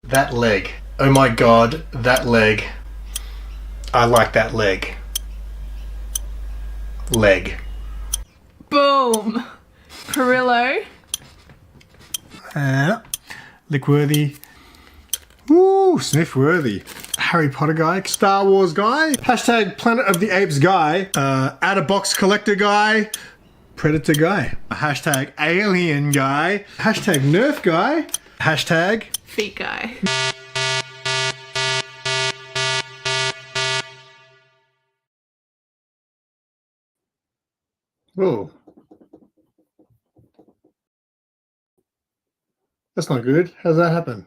That leg. Oh my god, that leg. I like that leg. Leg. Boom. Perillo. Lickworthy. Ooh, Sniffworthy. Harry Potter guy. Star Wars guy. Hashtag Planet of the Apes guy. Out of box collector guy. Predator guy. Hashtag Alien guy. Hashtag Nerf guy. Hashtag Feet guy. Whoa. That's not good. How's that happen?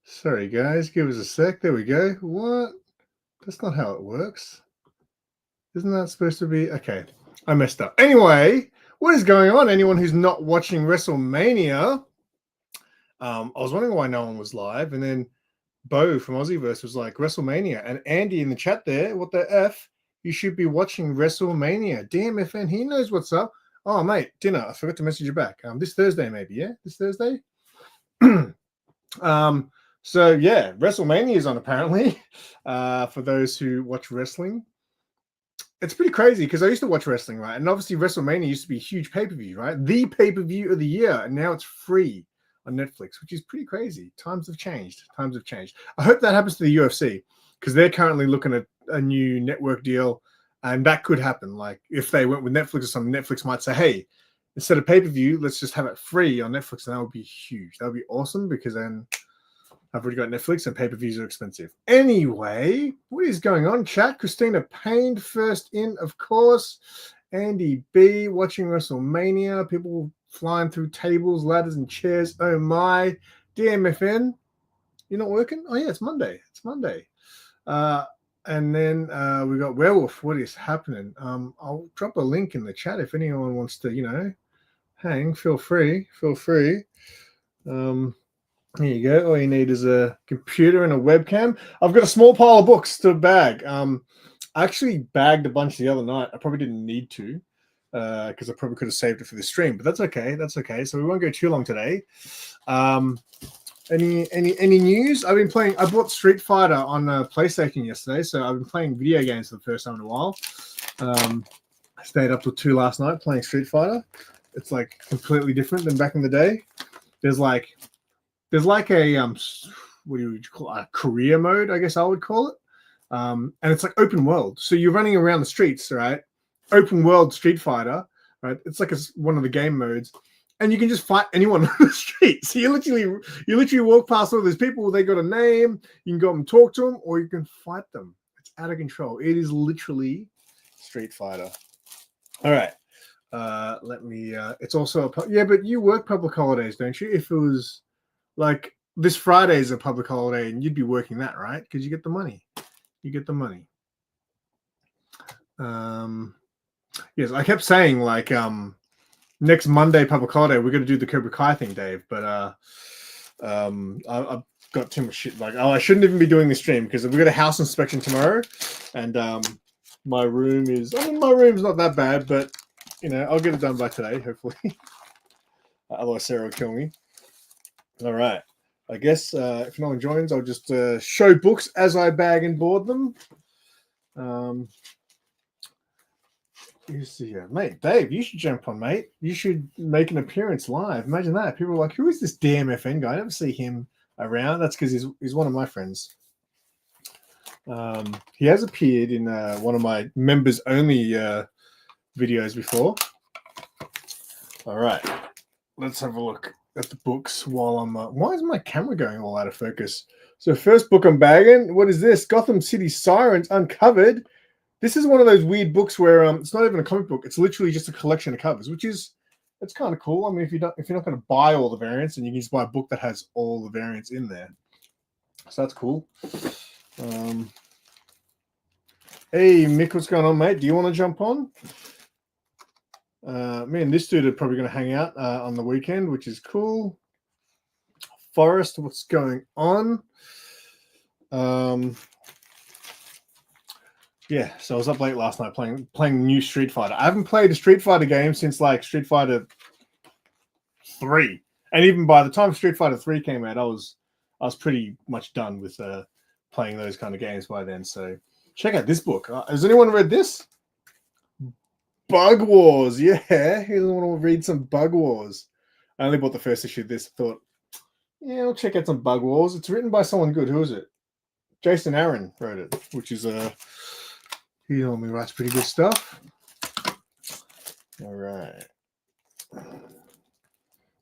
Sorry guys, give us a sec. There we go. What? That's not how it works. Isn't that supposed to be? Okay, I messed up. Anyway, what is going on? Anyone who's not watching WrestleMania, I was wondering why no one was live, and then Bo from Aussieverse was like, WrestleMania, and Andy in the chat there, what the F? You should be watching WrestleMania. Damn, FN, he knows what's up. Oh, mate, dinner. I forgot to message you back. This Thursday, maybe, yeah? This Thursday? So, yeah, WrestleMania is on, apparently, for those who watch wrestling. It's pretty crazy, because I used to watch wrestling, right? And obviously, WrestleMania used to be a huge pay-per-view, right? The pay-per-view of the year, and now it's free on Netflix, which is pretty crazy. Times have changed. Times have changed. I hope that happens to the UFC, because they're currently looking at a new network deal, and that could happen. Like, if they went with Netflix or something, Netflix might say, hey, instead of pay-per-view, let's just have it free on Netflix, and that would be huge. That would be awesome, because then I've already got Netflix, and pay-per-views are expensive. Anyway, what is going on, chat? Christina Payne first in, of course. Andy B watching WrestleMania. People flying through tables, ladders, and chairs. Oh my. DMFN. You're not working? Oh, yeah, it's Monday. It's Monday. And then we got Werewolf. What is happening? I'll drop a link in the chat if anyone wants to, hang. Feel free. Feel free. Here you go. All you need is a computer and a webcam. I've got a small pile of books to bag. I actually bagged a bunch the other night. I probably didn't need to because I probably could have saved it for the stream, but that's okay. That's okay. So we won't go too long today. Any news? I bought Street Fighter on PlayStation yesterday, so I've been playing video games for the first time in a while. I stayed up till 2 last night playing Street Fighter. It's like completely different than back in the day. There's like a what do you call it? A career mode, I guess I would call it. And it's like open world. So you're running around the streets, right? Open world Street Fighter, right? It's like one of the game modes. And you can just fight anyone on the street. So you literally walk past all these people. They got a name. You can go up and talk to them, or you can fight them. It's out of control. It is literally Street Fighter. All right. Let me. It's also but you work public holidays, don't you? If it was like this Friday is a public holiday, and you'd be working that, right? Because you get the money. You get the money. Yes, I kept saying like next Monday public holiday we're going to do the Cobra Kai thing, Dave. But I've got too much shit. Like, I shouldn't even be doing the stream because we've got a house inspection tomorrow, and my room's not that bad, but I'll get it done by today, hopefully. Otherwise, Sarah will kill me. All right. I guess if no one joins, I'll just show books as I bag and board them. You see here, mate, Dave, you should jump on, mate. You should make an appearance live. Imagine that. People are like, who is this DMFN guy? I never see him around. That's because he's one of my friends. He has appeared in one of my members-only videos before. All right. Let's have a look at the books while I'm... why is my camera going all out of focus? So first book I'm bagging. What is this? Gotham City Sirens Uncovered. This is one of those weird books where it's not even a comic book. It's literally just a collection of covers, it's kind of cool. I mean, if you're not going to buy all the variants, then you can just buy a book that has all the variants in there. So that's cool. Hey, Mick, what's going on, mate? Do you want to jump on? Me and this dude are probably going to hang out on the weekend, which is cool. Forrest, what's going on? Yeah, so I was up late last night playing new Street Fighter. I haven't played a Street Fighter game since like Street Fighter 3. And even by the time Street Fighter 3 came out, I was pretty much done with playing those kind of games by then. So check out this book. Has anyone read this? Bug Wars. Yeah, who doesn't want to read some Bug Wars? I only bought the first issue of this. Thought, yeah, I'll check out some Bug Wars. It's written by someone good. Who is it? Jason Aaron wrote it, which is he normally writes pretty good stuff. All right.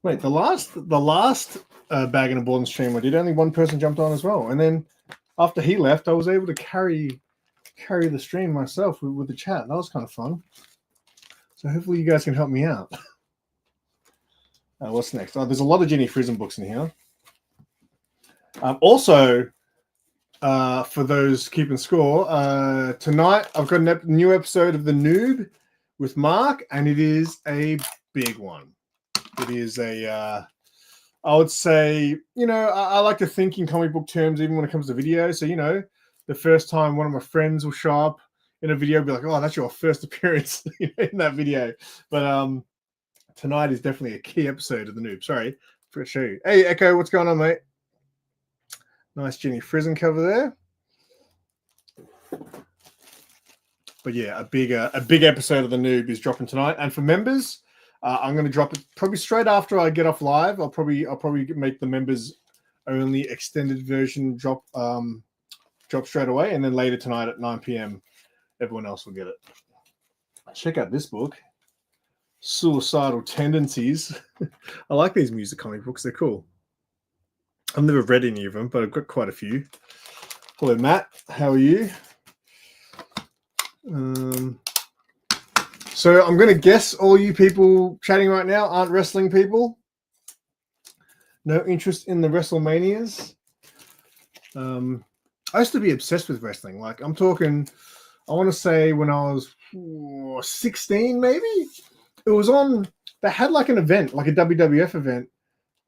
Wait, the last Bag and a Board stream I did, only one person jumped on as well, and then after he left, I was able to carry the stream myself with the chat. That was kind of fun. So hopefully you guys can help me out. What's next? Oh, there's a lot of Jenny Frison books in here. Also, for those keeping score, tonight I've got a new episode of The Noob with Mark, and it is a big one. It is I would say, I like to think in comic book terms, even when it comes to video. So, the first time one of my friends will show up in a video, be like, oh, that's your first appearance in that video. But tonight is definitely a key episode of The Noob. Sorry, for show you. Hey, Echo, what's going on, mate? Nice Jenny Frison cover there. But yeah, a big episode of The Noob is dropping tonight. And for members, I'm going to drop it probably straight after I get off live. I'll probably make the members only extended version drop straight away, and then later tonight at 9 p.m. everyone else will get it. Check out this book, Suicidal Tendencies. I like these music comic books. They're cool. I've never read any of them, but I've got quite a few. Hello, Matt. How are you? So I'm going to guess all you people chatting right now aren't wrestling people. No interest in the WrestleManias. I used to be obsessed with wrestling. Like, I'm talking, I want to say when I was 16, maybe. It was on, they had like an event, like a WWF event,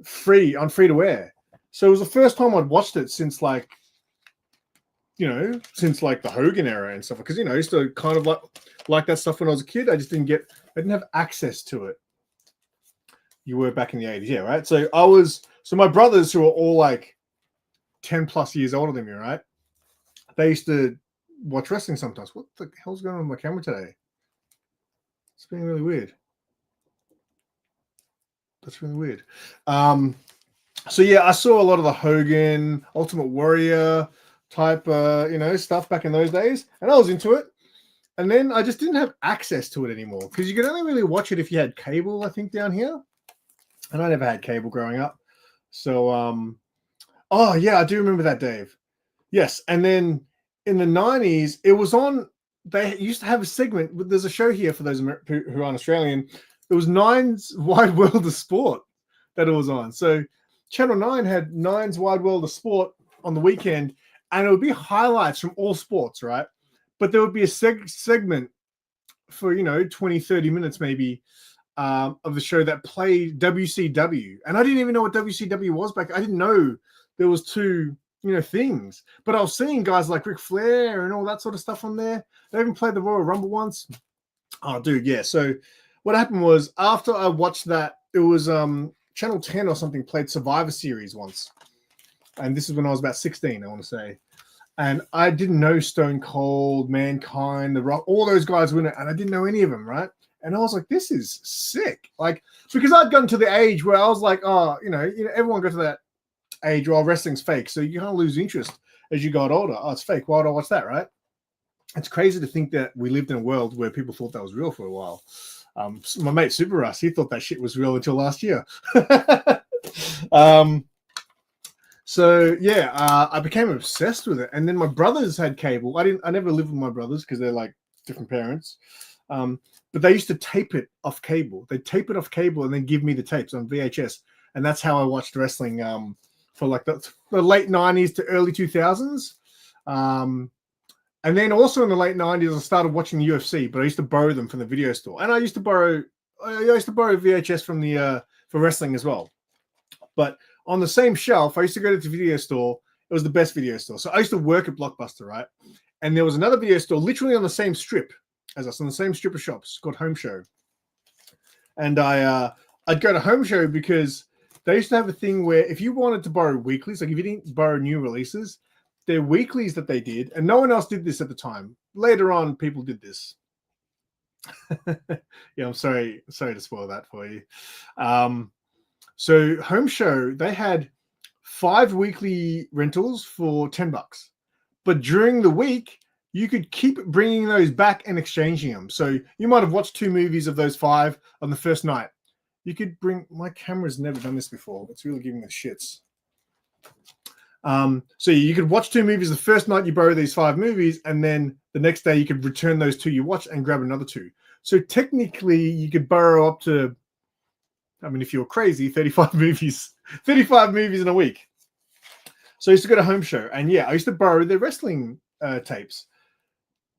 free to wear. So it was the first time I'd watched it since the Hogan era and stuff. Because, I used to kind of like that stuff when I was a kid. I didn't have access to it. You were back in the 80s, yeah, right? So my brothers, who are all like 10 plus years older than me, right? They used to watch wrestling sometimes. What the hell's going on with my camera today? It's being really weird. That's really weird. So yeah, I saw a lot of the Hogan, Ultimate Warrior type, stuff back in those days, and I was into it. And then I just didn't have access to it anymore because you could only really watch it if you had cable, I think, down here. And I never had cable growing up. So, oh yeah, I do remember that, Dave. Yes, and then in the 90s, it was on. They used to have a segment. There's a show here for those who aren't Australian. It was Nine's Wide World of Sport that it was on. So Channel 9 had Nine's Wide World of Sport on the weekend, and it would be highlights from all sports, right? But there would be a segment for 20, 30 minutes maybe of the show that played WCW, and I didn't even know what WCW was back. I didn't know there was two things, but I was seeing guys like Ric Flair and all that sort of stuff on there. They even played the Royal Rumble once. Oh, dude, yeah. So what happened was after I watched that, it was Channel 10 or something played Survivor Series once, and this is when I was about 16, I want to say. And I didn't know Stone Cold, Mankind, The Rock, all those guys were in it, and I didn't know any of them, right? And I was like, this is sick. Like, because I'd gotten to the age where I was like, oh, everyone got to that age where wrestling's fake. So you kind of lose interest as you got older. Oh, it's fake. Why would I watch that, right? It's crazy to think that we lived in a world where people thought that was real for a while. My mate Super Russ, he thought that shit was real until last year. So yeah, I became obsessed with it. And then my brothers had cable. I never lived with my brothers because they're like different parents. But they used to tape it off cable. They'd tape it off cable and then give me the tapes on VHS. And that's how I watched wrestling for like the late 90s to early 2000s. And then also in the late 90s, I started watching UFC, but I used to borrow them from the video store. And I used to borrow VHS from for wrestling as well. But on the same shelf, I used to go to the video store. It was the best video store. So I used to work at Blockbuster, right? And there was another video store literally on the same strip as us, on the same strip of shops called Home Show. And I I'd go to Home Show because they used to have a thing where if you wanted to borrow weeklies, like if you didn't borrow new releases, they're weeklies that they did, and no one else did this at the time. Later on, people did this. Yeah, I'm sorry to spoil that for you. So Home Show, they had 5 weekly rentals for $10, but during the week you could keep bringing those back and exchanging them. So you might have watched 2 movies of those 5 on the first night. You could bring, my camera's never done this before. It's really giving me the shits. So you could watch 2 movies the first night you borrow these 5 movies, and then the next day you could return those 2 you watched and grab another 2. So technically you could borrow up to, I mean, if you're crazy, 35 movies in a week. So I used to go to Home Show, and yeah, I used to borrow their wrestling tapes.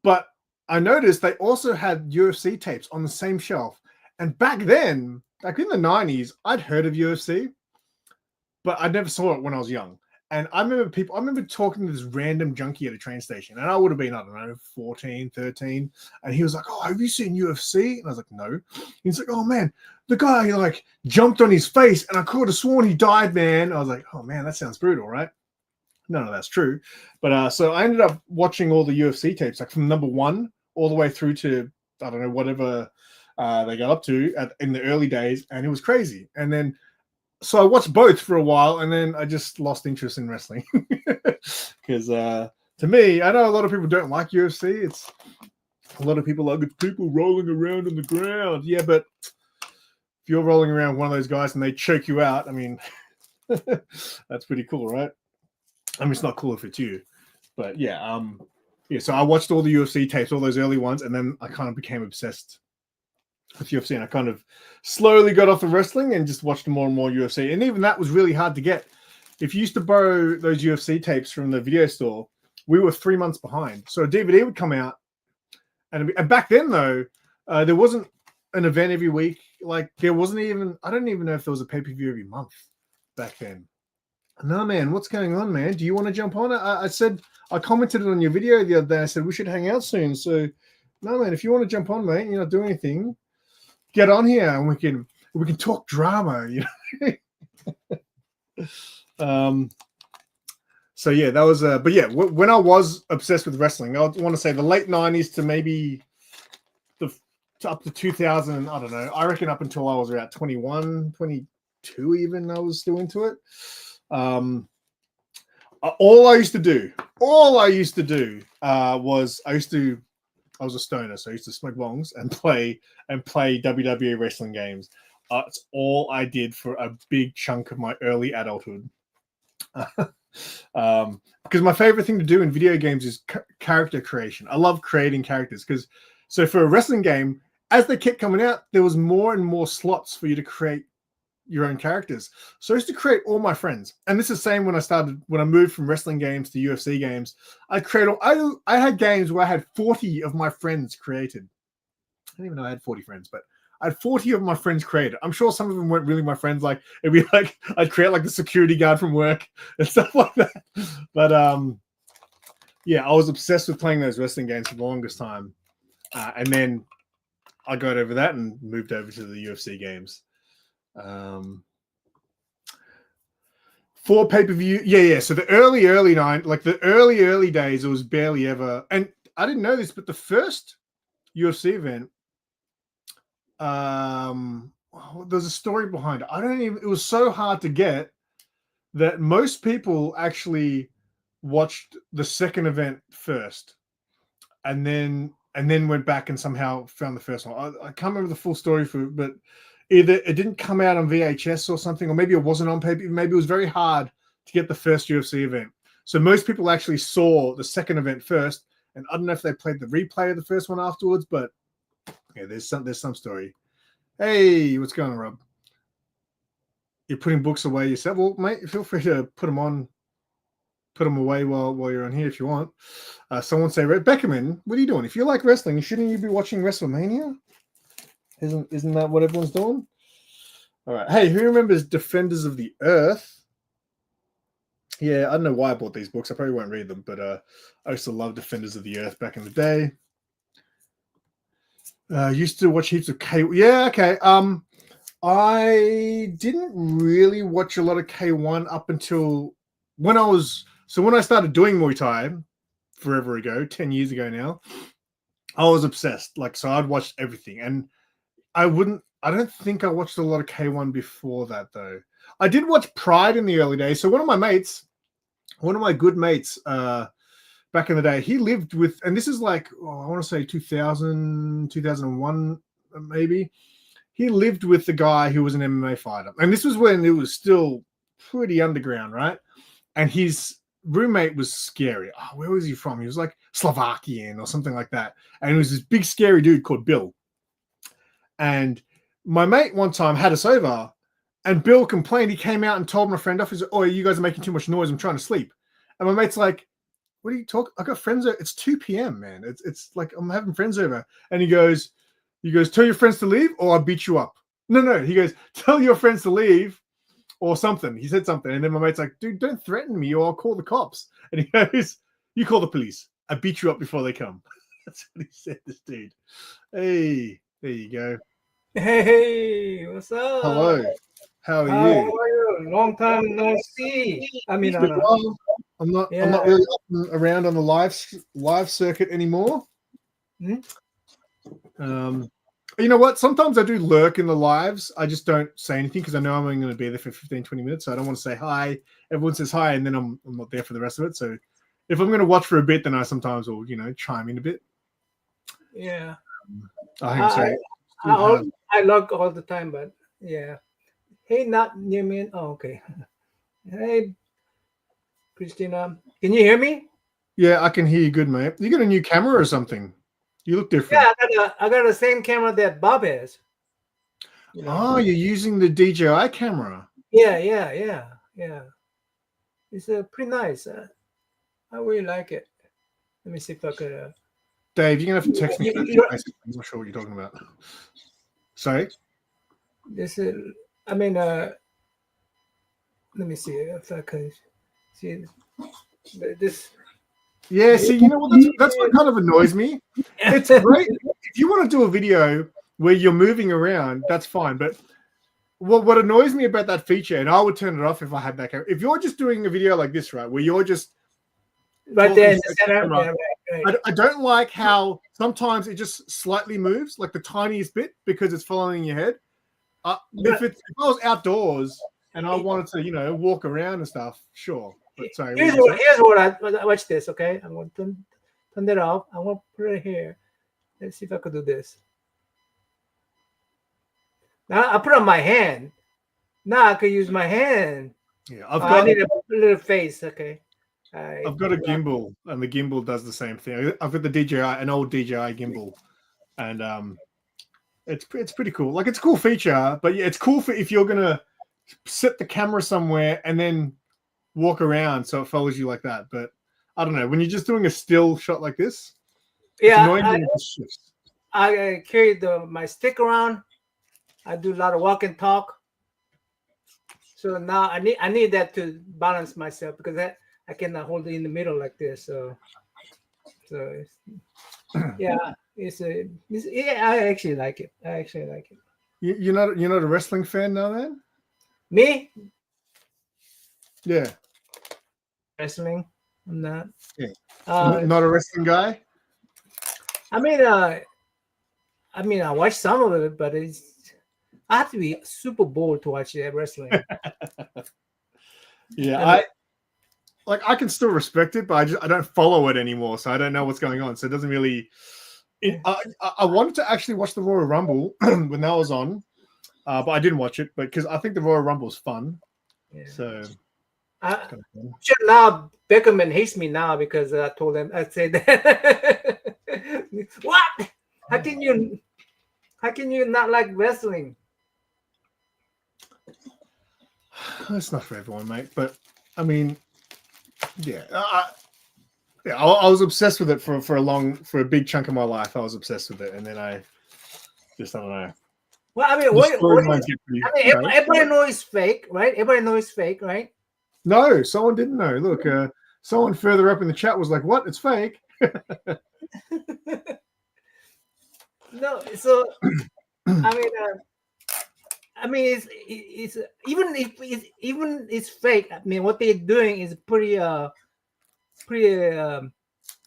But I noticed they also had UFC tapes on the same shelf. And back then, like in the 90s, I'd heard of UFC, but I never saw it when I was young. And I remember talking to this random junkie at a train station, and I would have been, I don't know, 14, 13. And he was like, "Oh, have you seen UFC?" And I was like, "No." He's like, "Oh man, the guy like jumped on his face, and I could have sworn he died, man." I was like, "Oh man, that sounds brutal, right?" None of that's true. But so I ended up watching all the UFC tapes, like from number 1 all the way through to, I don't know, whatever they got up to in the early days, and it was crazy. And then so I watched both for a while, and then I just lost interest in wrestling because to me, I know a lot of people don't like UFC. It's a lot of people like, it's people rolling around on the ground. Yeah, but if you're rolling around one of those guys and they choke you out, I mean, that's pretty cool, right? I mean, it's not cool if it's you, but yeah, yeah. So I watched all the UFC tapes, all those early ones, and then I kind of became obsessed with UFC, and I kind of slowly got off the wrestling and just watched more and more UFC. And even that was really hard to get. If you used to borrow those UFC tapes from the video store, we were 3 months behind. So a DVD would come out, and back then though, there wasn't an event every week. Like there wasn't even, I don't even know if there was a pay-per-view every month back then. No, man, what's going on, man? Do you want to jump on? I said, I commented on your video the other day. I said, we should hang out soon. So, no, man, if you want to jump on, mate, you're not doing anything, get on here and we can talk drama, you know? So, yeah, that was, but yeah, when I was obsessed with wrestling, I want to say the late 90s to maybe up to 2000, I don't know. I reckon up until I was about 21, 22 even, I was still into it. All I used to do was I was a stoner, so I used to smoke bongs and play WWE wrestling games. It's all I did for a big chunk of my early adulthood. Because my favorite thing to do in video games is character creation. I love creating characters so for a wrestling game, as they kept coming out, there was more and more slots for you to create your own characters. So I used to create all my friends, and this is the same when I moved from wrestling games to UFC games. I had games where I had 40 of my friends created. I didn't even know I had 40 friends, but I had 40 of my friends created. I'm sure some of them weren't really my friends. Like it'd be like I'd create like the security guard from work and stuff like that. But yeah, I was obsessed with playing those wrestling games for the longest time, and then I got over that and moved over to the UFC games. For pay-per-view, yeah. So the early days, it was barely ever. And I didn't know this, but the first UFC event, there's a story behind it. It was so hard to get that most people actually watched the second event first, and then went back and somehow found the first one. I can't remember the full story for it, but either it didn't come out on VHS or something, or maybe it wasn't on paper. Maybe it was very hard to get the first UFC event. So most people actually saw the second event first, and I don't know if they played the replay of the first one afterwards, but yeah, there's some story. Hey, what's going on, Rob? You're putting books away yourself? Well, mate, feel free to put them away while you're on here if you want. Someone say, Red Beckerman, what are you doing? If you like wrestling, shouldn't you be watching WrestleMania? Isn't that what everyone's doing? All right. Hey, who remembers Defenders of the Earth? Yeah, I don't know why I bought these books. I probably won't read them, but I used to love Defenders of the Earth back in the day. Used to watch heaps of cable. Yeah, okay. I didn't really watch a lot of K1 up until when I started doing Muay Thai forever ago, 10 years ago now, I was obsessed. Like, so I'd watched everything. And I don't think I watched a lot of K1 before that, though. I did watch Pride in the early days. So one of my good mates, back in the day, he lived with, and this is like, I want to say 2000, 2001, maybe. He lived with the guy who was an MMA fighter. And this was when it was still pretty underground, right? And his roommate was scary. Oh, where was he from? He was like Slovakian or something like that. And it was this big, scary dude called Bill. And my mate one time had us over, and Bill complained. He came out and told my friend off. He said, "Oh, you guys are making too much noise. I'm trying to sleep." And my mate's like, "What are you talking? I got friends over. It's 2 p.m., man. It's like I'm having friends over." And he goes, "Tell your friends to leave, or I'll beat you up." No. He goes, "Tell your friends to leave, or something." He said something, and then my mate's like, "Dude, don't threaten me, or I'll call the cops." And he goes, "You call the police. I beat you up before they come." That's what he said. This dude. Hey, there you go. Hey, what's up? Hello. How are How you? are you? Long time no see. I mean, It's been a while. I'm not really up and around on the live circuit anymore. Hmm? You know what? Sometimes I do lurk in the lives. I just don't say anything because I know I'm only going to be there for 15, 20 minutes. So I don't want to say hi. Everyone says hi, and then I'm not there for the rest of it. So if I'm going to watch for a bit, then I sometimes will, chime in a bit. Yeah. I log all the time, but yeah. Hey, not near me. Oh, okay. Hey, Christina, can you hear me? Yeah, I can hear you good, mate. You got a new camera or something? You look different. Yeah, I got the same camera that Bob has. Oh, you're using the DJI camera. Yeah. It's pretty nice. I really like it. Let me see if I could. Dave, you're gonna have to text me. I'm not sure what you're talking about. Sorry. This is. I mean, let me see if I can see this. Yeah, see, you know what? That's what kind of annoys me. It's great if you want to do a video where you're moving around. That's fine, but what annoys me about that feature, and I would turn it off if I had that camera. If you're just doing a video like this, right, where you're just right there in the center. Camera, right. I don't like how sometimes it just slightly moves, like the tiniest bit, because it's following your head. If I was outdoors and I wanted to, walk around and stuff, sure. But sorry. Here's what I watch this. Okay, I'm going to turn that off. I want to put it here. Let's see if I could do this. Now I put it on my hand. Now I could use my hand. Yeah, I need a little face. Okay. I've got a gimbal, and the gimbal does the same thing. I've got the DJI, an old DJI gimbal, and it's pretty cool. Like, it's a cool feature, but yeah, it's cool for if you're gonna set the camera somewhere and then walk around so it follows you like that. But I don't know, when you're just doing a still shot like this, it's annoying when it just shifts. I carry my stick around. I do a lot of walk and talk. So now I need that to balance myself, because I cannot hold it in the middle like this. So yeah, I actually like it. You're not a wrestling fan now, then? Me? Yeah. Wrestling? I'm not. Yeah. Not a wrestling guy? I mean, I watch some of it, but I have to be super bored to watch wrestling. Yeah, I can still respect it, but I don't follow it anymore, so I don't know what's going on. So it doesn't really. I wanted to actually watch the Royal Rumble when that was on, but I didn't watch it because I think the Royal Rumble is fun. Yeah. So. Sure, now Beckerman hates me now because I told him, I said that. What? How can you not like wrestling? It's not for everyone, mate. But I mean, yeah, I was obsessed with it for a big chunk of my life. I was obsessed with it, and then I don't know. Well, I mean, everybody knows it's fake, right? Everybody knows it's fake, right? No, someone didn't know. Look, someone further up in the chat was like, "What? It's fake." No, so I mean, I mean, it's even if it's fake. I mean, what they're doing is pretty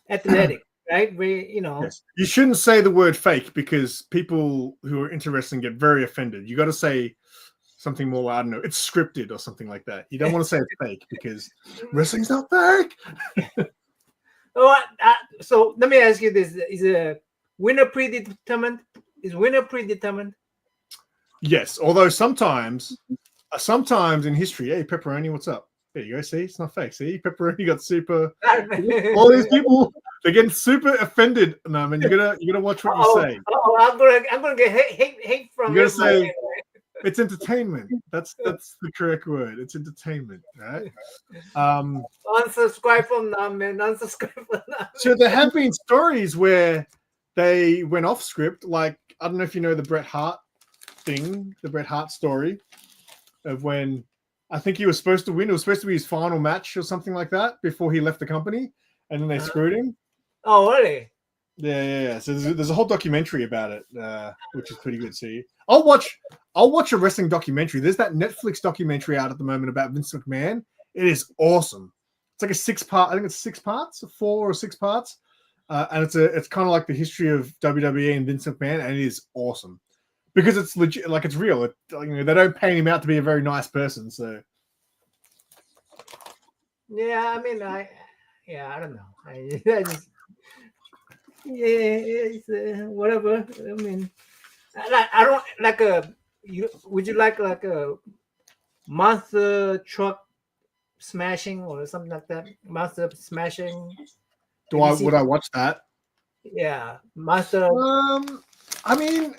athletic, right? Very, Yes. You shouldn't say the word fake because people who are into wrestling get very offended. You got to say something more, I don't know, it's scripted or something like that. You don't want to say it's fake because wrestling's not fake. Oh, so let me ask you this: is a winner predetermined? Is winner predetermined? Yes, although sometimes in history, hey, pepperoni, what's up? There you go. See, it's not fake. See, pepperoni got super. All these people, they're getting super offended. No, man, you gotta watch what you say. I'm gonna get hate from You gotta everybody. say it's entertainment. That's the correct word. It's entertainment, right? Unsubscribe from now, man. Unsubscribe from now. So there have been stories where they went off script. Like, I don't know if you know the Bret Hart thing, the Bret Hart story of when I think he was supposed to win. It was supposed to be his final match or something like that before he left the company, and then they screwed him. Oh, really? Yeah. So there's a whole documentary about it, which is pretty good to see. I'll watch a wrestling documentary. There's that Netflix documentary out at the moment about Vince McMahon. It is awesome. It's like a 6-part. I think it's 6 parts, 4 or 6 parts, and it's kind of like the history of WWE and Vince McMahon, and it is awesome because it's legit, like it's real. They don't paint him out to be a very nice person. So yeah, I mean, I don't know. I just, it's whatever. I mean, I don't like would you like a monster truck smashing or something like that? Monster smashing. would I watch that? Yeah, monster. I mean,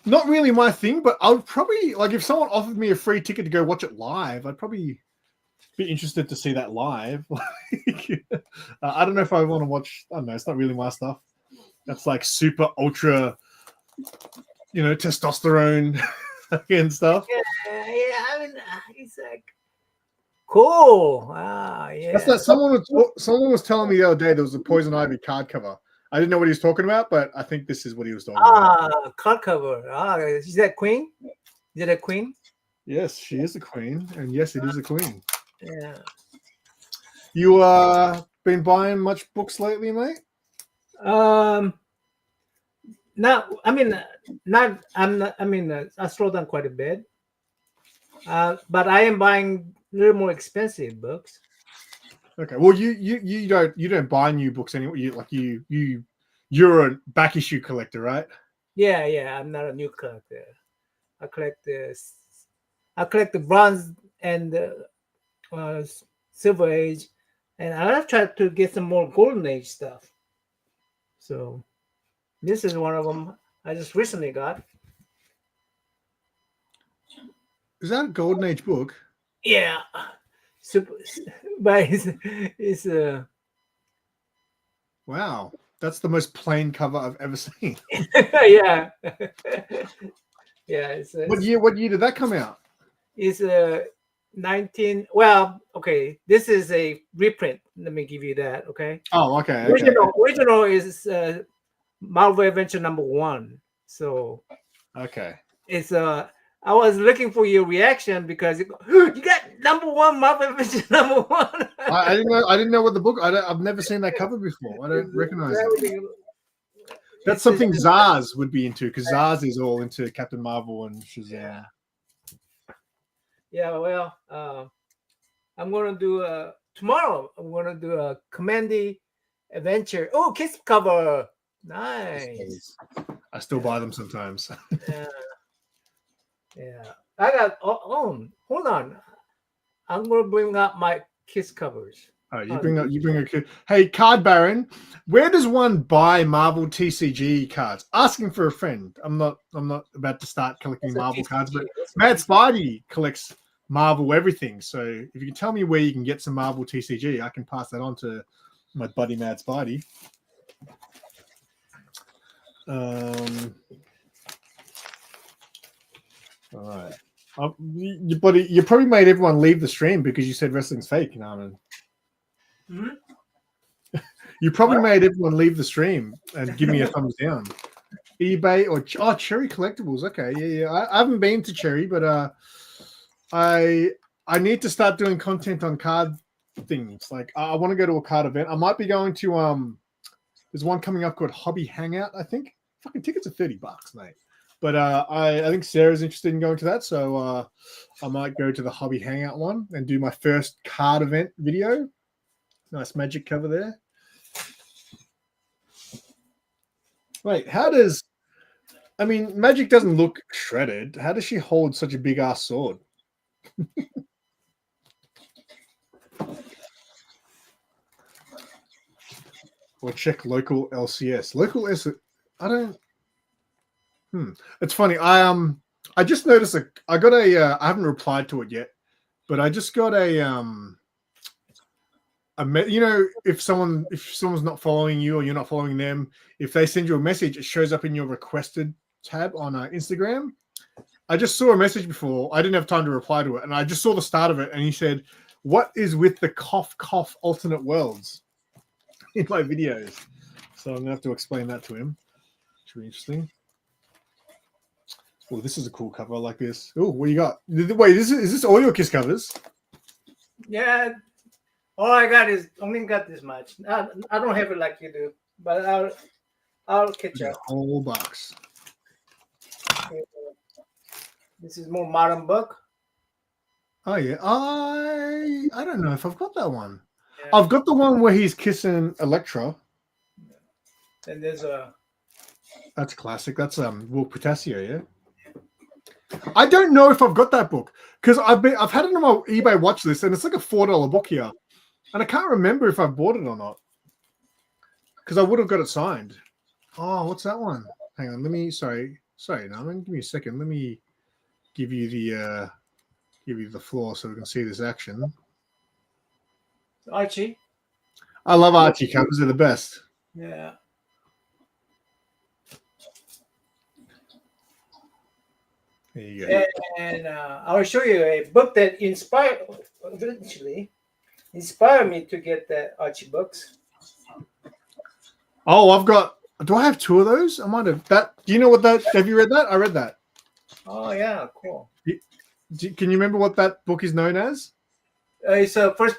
not really my thing, but I would probably like if someone offered me a free ticket to go watch it live, I'd probably be interested to see that live. I don't know if I want to watch. I don't know. It's not really my stuff. That's like super ultra, testosterone and stuff. Yeah. I mean, it's like cool. Yeah. That's that. Someone was telling me the other day there was a Poison Ivy card cover. I didn't know what he was talking about, but I think this is what he was talking about. Card cover. Is that queen? Is it a queen? Yes, she is a queen, and yes, it is a queen. Yeah. You been buying much books lately, mate? Not. I mean, not. I'm not. I mean, I slowed down quite a bit. But I am buying a little more expensive books. Okay. Well, you don't buy new books anymore. You're a back issue collector, right? Yeah. I'm not a new collector. I collect the bronze and silver age, and I've tried to get some more golden age stuff. So this is one of them I just recently got. Is that a golden age book? Yeah, but it's wow, that's the most plain cover I've ever seen. yeah. It's What year did that come out? It's 19. Well, okay, this is a reprint. Let me give you that. Okay. Oh, okay. Original is Marvel Adventure #1. So okay, it's I was looking for your reaction because you got #1 Marvel Adventure #1. I didn't know what the book. I've never seen that cover before. I don't recognize it. That's something Zaz would be into because Zaz is all into Captain Marvel and Shazam. Yeah. Well, I'm gonna do tomorrow. I'm gonna do a Commandy Adventure. Oh, kiss cover. Nice. I still buy them sometimes. Yeah. I got. Hold on. I'm gonna bring up my kiss covers. Oh, you bring a. Hey, Card Baron, where does one buy Marvel TCG cards? Asking for a friend. I'm not about to start collecting Marvel cards, but Mad Spidey collects Marvel everything. So if you can tell me where you can get some Marvel TCG, I can pass that on to my buddy Mad Spidey. All right. You probably made everyone leave the stream because you said wrestling's fake, Narman. You probably made everyone leave the stream and give me a thumbs down. eBay or Cherry Collectibles. Okay, yeah. I haven't been to Cherry, but I need to start doing content on card things. Like I want to go to a card event. I might be going to there's one coming up called Hobby Hangout, I think. Fucking tickets are $30, mate. But I think Sarah's interested in going to that, so I might go to the Hobby Hangout one and do my first card event video. Nice Magic cover there. Wait, how does... I mean, Magic doesn't look shredded. How does she hold such a big-ass sword? Or check local LCS. Local LCS... I don't... It's funny. I just noticed I got a I haven't replied to it yet, but I just got a you know, if someone's not following you or you're not following them, if they send you a message, it shows up in your requested tab on Instagram. I just saw a message before. I didn't have time to reply to it, and I just saw the start of it, and he said, "What is with the cough alternate worlds?" in my videos. So I'm gonna have to explain that to him. It's really interesting. Oh, this is a cool cover. I like this. Oh, what do you got? Wait, is this all your Kiss covers? Yeah. All I got is only got this much. I don't have it like you do, but I'll catch up. Whole box. This is more modern book. Oh yeah. I don't know if I've got that one. Yeah. I've got the one where he's kissing Electra. And there's a... That's classic. That's Will Potasio, yeah. I don't know if I've got that book because I've had it on my eBay watch list and it's like a $4 book here, and I can't remember if I bought it or not because I would have got it signed. Oh, what's that one? Hang on, let me. Sorry, Norman. Give me a second. Let me give you the floor so we can see this action. Archie. I love Archie covers. They're the best. Yeah. There you go. And I'll show you a book that inspired me to get the Archie books. Oh, I've got. Do I have two of those? I might have that. Do you know what that? Have you read that? I read that. Oh yeah, cool. Can you remember what that book is known as? It's a first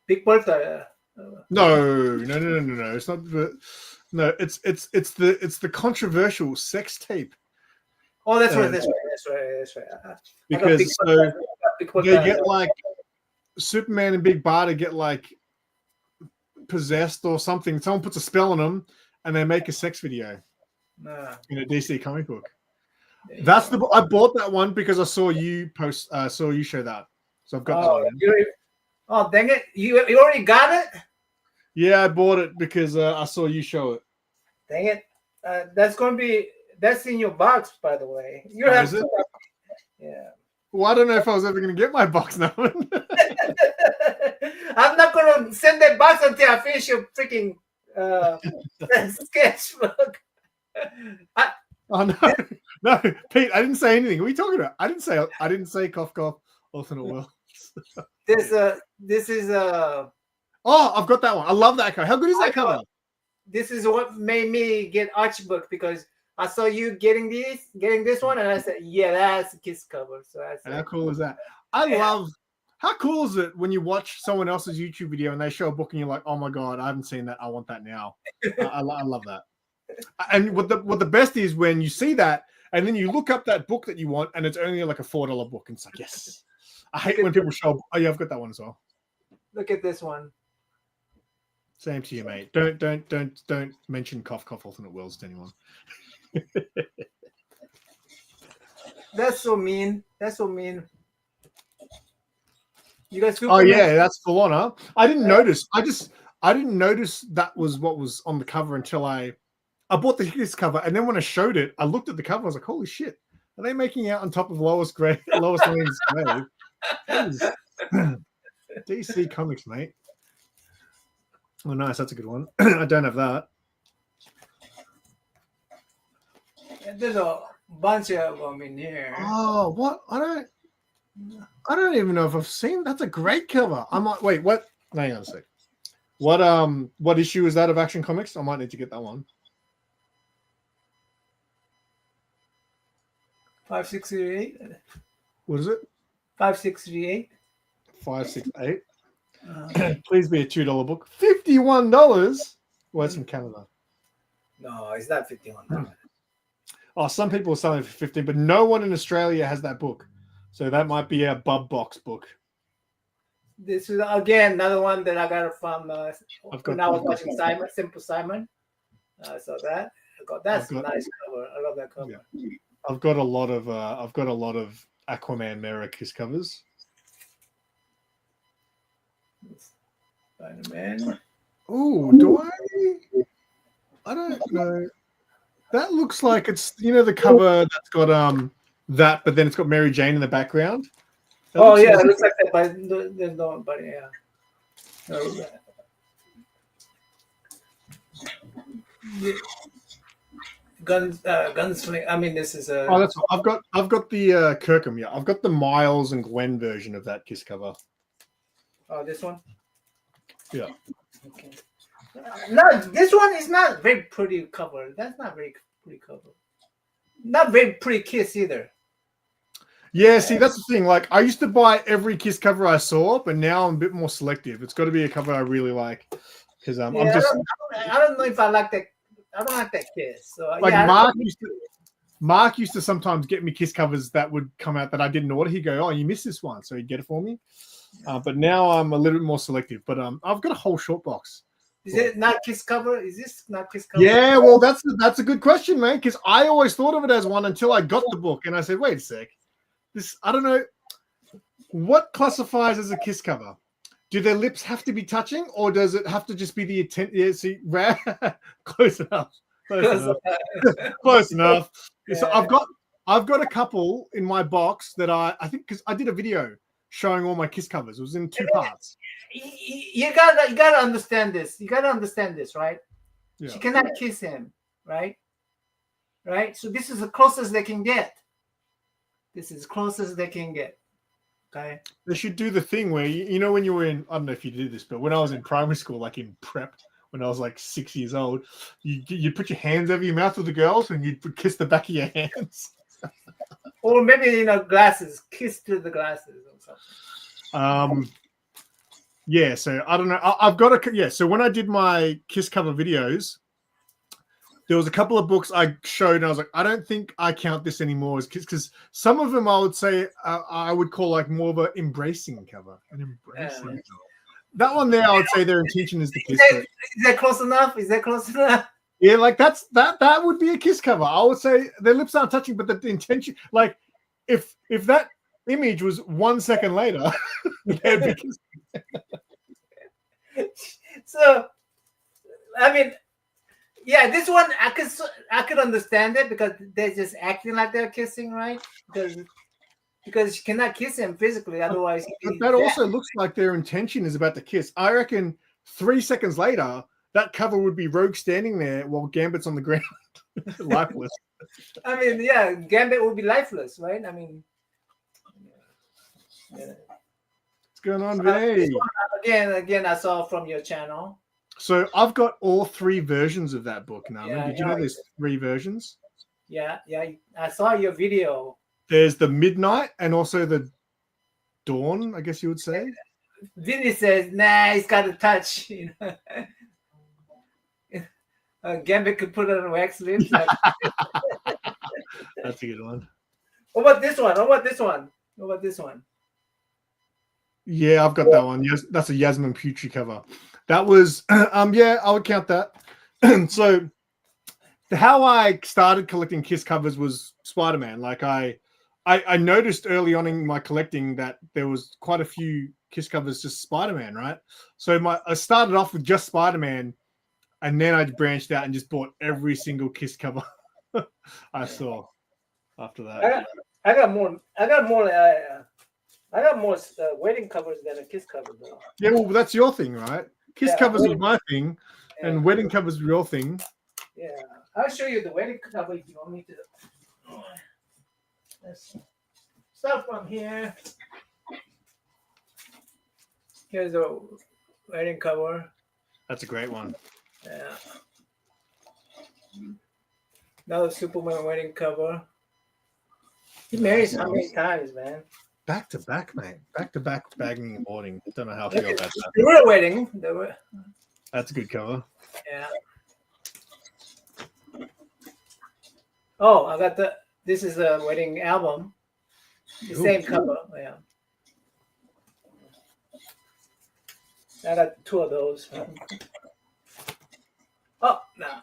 Big Bertha. No. It's not the. No, it's the controversial sex tape. Oh, that's right. That's right. Because so they get like Superman and Big Barda get like possessed or something. Someone puts a spell on them, and they make a sex video in a DC comic book. That's the. I bought that one because I saw you post. Saw you show that. So I've got that one. Oh, dang it! You already got it. Yeah, I bought it because I saw you show it. Dang it! That's in your box, by the way. You have to. Yeah. Well, I don't know if I was ever going to get my box now. I'm not going to send that box until I finish your freaking sketchbook. Oh no, Pete! I didn't say anything. What are you talking about? I didn't say cough alternate world. This is Oh, I've got that one. I love that cover. How good is that cover? This is what made me get Archie book because I saw you getting this one, and I said, "Yeah, that's a Kiss cover." So I said, how cool is that? I love. How cool is it when you watch someone else's YouTube video and they show a book and you're like, "Oh my god, I haven't seen that. I want that now." I love that. And what the best is when you see that and then you look up that book that you want and it's only like a $4 book and it's like, yes. I hate when people show. Oh yeah, I've got that one as well. Look at this one. Same to you, mate. Don't mention cough alternate worlds to anyone. That's so mean. You guys. Oh yeah, that's full on, huh? I didn't notice. I didn't notice that was what was on the cover until I bought the Higgins cover, and then when I showed it, I looked at the cover. I was like, "Holy shit! Are they making out on top of Lois Lane's grave?" DC Comics, mate. Oh, nice. That's a good one. I don't have that. There's a bunch of them in here. Oh, what? I don't even know if I've seen. That's a great cover. I might wait. What? Hang on a sec. What issue is that of Action Comics? I might need to get that one. 5638. What is it? 5638. 568. Please be a $2 book. $51. Well, it's from Canada. No, it's not $51. Oh, some people are selling it for 15, but no one in Australia has that book. So that might be a Bub Box book. This is again another one that I got from when I was watching SimpleSimon. So that that's a nice cover. I love that cover. Yeah. I've got a lot of Aquaman Mera Kiss covers. Spider-Man. Oh, do I don't know. That looks like it's the cover that's got that, but then it's got Mary Jane in the background. It looks like that, but there's no but yeah. Gunsling. I mean, this is a. Oh, that's I've got the Kirkham. Yeah, I've got the Miles and Gwen version of that Kiss cover. Oh, this one. Yeah. Okay. No, this one is not very pretty cover. That's not very pretty cover. Not very pretty Kiss either. Yeah, see, that's the thing. Like, I used to buy every Kiss cover I saw, but now I'm a bit more selective. It's got to be a cover I really like, because I'm just. I don't know if I like that. I don't like that Kiss. So like yeah, Mark used to sometimes get me Kiss covers that would come out that I didn't order. He'd go, "Oh, you missed this one," so he'd get it for me. But now I'm a little bit more selective. But I've got a whole short box. Is it not Kiss cover? Is this not Kiss cover? Yeah, well, that's a good question, man. Because I always thought of it as one until I got the book, and I said, "Wait a sec, this I don't know what classifies as a Kiss cover. Do their lips have to be touching, or does it have to just be the intent?" Yeah, see, close enough. Close enough. Yeah. So I've got a couple in my box that I think because I did a video showing all my Kiss covers. It was in 2 parts. You gotta understand this. You gotta understand this, right? Yeah. She cannot kiss him, right? Right. So this is the closest they can get. This is closest they can get. Okay. They should do the thing where when you were in, I don't know if you did this, but when I was in primary school, like in prep, when I was like 6 years old, you'd put your hands over your mouth with the girls and you'd kiss the back of your hands. Or maybe glasses, kiss through the glasses or something. Yeah, so I don't know. I've got so when I did my Kiss cover videos, there was a couple of books I showed, and I was like, I don't think I count this anymore as Kiss, because some of them I would say I would call like more of an embracing cover. An embracing cover. That one there, I would say their intention is to kiss. Is that close enough? Is that close enough? Yeah, like that would be a Kiss cover. I would say their lips aren't touching, but the intention, like if that image was 1 second later, they'd be kissing. So, I mean, yeah, this one I could understand it because they're just acting like they're kissing, right? Because you cannot kiss him physically, otherwise. But that also looks like their intention is about to kiss. I reckon 3 seconds later, that cover would be Rogue standing there while Gambit's on the ground, lifeless. I mean, yeah, Gambit would be lifeless, right? I mean, yeah. What's going on, Vinny? Again, I saw from your channel. So I've got all 3 versions of that book now. Yeah, did you know there's 3 versions? Yeah, I saw your video. There's the midnight and also the dawn, I guess you would say. Vinny says, "Nah, he's got to touch." Gambit could put it on wax lips. Like... That's a good one. What about this one? What about this one? Yeah, I've got that one. Yes, that's a Yasmin Putri cover. That was yeah, I would count that. So how I started collecting Kiss covers was Spider-Man. Like I noticed early on in my collecting that there was quite a few Kiss covers just Spider-Man, right? So I started off with just Spider-Man, and then I branched out and just bought every single Kiss cover I saw after that. I got more wedding covers than a Kiss cover, though. Yeah, well, that's your thing, right? Kiss covers was my thing, and wedding covers were your thing. Yeah, I'll show you the wedding cover if you want me to. Let's start from here. Here's a wedding cover. That's a great one. Yeah. Another Superman wedding cover. He marries how many times, man? Back to back, mate. Back to back bagging and boarding. Don't know how I feel about that. The real wedding. That's a good cover. Yeah. Oh, I got this is a wedding album. The Ooh. same cover. Yeah. I got 2 of those. Oh, no.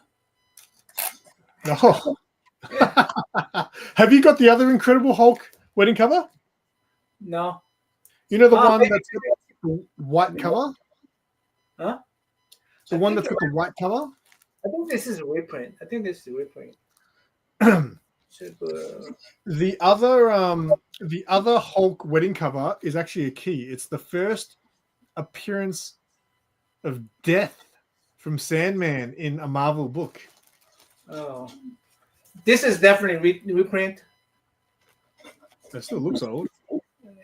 Oh. Have you got the other Incredible Hulk wedding cover? No. You know the Oh, one maybe. that's got the white cover? Huh? The one that's got the white cover? I think this is a reprint. Super. The other Hulk wedding cover is actually a key. It's the first appearance of death from Sandman in a Marvel book. Oh. This is definitely reprint. That still looks old.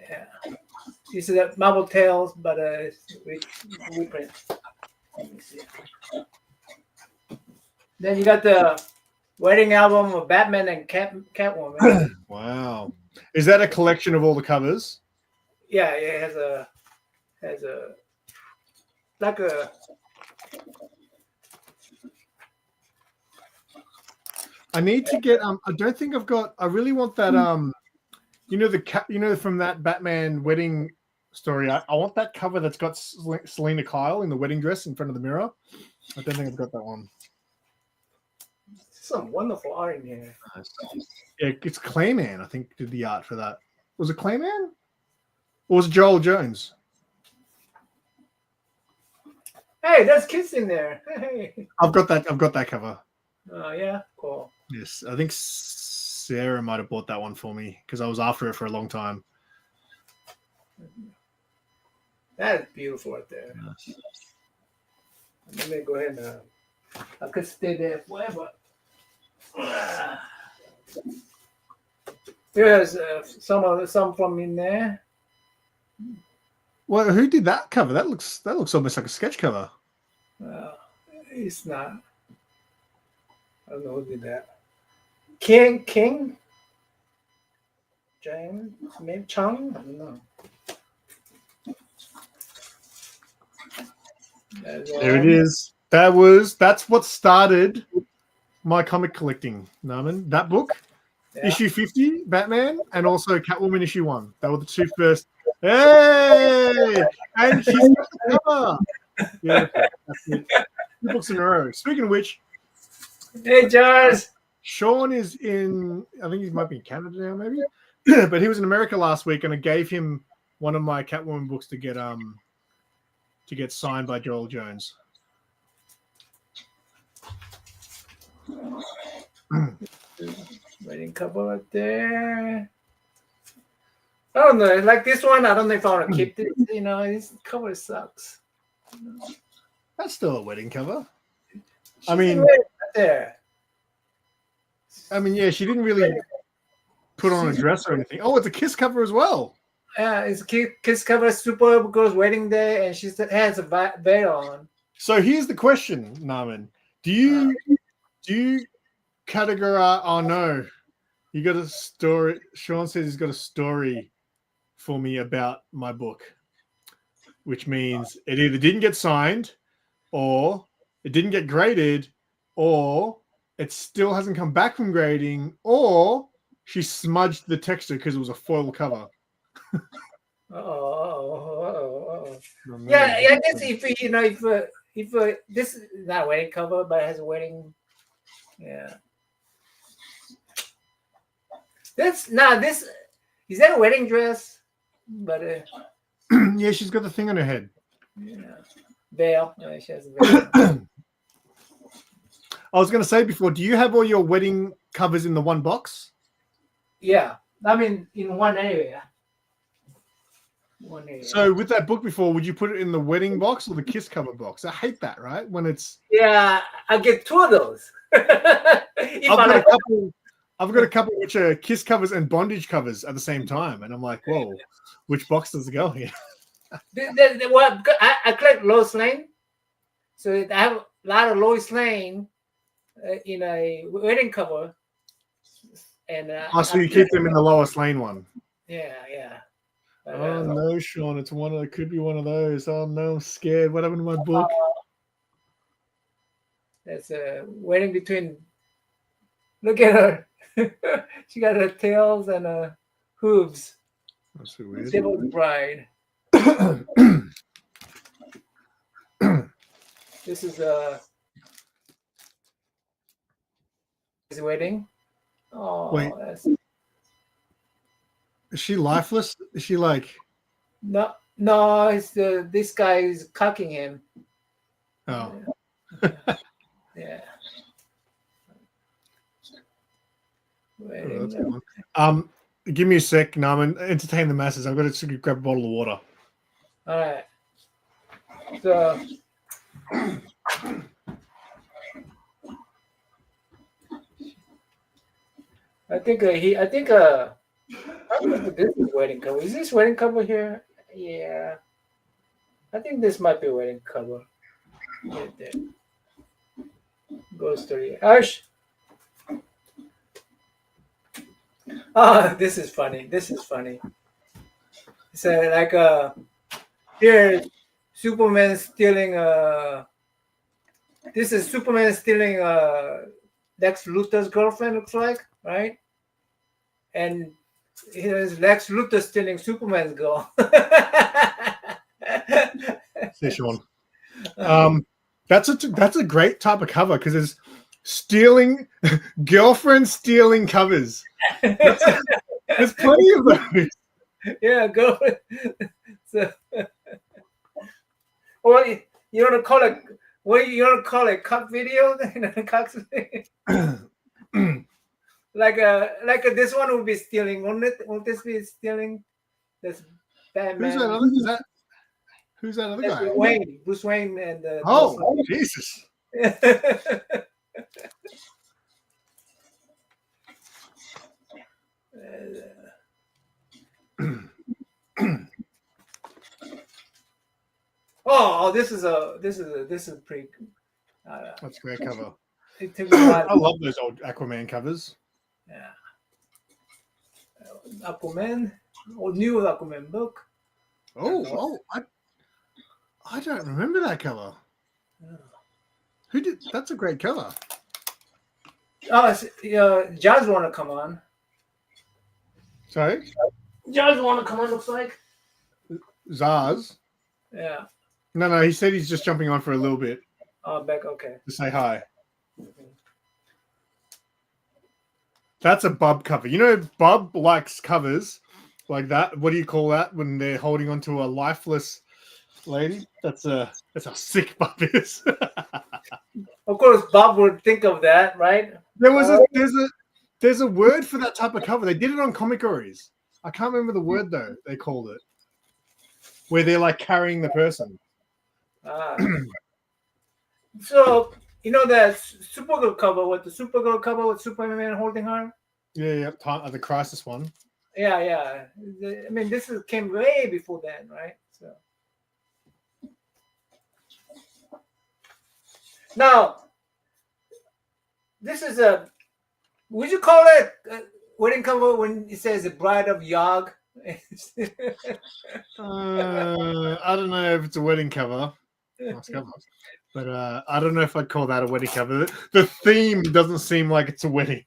Yeah. This is a Marvel Tales, but it's reprint. Let me see. Then you got the wedding album of Batman and Catwoman. Wow. Is that a collection of all the covers? Yeah, it has a like a. I need to get I don't think I've got I really want that from that Batman wedding story. I want that cover that's got Selena Kyle in the wedding dress in front of the mirror. I don't think I've got that one. Some wonderful art in here. Yeah, it's Clayman, I think, did the art for that. Was it Clayman? Or was it Joel Jones? Hey, there's kids in there. Hey. I've got that cover. Oh yeah, cool. Yes. I think Sarah might have bought that one for me because I was after it for a long time. That is beautiful right there. Yes. Let me go ahead and I could stay there forever. There's some from in there. Well, who did that cover? That looks almost like a sketch cover. It's not. I don't know who did that. King James, maybe Chung. I don't know. There it is. That's what started my comic collecting, Norman. That book, Yeah. issue 50, Batman, and also Catwoman issue 1. That were the 2 first. Hey! And she's got the cover. Yeah, that's it. 2 books in a row. Speaking of which, Hey, George. Sean is in, I think he might be in Canada now, maybe. But he was in America last week, and I gave him one of my Catwoman books to get signed by Joel Jones. Wedding cover right there. I don't know. Like this one, I don't know if I want to keep this. This cover sucks. That's still a wedding cover. I She's mean, right there. yeah, she didn't really put on a dress or anything. Oh, it's a kiss cover as well. Yeah, it's kiss cover. Supergirl's wedding day, and she has a veil on. So here's the question, Naaman. Do you categorize? Oh no, you got a story. Sean says he's got a story for me about my book, which means it either didn't get signed, or it didn't get graded, or it still hasn't come back from grading, or she smudged the texture because it was a foil cover. Yeah, I guess if this is not a wedding cover, but it has a wedding. Yeah. This is that a wedding dress? But yeah, she's got the thing on her head. Yeah. Veil. Yeah, she has a veil. I was going to say before, do you have all your wedding covers in the one box? Yeah, I mean in one area. So with that book before, would you put it in the wedding box or the kiss cover box? I hate that, right? When it's I get 2 of those. I've got a couple which are kiss covers and bondage covers at the same time, and I'm like, whoa, which box does it go in? I collect Lois Lane, so I have a lot of Lois Lane in a wedding cover, And Oh, so you keep them in the lowest lane one. yeah. But, Oh no, Sean! It's one of. It could be one of those. Oh no, I'm scared. What happened to my book? That's waiting between. Look at her. She got her tails and hooves. That's so weird. Devil's Bride. This is is waiting. Oh, Wait. that's Is she lifeless? Is she like? no. It's this guy is cocking him. Oh. Yeah. Oh, Waiting. that's good one. Give me a sec. No, I'm entertain the masses. I've got to grab a bottle of water. All right. So. I think this is wedding cover. Is this wedding cover here? Yeah. I think this might be wedding cover. Right there. Goes to the Ash. Oh, this is funny. So like here Superman stealing this is Superman stealing Lex Luthor's girlfriend, looks like, right? And here's Lex Luthor stealing Superman's girl. See, Sean. That's a great type of cover because it's stealing girlfriend stealing covers. There's plenty of those. Yeah, go. So, or you want to call it? What you want to call it? Cock video? like this one would be stealing. Won't this be stealing? This Batman. Who's that other guy? Bruce Wayne, and Jesus. This is pretty. That's a great cover. It took me a while. I love those old Aquaman covers. Yeah. Aquaman, or new Aquaman book. I don't remember that cover. Who did? That's a great cover. Oh, Jazz want to come on. Sorry? Jazz want to come on, looks like. Zaz? Yeah. No, he said he's just jumping on for a little bit. Oh, back, okay. To say hi. That's a Bub cover. You know, Bub likes covers like that. What do you call that when they're holding onto a lifeless lady? That's a sick Bub is. Of course, Bob would think of that, right? There's a word for that type of cover. They did it on Comicories. I can't remember the word though. They called it where they're like carrying the person. So you know that Supergirl cover with the Supergirl cover with Superman holding her. Yeah. The Crisis one. Yeah. I mean, this came way before then, right? So now this is would you call it a wedding cover when it says the Bride of Yog? I don't know if it's a wedding cover. Nice cover. But I don't know if I'd call that a wedding cover. The theme doesn't seem like it's a wedding.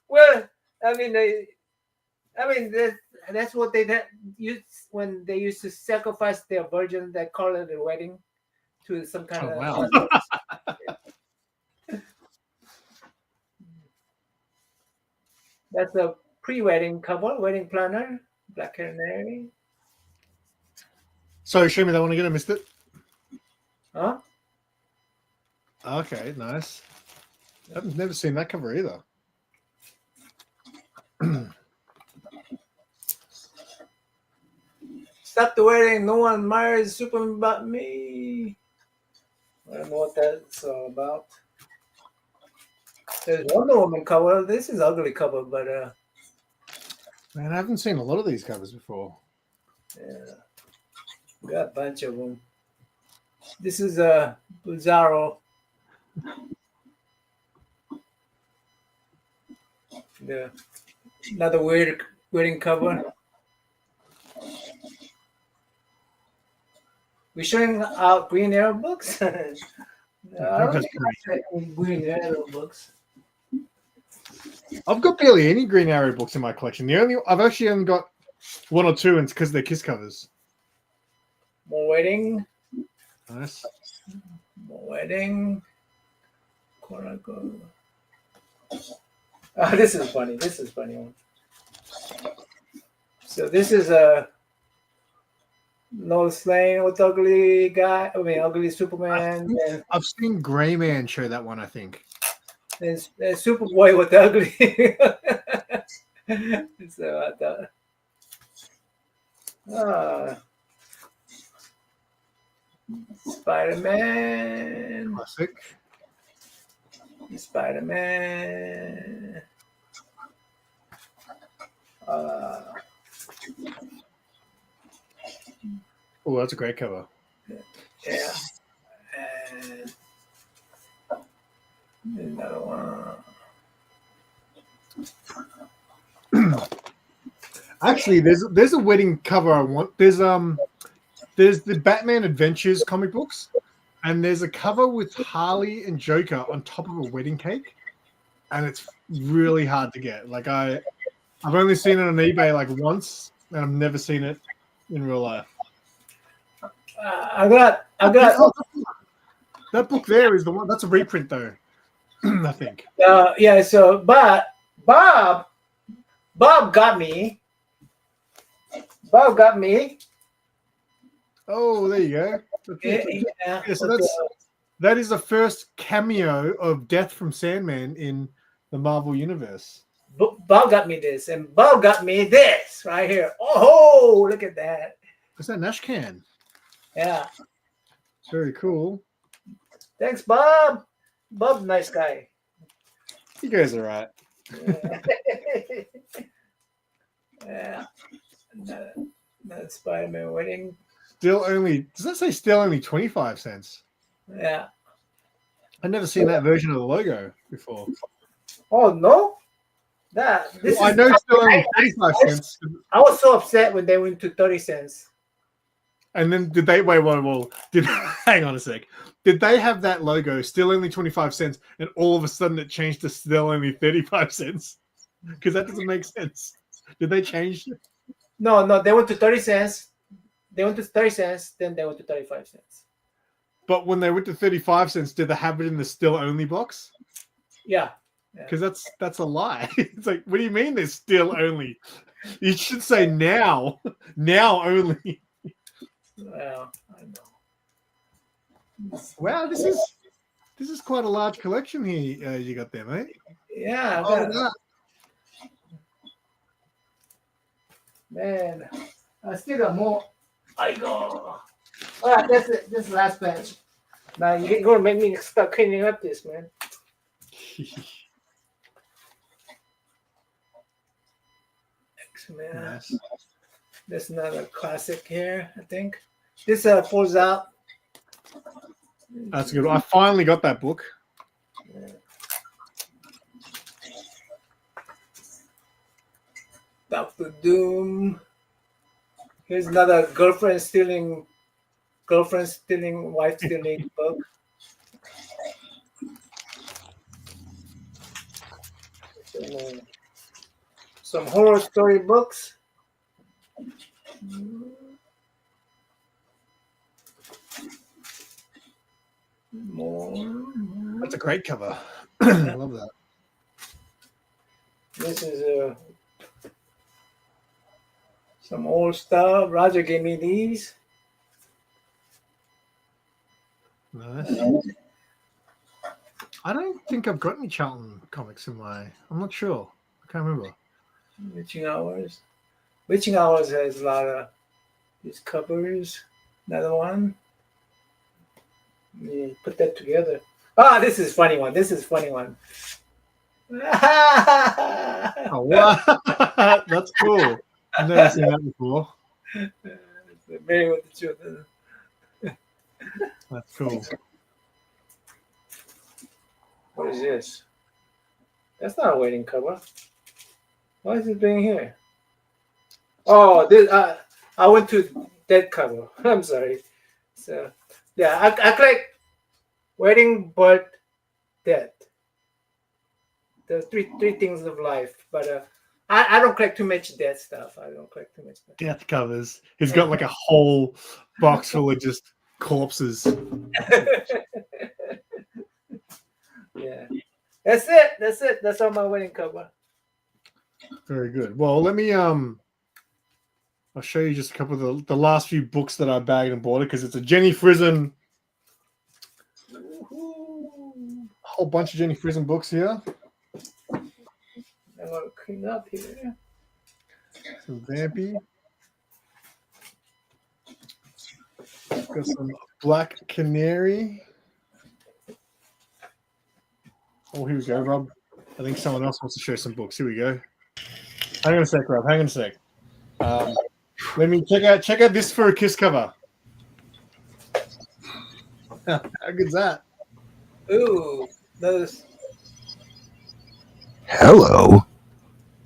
Well, I mean, that's what they used when they used to sacrifice their virgin. They call it a wedding to some kind of. Wow. That's a pre-wedding cover, wedding planner, Black Canary. So show me that one again. I missed it. Huh? Okay, nice. I've never seen that cover either. Stop the wedding. No one marries Superman but me. I don't know what that's all about. There's Wonder Woman cover. This is ugly cover, but man, I haven't seen a lot of these covers before. Yeah, got a bunch of them. This is Bizarro. The another wedding cover. We showing out Green Arrow books. I don't That's think I said any Green Arrow books. I've got barely any Green Arrow books in my collection. I've actually only got one or two, and it's because they're Kiss covers. More wedding. Nice. More wedding. Oh, this is funny. This is funny one. So this is a Lois Lane with ugly guy. I mean, ugly Superman. I've seen Grey Man show that one, I think. And Superboy with ugly. So I thought. Spider-Man. Classic. Spider-Man. Oh, that's a great cover. Yeah. And another one. Actually, there's a wedding cover I want. There's the Batman Adventures comic books, and there's a cover with Harley and Joker on top of a wedding cake, and it's really hard to get. Like I've only seen it on eBay like once, and I've never seen it in real life. I got. That book there is the one. That's a reprint though, I think. Yeah. So, but Bob got me. Bob got me. Oh, there you go. Yeah. So that is the first cameo of Death from Sandman in the Marvel Universe. Bob got me this, and Bob got me this right here. Oh, look at that. Is that Nash Can? Yeah. Very cool. Thanks, Bob. Bob's a nice guy. You guys are right. Yeah. Another Spider-Man wedding. Still only, does that say still only 25 cents? Yeah. I've never seen that version of the logo before. Oh, no? I know still only 25 cents. I was so upset when they went to 30 cents. And then did they, hang on a sec. Did they have that logo, still only 25 cents, and all of a sudden it changed to still only 35 cents? Because that doesn't make sense. Did they change it? No, they went to 30 cents. They went to 30 cents, then they went to 35 cents. But when they went to 35 cents, did they have it in the still only box? Yeah. Because that's a lie. It's like, what do you mean there's still only? You should say now. Now only. Well, I know. Wow, this is quite a large collection here you got there, mate. Yeah. Man, I still got more. I go. All right, that's it. This is the last batch. Now you're going to make me start cleaning up this, man. Man. Nice. There's another classic here, I think. This falls out. That's good. I finally got that book. Yeah. Dr. Doom. Here's another girlfriend stealing, wife stealing book. Some horror story books. More. That's a great cover. I love that. This is some old stuff. Roger gave me these. Nice. I don't think I've got any Charlton comics in my. I'm not sure. I can't remember. Witching Hours. Witching Hours has a lot of these covers. Another one. Yeah, put that together. Ah, this is funny one. Oh, wow. That's cool. I've never seen that before. Married with the Children. That's cool. What is this? That's not a wedding cover. What is it doing here? Oh, this. I went to dead cover. I'm sorry. So yeah, I click wedding, birth, death. The three things of life. But I don't collect too much death stuff. I don't collect too much. Death covers. He's got like a whole box full of just corpses. Yeah, that's it. That's it. That's on my wedding cover. Very good. Well, let me I'll show you just a couple of the last few books that I bagged and bought it because it's a Jenny Frison. A whole bunch of Jenny Frison books here. I'm gonna clean up here. Some Vampy. Got some Black Canary. Oh, here we go, Rob. I think someone else wants to show some books. Here we go. Hang on a sec, Rob. Hang on a sec. Let me check out this For a Kiss cover. How good's that? Ooh, those. Hello.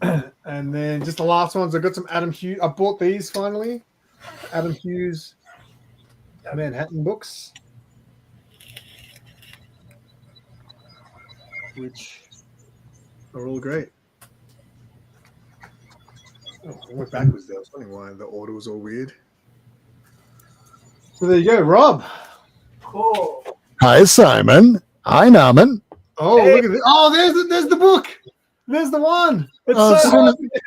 And then just the last ones. I got some Adam Hughes. I bought these finally. Adam Hughes Manhattan books, which are all great. Oh, I went backwards there. I was wondering why the order was all weird. So there you go, Rob. Cool. Hi, Simon. Hi, Naman. Oh, Hey. look at this. Oh, there's the book. There's the one. It's Oh, so soon hard as- to get.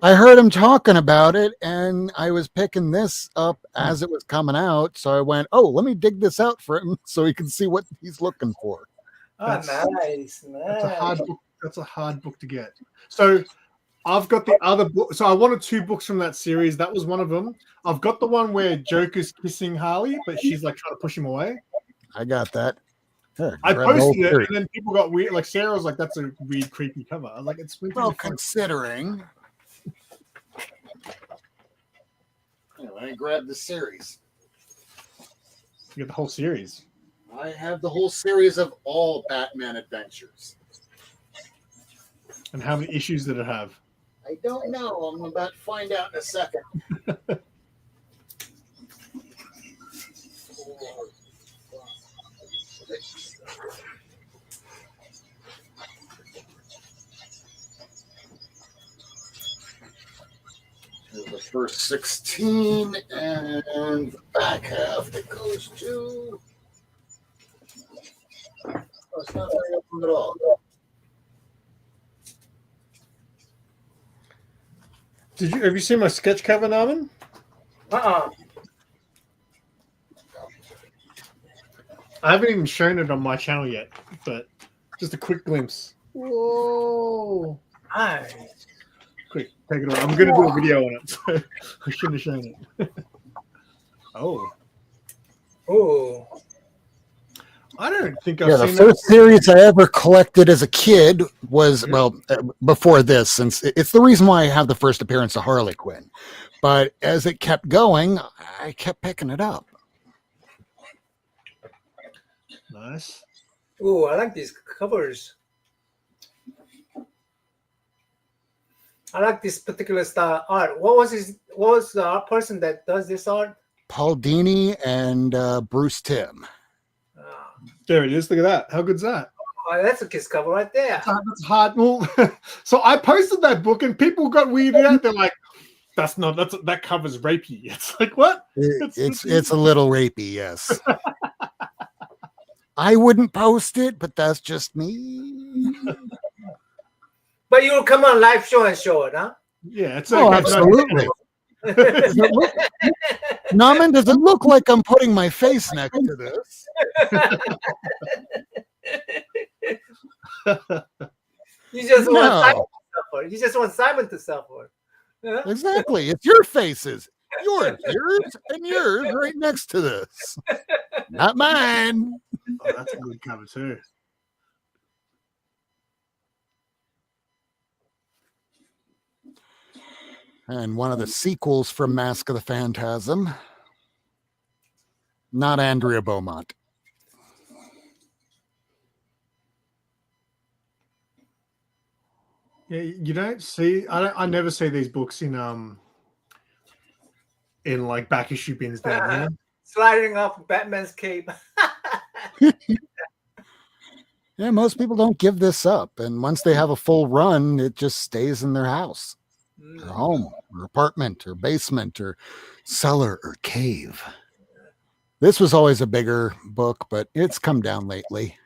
I heard him talking about it, and I was picking this up as it was coming out. So I went, "Oh, let me dig this out for him so he can see what he's looking for." Oh, That's- nice. That's a hard book. That's a hard book to get. So I've got the other book. So I wanted 2 books from that series. That was one of them. I've got the one where Joker's kissing Harley, but she's like trying to push him away. I got that. Here, I grab the whole posted it, series. and then people got weird. Like Sarah was like, "That's a weird, creepy cover." I was like, "It's meant to Well, be fun." considering. Anyway, I grabbed the series. You get the whole series. I have the whole series of all Batman adventures. And how many issues did it have? I don't know. I'm about to find out in a second. Here's the first 16 and the back half that goes to. Oh, it's not very open at all. Have you seen my sketch cover, Norman? Uh-uh. I haven't even shown it on my channel yet, but just a quick glimpse. Whoa! Nice. Quick, take it away. I'm gonna do a video on it, so I shouldn't have shown it. Oh, Ooh. I don't think I've Yeah, the seen first series I ever collected as a kid was, well, before this, since it's the reason why I have the first appearance of Harley Quinn. But as it kept going, I kept picking it up. that. Nice. Ooh, I like these covers. I like this particular style art. What was the art person that does this art? Paul Dini and Bruce Timm. There it is. Look at that. How good's that? Oh, that's a kiss cover right there. That's hard. Well, so I posted that book, and people got weirded out. They're like, that covers rapey." It's like, what? It's a little rapey, yes. I wouldn't post it, but that's just me. But you'll come on live show and show it, huh? Yeah, it's Oh, okay. absolutely. Naman, does it look like I'm putting my face next to this? You just want No. Simon to suffer. You just want Simon to suffer. Huh? Exactly. It's your faces. Yours, and yours right next to this. Not mine. Oh, that's a good cover too. And one of the sequels from Mask of the Phantasm. Not Andrea Beaumont. Yeah, you don't see. I never see these books in like back issue bins down here. Sliding off Batman's cape. Yeah, most people don't give this up. And once they have a full run, it just stays in their house or home or apartment or basement or cellar or cave. This was always a bigger book, but it's come down lately.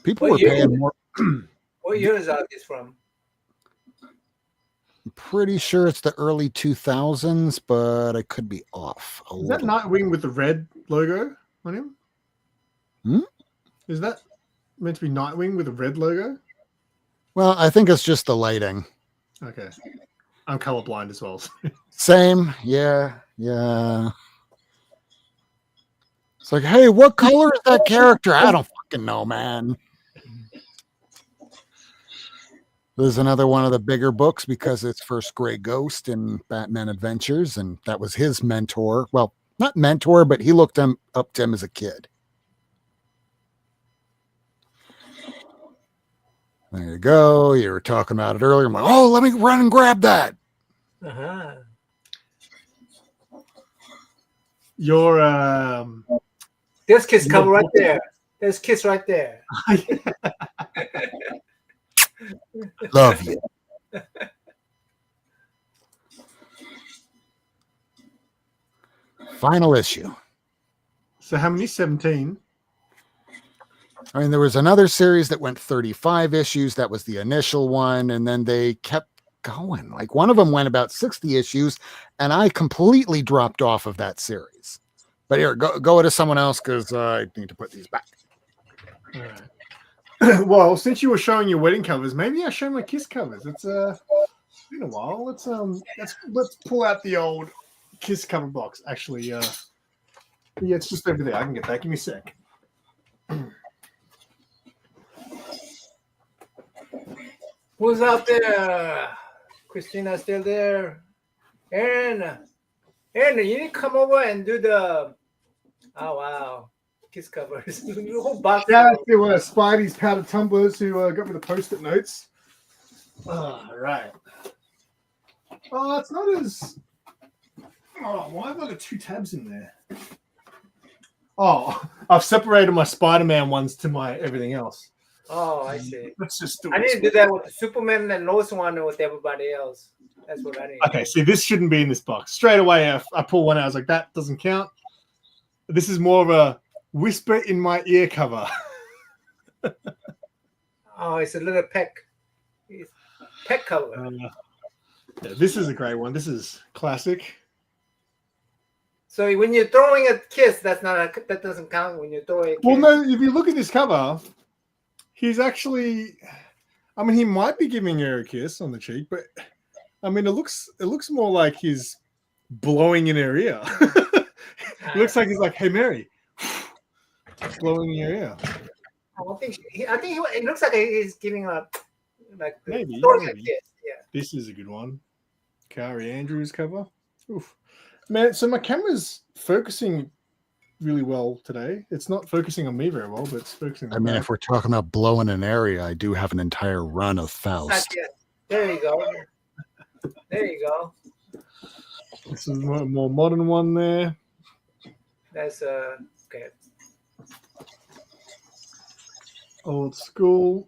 People were paying more. What year is this from? I'm pretty sure it's the early 2000s, but I could be off. Is that Nightwing with the red logo on him? Hmm? Is that meant to be Nightwing with a red logo? Well, I think it's just the lighting. Okay. I'm colorblind as well. Same. Yeah. Yeah. It's like, hey, what color is that character? I don't fucking know, man. This is another one of the bigger books because it's first Gray Ghost in Batman Adventures, and that was his mentor. Well, not mentor, but he looked up to him as a kid. There you go. You were talking about it earlier. I'm like, oh, let me run and grab that. Uh-huh. Your There's Kiss cover right there. There's Kiss right there. Love you. Final issue. So how many? 17? I mean, there was another series that went 35 issues. That was the initial one. And then they kept going. Like one of them went about 60 issues, and I completely dropped off of that series. But here, go to someone else because I need to put these back. All right. Well, since you were showing your wedding covers, maybe I show my Kiss covers. It's been a while. Let's pull out the old Kiss cover box. Actually, yeah, it's just over there. I can get that. Give me a sec. Who's out there? Christina's still there. Aaron, you need to come over and do the. Oh wow, Kiss covers. The whole box. Yeah, there were Spidey's powder tumblers who got me the post-it notes. All right. Oh, it's not as. Oh, why have I got 2 tabs in there? Oh, I've separated my Spider-Man ones to my everything else. Oh, I see. Let's just do I need to do that with the Superman and Lois one with everybody else. That's what I need. Okay, see, this shouldn't be in this box. Straight away, I pull one out. I was like, that doesn't count. This is more of a whisper in my ear cover. Oh, it's a little peck. It's peck cover. Yeah, this is a great one. This is classic. So when you're throwing a kiss, that doesn't count when you're throwing a kiss. Well, no, if you look at this cover, he's actually. I mean, he might be giving her a kiss on the cheek, but I mean, it looks more like he's blowing in her ear. It looks like he's like, "Hey, Mary," blowing in your ear. I think it looks like he's giving a Maybe. a kiss. Yeah. This is a good one. Kari Andrews cover. Oof. Man, so my camera's focusing really well today. It's not focusing on me very well, but it's focusing on I mean, that. if we're talking about blowing an area, I do have an entire run of Faust. There you go. There you go. This is a more modern one there. That's okay. Old school.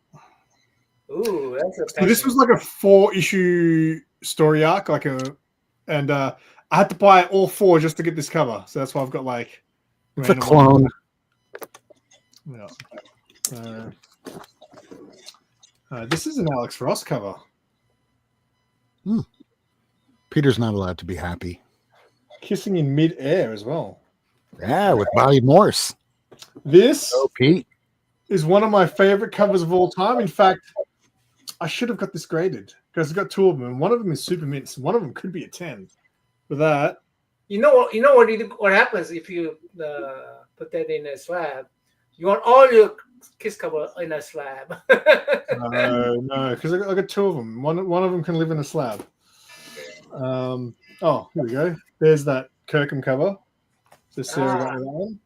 Ooh, that's a. So this was like a 4-issue story arc, and I had to buy all 4 just to get this cover. So that's why I've got like. It's a clone. Yeah. This is an Alex Ross cover. Peter's not allowed to be happy. Kissing in mid-air as well. Yeah, with Bobby Morse. This Oh, Pete. is one of my favorite covers of all time. In fact, I should have got this graded because I've got 2 of them, and one of them is super mint. So one of them could be a 10. For that, You know what happens if you put that in a slab? You want all your kiss cover in a slab. no, because I got 2 of them. One of them can live in a slab. Oh, here we go. There's that Kirkham cover. So Sarah got me that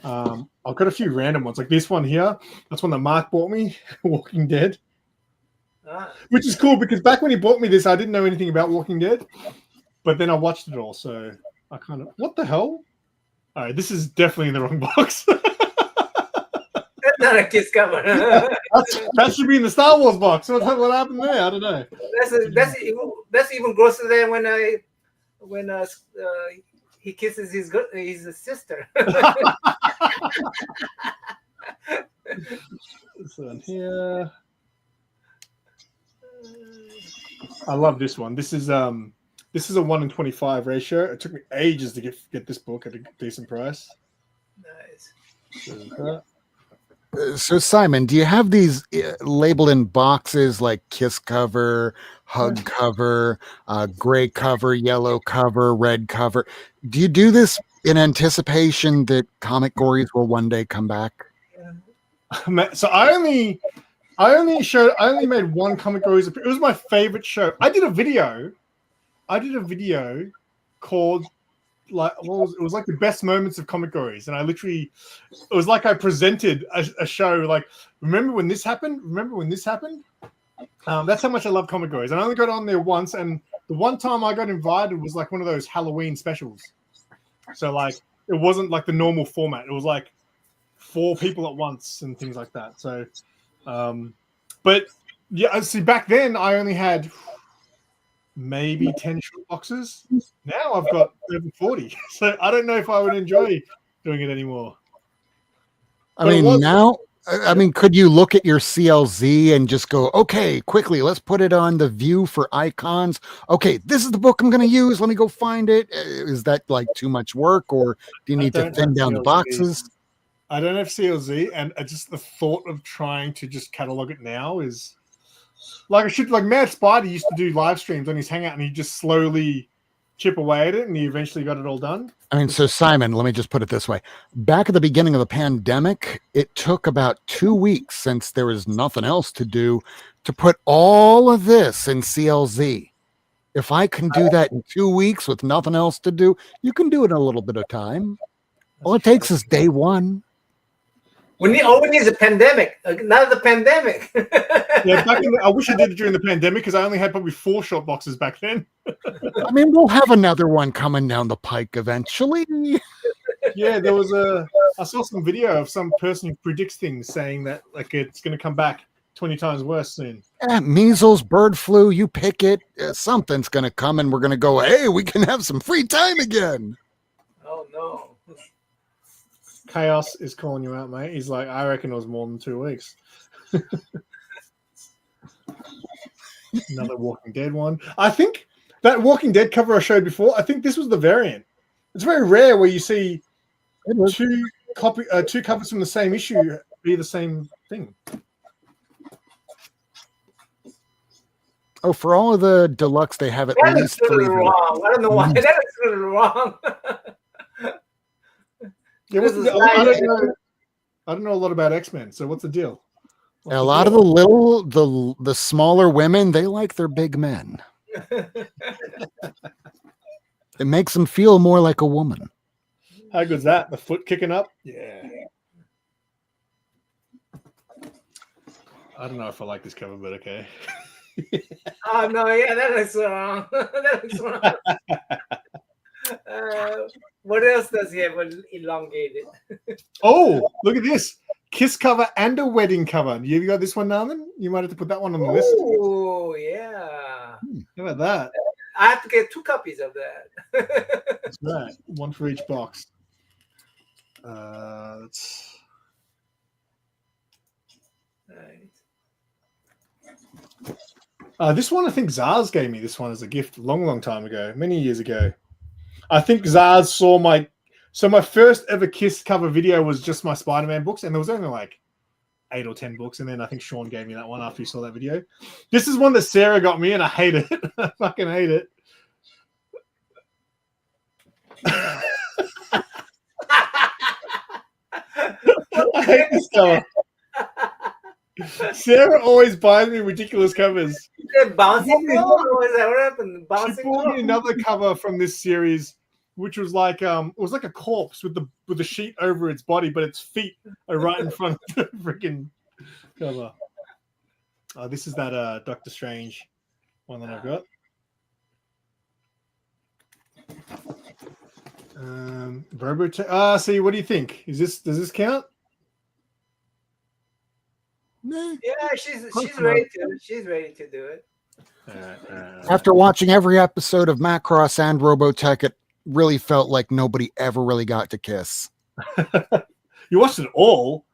one. I've got a few random ones, like this one here. That's one that Mark bought me, Walking Dead. Which is cool because back when he bought me this, I didn't know anything about Walking Dead. But then I watched it all, so I kind of... What the hell? All right, this is definitely in the wrong box. That's not a kiss cover. that should be in the Star Wars box. What happened there? I don't know. That's even grosser than when he kisses his sister. This one here. I love this one. This is a 1 in 25 ratio. It took me ages to get this book at a decent price. Nice. So Simon, do you have these labeled in boxes like kiss cover, hug cover, gray cover, yellow cover, red cover? Do you do this in anticipation that comic gories will one day come back? So I only made one comic gories. It was my favorite show. I did a video called it was like the best moments of comic gories, and it was like I presented a show like, remember when this happened? That's how much I love comic gories. And I only got on there once, and the one time I got invited was like one of those Halloween specials. So like it wasn't like the normal format. It was like 4 people at once and things like that. So but yeah, see, back then I only had maybe 10 short boxes. Now I've got over 40. So I don't know if I would enjoy doing it anymore. Could you look at your CLZ and just go, okay, quickly, let's put it on the view for icons. Okay, this is the book I'm going to use. Let me go find it. Is that like too much work, or do you need to thin down the boxes? I don't have CLZ, and just the thought of trying to just catalog it now is like Mad Spider used to do live streams on his Hangout, and he just slowly chip away at it, and he eventually got it all done. I mean, so Simon, let me just put it this way. Back at the beginning of the pandemic, it took about 2 weeks, since there was nothing else to do, to put all of this in CLZ. If I can do that in 2 weeks with nothing else to do, you can do it in a little bit of time. All it takes is day one. We need a pandemic, not the pandemic. Yeah, I wish I did it during the pandemic, because I only had probably 4 short boxes back then. I mean, we'll have another one coming down the pike eventually. Yeah, I saw some video of some person who predicts things, saying that like it's going to come back 20 times worse soon. Measles, bird flu, you pick it. Something's going to come, and we're going to go, hey, we can have some free time again. Oh, no. Chaos is calling you out, mate. He's like, I reckon it was more than 2 weeks. Another Walking Dead one. I think that Walking Dead cover I showed before, I think this was the variant. It's very rare where you see two covers from the same issue be the same thing. Oh, for all of the deluxe, they have at least 3. Wrong. I don't know why. That is really wrong. I don't know a lot about X-Men, so what's the deal? A lot of the smaller women, they like their big men. It makes them feel more like a woman. How good's that? The foot kicking up? Yeah. I don't know if I like this cover, but okay. Oh, no, yeah, that is wrong. That is wrong. What else does he have elongated? Oh, look at this. Kiss cover and a wedding cover. You got this one, Narman? You might have to put that one on the list. Oh, yeah. How about that? I have to get 2 copies of that. That's right. 1 for each box. That's... Nice. This one, I think Zaz gave me this one as a gift long time ago, many years ago. I think Zaz saw my first ever Kiss cover video was just my Spider-Man books, and there was only like 8 or 10 books, and then I think Sean gave me that one after he saw that video. This is one that Sarah got me, and I hate it. I fucking hate it. I hate this cover. Sarah always buys me ridiculous covers. that bouncing girl? Or was that what happened? She Bouncing bought girl? me another cover from this series, which was like it was like a corpse with the sheet over its body, but its feet are right in front of the freaking cover. Oh, this is that Doctor Strange one that I've got. Robotech. See, what do you think? Does this count? Nah. Yeah, she's ready to. She's ready to do it. After watching every episode of Macross and Robotech, it really felt like nobody ever really got to kiss. You watched it all.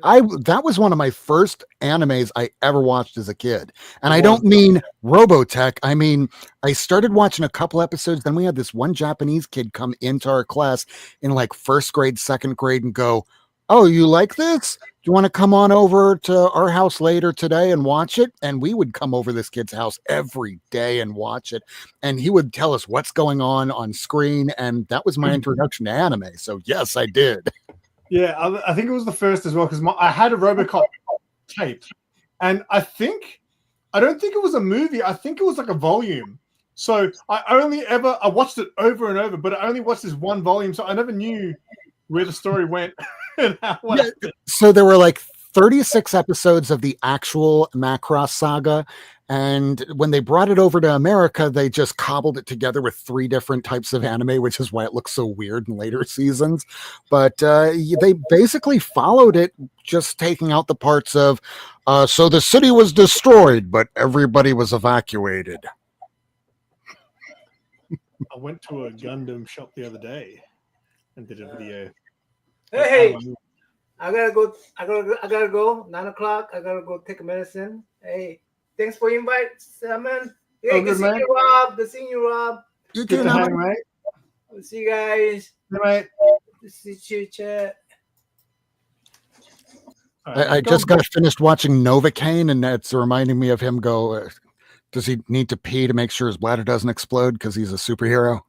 That was one of my first animes I ever watched as a kid. And I don't mean Robotech. I mean, I started watching a couple episodes. Then we had this one Japanese kid come into our class in like first grade, second grade and go, "Oh, you like this? Do you want to come on over to our house later today and watch it?" And we would come over this kid's house every day and watch it. And he would tell us what's going on screen. And that was my introduction to anime. So yes, I did. Yeah, I think it was the first as well because I had a RoboCop tape, and I don't think it was a movie. I think it was like a volume. So I watched it over and over, but I only watched this one volume, so I never knew where the story went and how it happened. So there were like 36 episodes of the actual Macross saga. And when they brought it over to America, they just cobbled it together with 3 different types of anime, which is why it looks so weird in later seasons. But they basically followed it, just taking out the parts of, so the city was destroyed, but everybody was evacuated. I went to a Gundam shop the other day and did a video. Hey, I gotta go. I gotta go. 9 o'clock. I gotta go take a medicine. Hey, thanks for the invite, man. Hey, good seeing you, Rob. Good seeing you, Rob. You Good to hang, mate. We'll see you guys. Hey, mate. Good to see you, chat. I just got finished watching Novocaine, and it's reminding me of him go, does he need to pee to make sure his bladder doesn't explode because he's a superhero?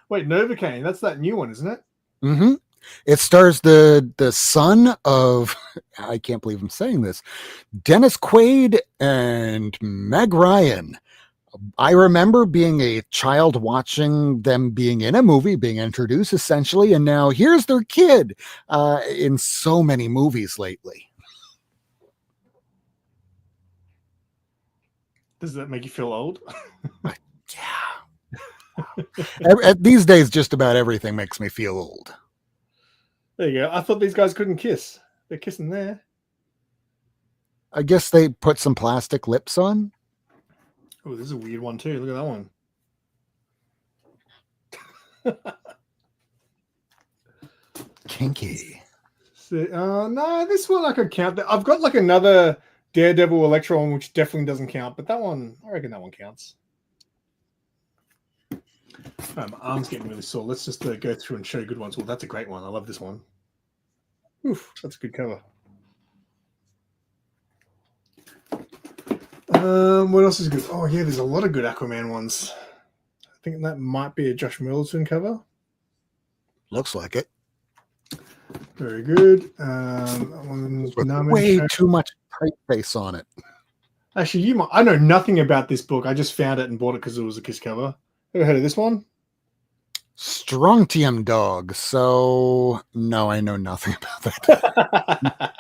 Wait, Novocaine, that's that new one, isn't it? Mm-hmm. It stars the son of, I can't believe I'm saying this, Dennis Quaid and Meg Ryan. I remember being a child watching them being in a movie, being introduced essentially, and now here's their kid in so many movies lately. Does that make you feel old? Yeah. These days, just about everything makes me feel old. There you go. I thought these guys couldn't kiss. They're kissing there. I guess they put some plastic lips on. Oh, this is a weird one too. Look at that one. Kinky. So, no, this one I could count. I've got like another Daredevil Electro one, which definitely doesn't count, but that one, I reckon that one counts. My arm's getting really sore. Let's just go through and show good ones. Well, that's a great one. I love this one. Oof, that's a good cover. What else is good? Oh, yeah, there's a lot of good Aquaman ones. I think that might be a Josh Middleton cover. Looks like it. Very good. Way too much typeface on it. Actually, I know nothing about this book. I just found it and bought it because it was a Kiss cover. Ever heard of this one? Strontium Dog. So, no, I know nothing about that.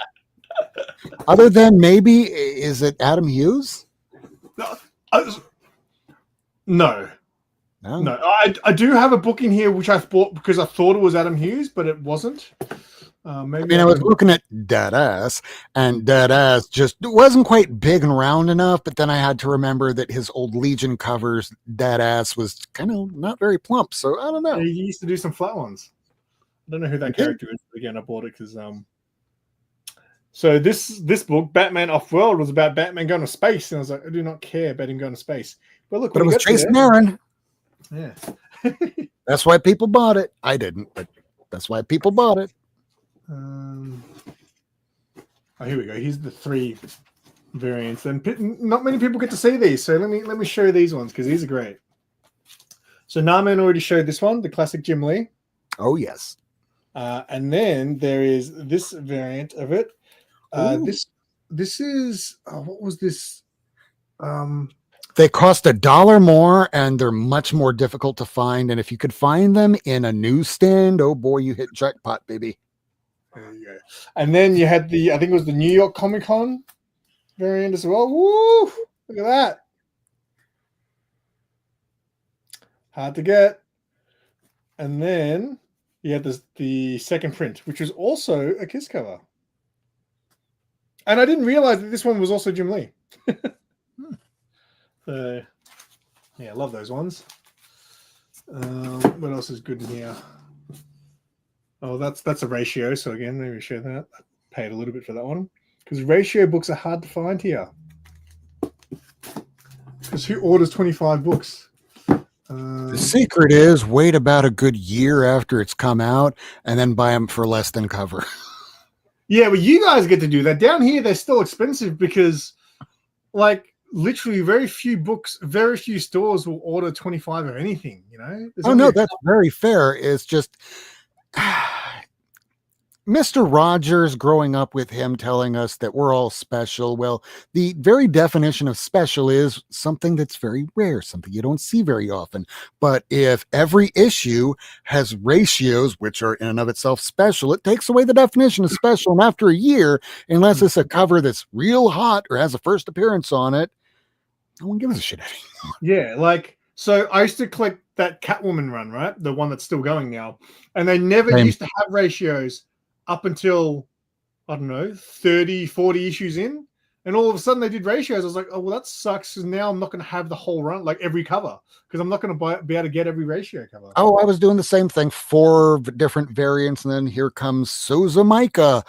Other than maybe, is it Adam Hughes? No. I do have a book in here which I bought because I thought it was Adam Hughes, but it wasn't. Maybe I was looking at Dead Ass, and Dead Ass just wasn't quite big and round enough, but then I had to remember that his old Legion covers, Dead Ass, was kind of not very plump, so I don't know. He used to do some flat ones. I don't know who that character is, but again, I bought it because so this book, Batman Off-World, was about Batman going to space, and I was like, I do not care about him going to space. But look, but it was Jason Aaron. Yeah. That's why people bought it. I didn't, but that's why people bought it. Oh, here we go. Here's the 3 variants, and not many people get to see these. So let me show these ones because these are great. So Narman already showed this one, the classic Jim Lee. Oh yes. And then there is this variant of it. This is what was this? They cost $1 more, and they're much more difficult to find. And if you could find them in a newsstand, oh boy, you hit jackpot, baby. There you go. And then you had I think it was the New York Comic Con variant as well. Woo! Look at that. Hard to get. And then you had the second print, which was also a Kiss cover. And I didn't realize that this one was also Jim Lee. So, yeah, I love those ones. What else is good in here? Oh, that's a ratio. So again, maybe show that. I paid a little bit for that one because ratio books are hard to find here. Because who orders 25 books? The secret is wait about a good year after it's come out and then buy them for less than cover. Yeah, but you guys get to do that. Down here, they're still expensive because, like, literally very few books, very few stores will order 25 of anything, you know? Oh, no, that's very fair. It's just Mr. Rogers, growing up with him telling us that we're all special. Well, the very definition of special is something that's very rare, something you don't see very often. But if every issue has ratios, which are in and of itself special, it takes away the definition of special. And after a year, unless it's a cover that's real hot or has a first appearance on it, no one gives a shit anymore. Yeah, like, so I used to collect that Catwoman run, right? The one that's still going now. And they never used to have ratios up until, I don't know, 30, 40 issues in. And all of a sudden they did ratios. I was like, oh, well, that sucks. Because now I'm not going to have the whole run, like every cover, because I'm not going to be able to get every ratio cover. Oh, I was doing the same thing, 4 different variants. And then here comes Souza Micah.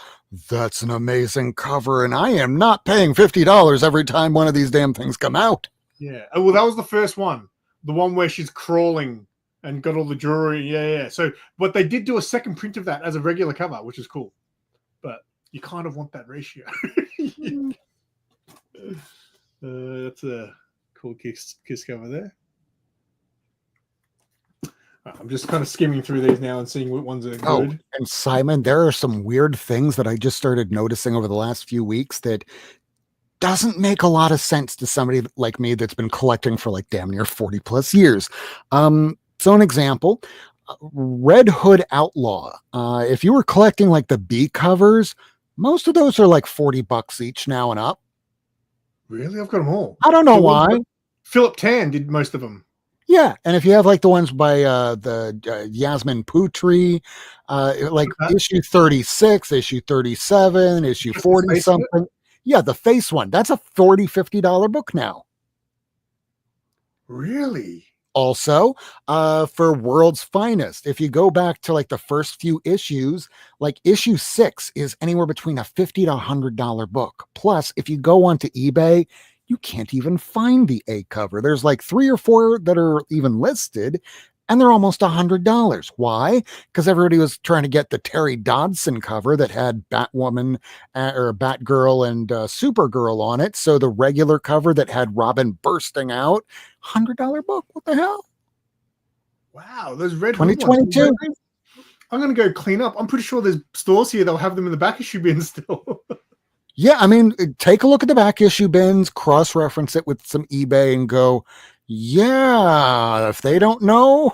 That's an amazing cover. And I am not paying $50 every time one of these damn things come out. Yeah. Oh, well, that was the first one. The one where she's crawling and got all the jewelry. Yeah. So, but they did do a second print of that as a regular cover, which is cool. But you kind of want that ratio. That's a cool kiss cover there. I'm just kind of skimming through these now and seeing what ones are good. Oh, and Simon, there are some weird things that I just started noticing over the last few weeks that doesn't make a lot of sense to somebody like me that's been collecting for like damn near 40 plus years. So an example, Red Hood Outlaw. If you were collecting like the B covers, most of those are like $40 each now and up. Really? I've got them all. I don't know why. Philip Tan did most of them. Yeah, and if you have like the ones by the Yasmin Putri, like issue 36, issue 37, issue 40 something. Yeah, the face one. That's a $40, $50 book now. Really? Also, for World's Finest, if you go back to like the first few issues, like issue 6 is anywhere between a $50 to $100 book. Plus, if you go onto eBay, you can't even find the A cover. There's like 3 or 4 that are even listed, and they're almost $100. Why? Because everybody was trying to get the Terry Dodson cover that had Batwoman or Batgirl and Supergirl on it. So the regular cover that had Robin bursting out, $100 book. What the hell? Wow, those red 2022. I'm going to go clean up. I'm pretty sure there's stores here that'll have them in the back issue bin still. Yeah, I mean, take a look at the back issue bins, cross-reference it with some eBay and go, yeah, if they don't know,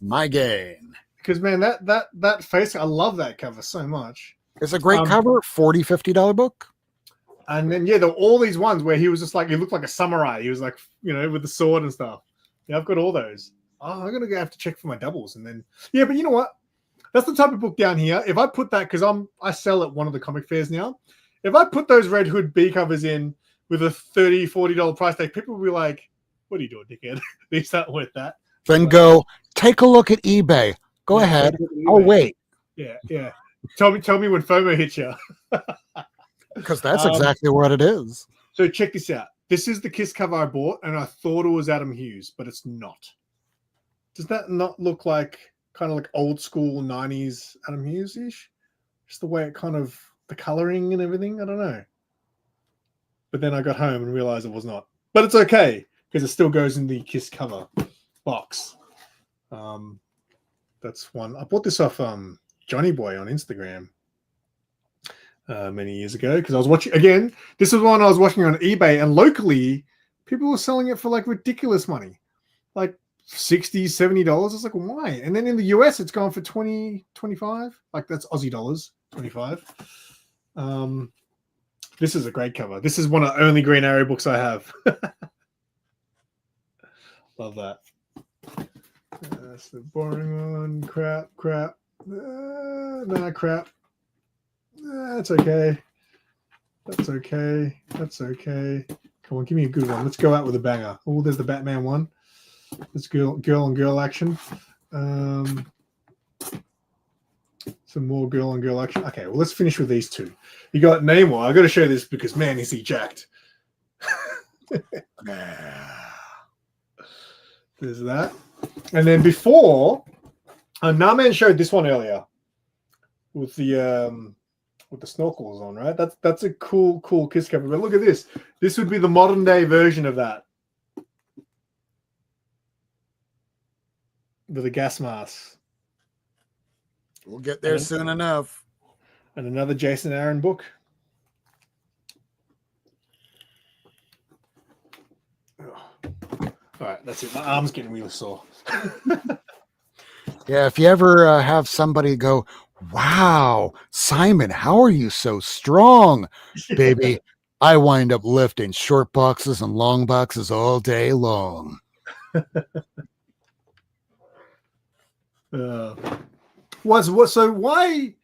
my gain. Because, man, that face, I love that cover so much. It's a great cover, $40, $50 book. And then, yeah, there were all these ones where he was just like, he looked like a samurai. He was like, you know, with the sword and stuff. Yeah, I've got all those. Oh, I'm going to have to check for my doubles. And then, yeah, but you know what? That's the type of book down here. If I put that, because I sell at one of the comic fairs now. If I put those Red Hood B covers in with a $30, $40 price tag, people will be like, what are you doing, dickhead? These aren't worth that. Then go, take a look at eBay. Go ahead. Oh, wait. Yeah. Tell me when FOMO hits you. Because that's exactly what it is. So check this out. This is the Kiss cover I bought, and I thought it was Adam Hughes, but it's not. Does that not look like kind of like old school 90s Adam Hughes-ish? Just the way it kind of, the coloring and everything? I don't know. But then I got home and realized it was not. But it's okay, because it still goes in the Kiss cover box. That's one. I bought this off Johnny Boy on Instagram. many years ago because I was watching again. This was one I was watching on eBay, and locally, people were selling it for like ridiculous money, like $60, $70. I was like, why? And then in the US, it's gone for 20, 25. Like that's Aussie dollars, 25. This is a great cover. This is one of the only Green Arrow books I have. Love that. That's the boring one. Crap. Nah, crap. That's okay. That's okay. Come on, give me a good one. Let's go out with a banger. Oh, there's the Batman one. Let's girl on girl action. Some more girl on girl action. Okay, well, let's finish with these two. You got Namor. I got to show this because, man, is he jacked. There's that. And then before, Naman showed this one earlier with the snorkels on, right? That's a cool kiss cover. But look at this. This would be the modern day version of that. With a gas mask. We'll get there soon enough. And another Jason Aaron book. All right, that's it. My arm's getting really sore. Yeah, if you ever have somebody go, wow, Simon, how are you so strong? Baby, I wind up lifting short boxes and long boxes all day long. So why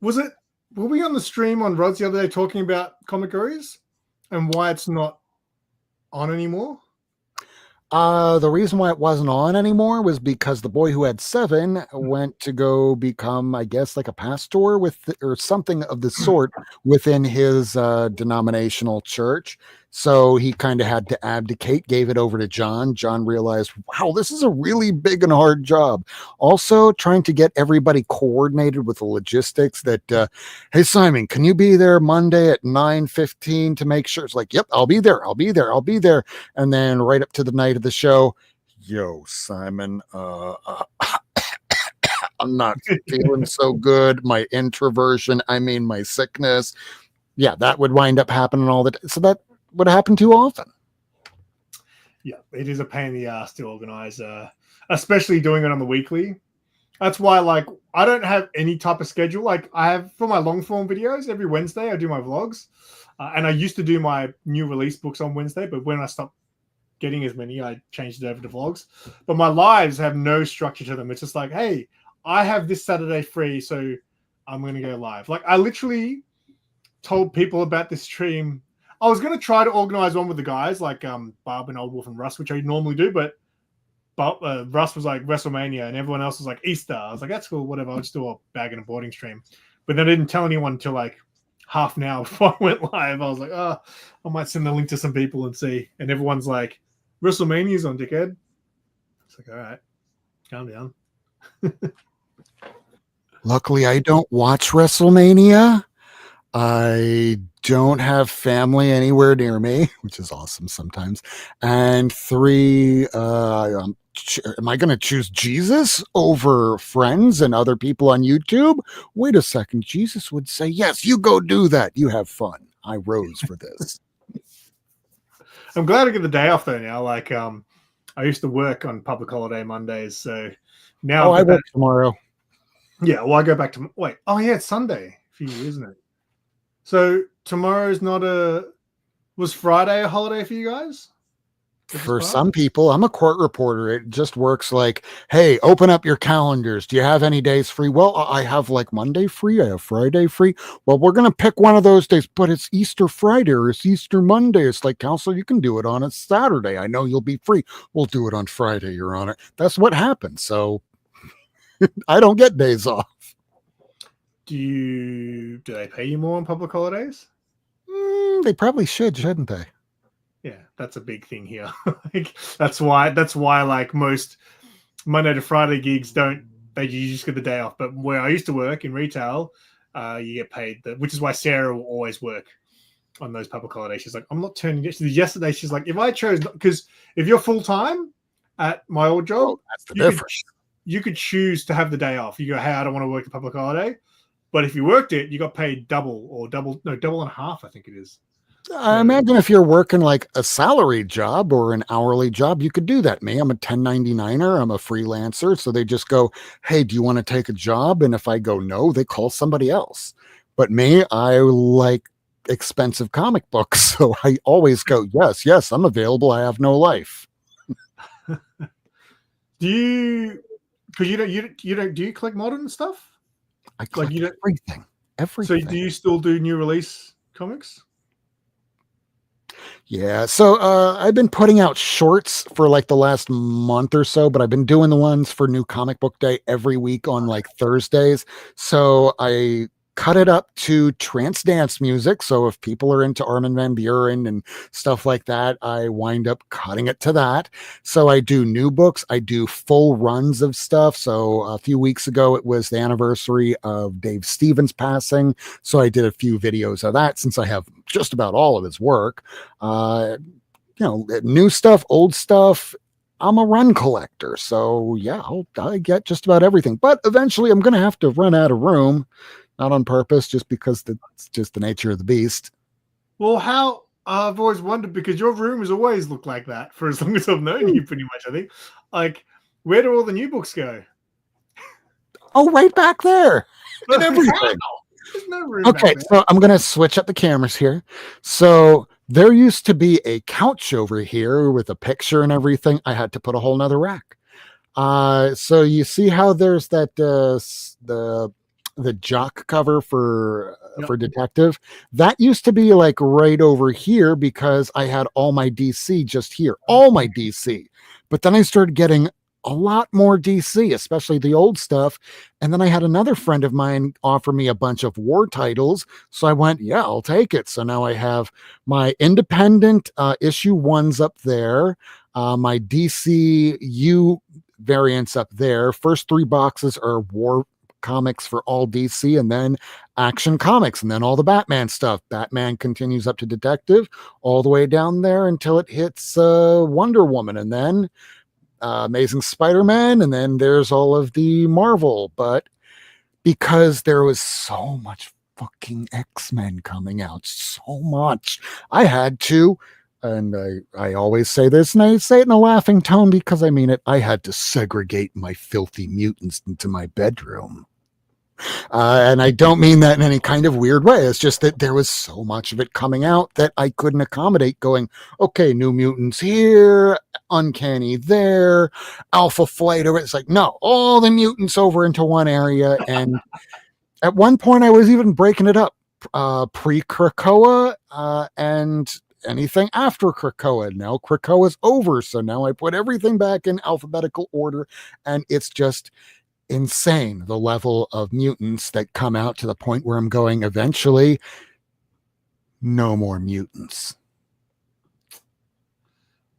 was it? Were we on the stream on Rods the other day talking about Comic Gurus and why it's not on anymore? The reason why it wasn't on anymore was because the boy who had 7 went to go become, I guess, like a pastor or something of the sort within his denominational church. So he kind of had to abdicate, gave it over to John. John realized, wow, this is a really big and hard job. Also, trying to get everybody coordinated with the logistics that, hey, Simon, can you be there Monday at 9:15 to make sure? It's like, yep, I'll be there. And then right up to the night of the show, yo, Simon, I'm not feeling so good. My introversion, my sickness. Yeah, that would wind up happening all the time. So that would happen too often. Yeah, it is a pain in the ass to organize, especially doing it on the weekly. That's why, like, I don't have any type of schedule. Like, I have for my long form videos every Wednesday, I do my vlogs, and I used to do my new release books on Wednesday, but when I stopped getting as many, I changed it over to vlogs. But my lives have no structure to them. It's just like, hey, I have this Saturday free, so I'm going to go live. Like, I literally told people about this stream. I was going to try to organize one with the guys like Barb and Old Wolf and Russ, which I normally do, but Russ was like WrestleMania and everyone else was like Easter. I was like, that's cool, whatever. I'll just do a bag and a boarding stream. But then I didn't tell anyone until like half an hour before I went live. I was like, oh, I might send the link to some people and see. And everyone's like, WrestleMania's on, dickhead. It's like, all right, calm down. Luckily, I don't watch WrestleMania. I don't have family anywhere near me, which is awesome sometimes. And 3, am I going to choose Jesus over friends and other people on YouTube? Wait a second. Jesus would say, yes, you go do that. You have fun. I rose for this. I'm glad I get the day off though now. Like, I used to work on public holiday Mondays, so now I work tomorrow. Yeah, well, I go back to wait. Oh yeah, it's Sunday for you, isn't it? So tomorrow's not was Friday a holiday for you guys? For some people, I'm a court reporter. It just works like, hey, open up your calendars. Do you have any days free? Well, I have like Monday free. I have Friday free. Well, we're going to pick one of those days, but it's Easter Friday or it's Easter Monday. It's like, counsel, you can do it on a Saturday. I know you'll be free. We'll do it on Friday, Your Honor. That's what happens. So I don't get days off. Do they pay you more on public holidays? They probably should, shouldn't they? Yeah, that's a big thing here. Like, that's why like most Monday to Friday gigs you just get the day off. But where I used to work in retail, you get paid, which is why Sarah will always work on those public holidays. She's like, I'm not turning it. Yesterday, she's like, if I chose, because if you're full time at my old job, that's the difference. You could choose to have the day off. You go, hey, I don't want to work the public holiday. But if you worked it, you got paid double and a half, I think it is. I imagine if you're working like a salary job or an hourly job, you could do that. Me, I'm a 1099er, I'm a freelancer. So they just go, hey, do you want to take a job? And if I go no, they call somebody else. But me, I like expensive comic books. So I always go, yes, I'm available. I have no life. Do you, because you don't, do you collect modern stuff? I collect everything. So do you still do new release comics? Yeah, so I've been putting out shorts for like the last month or so, but I've been doing the ones for New Comic Book Day every week on like Thursdays. So I cut it up to trance dance music. So if people are into Armin van Buuren and stuff like that, I wind up cutting it to that. So I do new books. I do full runs of stuff. So a few weeks ago, it was the anniversary of Dave Stevens passing. So I did a few videos of that since I have just about all of his work. New stuff, old stuff. I'm a run collector. So yeah, I get just about everything. But eventually I'm going to have to run out of room. Not on purpose, just because it's just the nature of the beast. Well, I've always wondered, because your room has always looked like that for as long as I've known you, pretty much, I think. Like, where do all the new books go? Oh, right back there. And everything. There's no room Okay, so I'm going to switch up the cameras here. So there used to be a couch over here with a picture and everything. I had to put a whole nother rack. So you see how there's that the jock cover for Detective, that used to be like right over here because I had all my DC just here, all my DC. But then I started getting a lot more DC, especially the old stuff. And then I had another friend of mine offer me a bunch of war titles. So I went, yeah, I'll take it. So now I have my independent issue ones up there, my DCU variants up there. First 3 boxes are war comics for all DC, and then Action Comics, and then all the Batman stuff. Batman continues up to Detective all the way down there until it hits Wonder Woman, and then Amazing Spider-Man, and then there's all of the Marvel. But because there was so much fucking X-Men coming out, so much, I had to, and I always say this, and I say it in a laughing tone because I mean it, I had to segregate my filthy mutants into my bedroom. And I don't mean that in any kind of weird way. It's just that there was so much of it coming out that I couldn't accommodate going, okay, New Mutants here, Uncanny there, Alpha Flight. It's like, no, all the mutants over into one area. And at one point I was even breaking it up, pre-Krakoa and anything after Krakoa. Now Krakoa's over. So now I put everything back in alphabetical order, and it's just insane, the level of mutants that come out, to the point where I'm going, eventually no more mutants.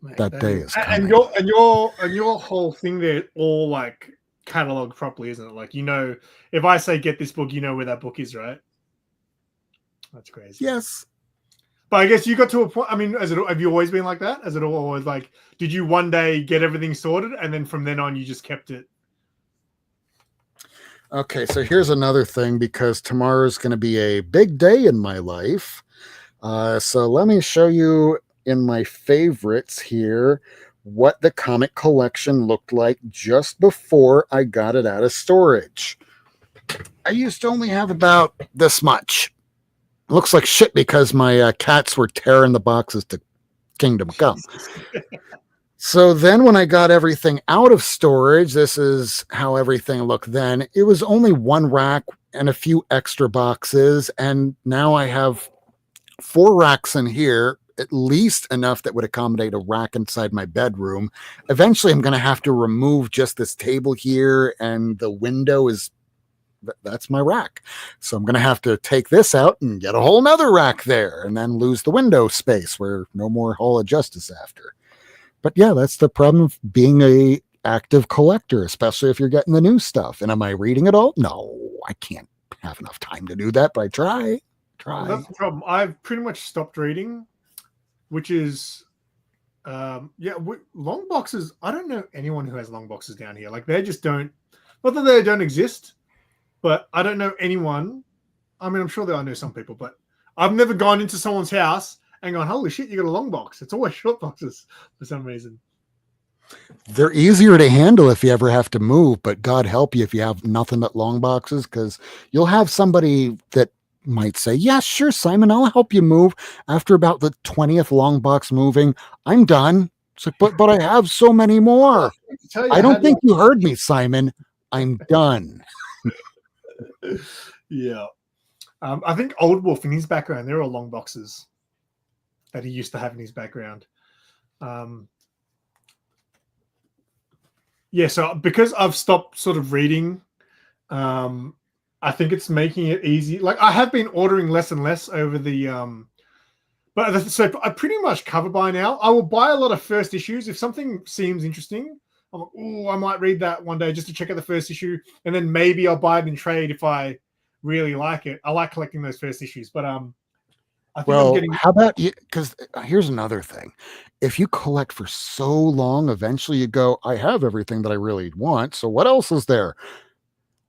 Mate, that day is coming. and your whole thing there all like cataloged properly, isn't it? Like, if I say get this book, you know where that book is, right? That's crazy. Yes. But I guess you got to a point. I mean, have you always been like that? Has it always, like, did you one day get everything sorted and then from then on you just kept it? Okay, so here's another thing, because tomorrow's going to be a big day in my life. So let me show you in my favorites here what the comic collection looked like just before I got it out of storage. I used to only have about this much. It looks like shit because my cats were tearing the boxes to Kingdom Come. So then when I got everything out of storage, this is how everything looked then. It was only 1 rack and a few extra boxes. And now I have 4 racks in here, at least enough that would accommodate a rack inside my bedroom. Eventually, I'm going to have to remove just this table here, and the window that's my rack. So I'm going to have to take this out and get a whole nother rack there, and then lose the window space where no more Hall of Justice after. But yeah, that's the problem of being a active collector, especially if you're getting the new stuff. And am I reading it all? No, I can't have enough time to do that, but I try. Well, that's the problem. I've pretty much stopped reading, which is, long boxes. I don't know anyone who has long boxes down here. Like, they just don't, not that they don't exist, but I don't know anyone. I mean, I'm sure there I know some people, but I've never gone into someone's house and gone, holy shit, you got a long box. It's always short boxes for some reason. They're easier to handle if you ever have to move, but God help you if you have nothing but long boxes, because you'll have somebody that might say, yeah, sure, Simon, I'll help you move. After about the 20th long box moving, I'm done. It's like, but I have so many more. I don't think you heard me, Simon. I'm done. Yeah. I think Old Wolf in his background, they're all long boxes that he used to have in his background. Yeah, so because I've stopped sort of reading, I think it's making it easy. Like I have been ordering less and less over the but so I pretty much cover by now. I will buy a lot of first issues if something seems interesting. I'm like, oh, I might read that one day just to check out the first issue, and then maybe I'll buy it in trade if I really like it. I like collecting those first issues, but I think Well, I'm getting. how about you? Because here's another thing. If you collect for so long, eventually you go, I have everything that I really want. So what else is there?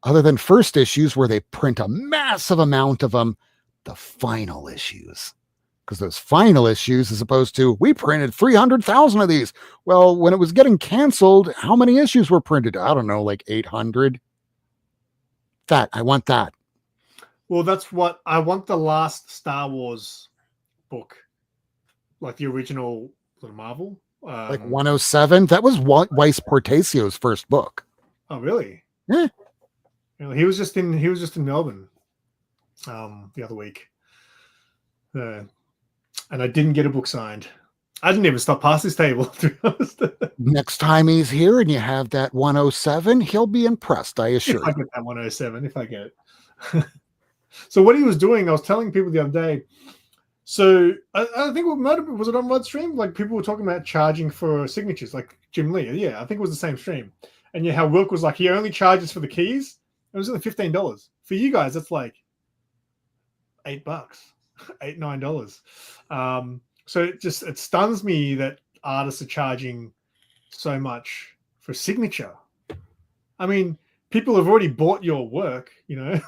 Other than first issues where they print a massive amount of them, the final issues. Because those final issues, as opposed to, we printed 300,000 of these. Well, when it was getting canceled, how many issues were printed? I don't know, like 800. I want that. Well, that's what I want. The last Star Wars book, like the original Marvel, Like 107. That was Weiss Portacio's first book. Oh, really? Yeah. He was just in Melbourne the other week, and I didn't get a book signed. I didn't even stop past his table, to be honest. Next time he's here and you have that 107, he'll be impressed, I assure you. If I get that 107, if I get it. So what he was doing, I was telling people the other day. So I think was it on Rod stream? Like people were talking about charging for signatures, like Jim Lee. Yeah, I think it was the same stream. And yeah, how Wilk was like, he only charges for the keys. It was only $15. For you guys, that's like $8, $8-9. So it stuns me that artists are charging so much for signature. I mean, people have already bought your work, you know.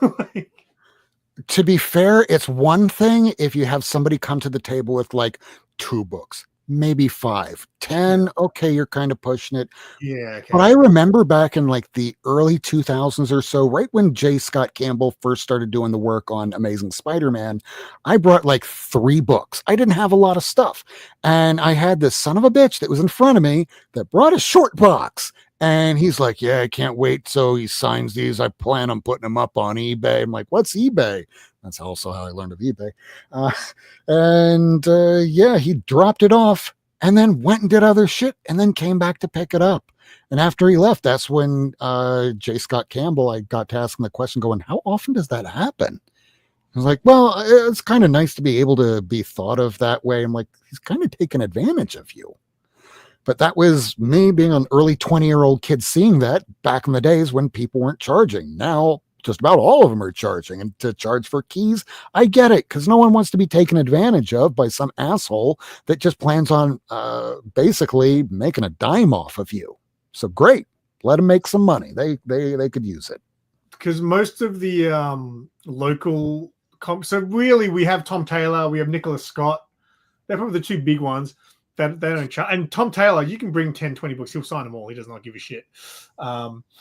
To be fair, it's one thing if you have somebody come to the table with like 2 books, maybe 5, 10. Okay, you're kind of pushing it. Yeah. Okay. But I remember back in like the early 2000s or so, right when J. Scott Campbell first started doing the work on Amazing Spider-Man, I brought like 3 books. I didn't have a lot of stuff. And I had this son of a bitch that was in front of me that brought a short box. And he's like, yeah, I can't wait. So he signs these. I plan on putting them up on eBay. I'm like, what's eBay? That's also how I learned of eBay. Yeah, he dropped it off and then went and did other shit and then came back to pick it up. And after he left, that's when J. Scott Campbell, I got to ask him the question going, how often does that happen? I was like, well, it's kind of nice to be able to be thought of that way. I'm like, he's kind of taking advantage of you. But that was me being an early 20-year-old kid seeing that back in the days when people weren't charging. Now, just about all of them are charging. And to charge for keys, I get it, because no one wants to be taken advantage of by some asshole that just plans on basically making a dime off of you. So great. Let them make some money. They could use it. Because most of the local comps, so really we have Tom Taylor, we have Nicholas Scott. They're probably the 2 big ones. That they don't charge. And Tom Taylor, you can bring 10, 20 books. He'll sign them all. He does not give a shit.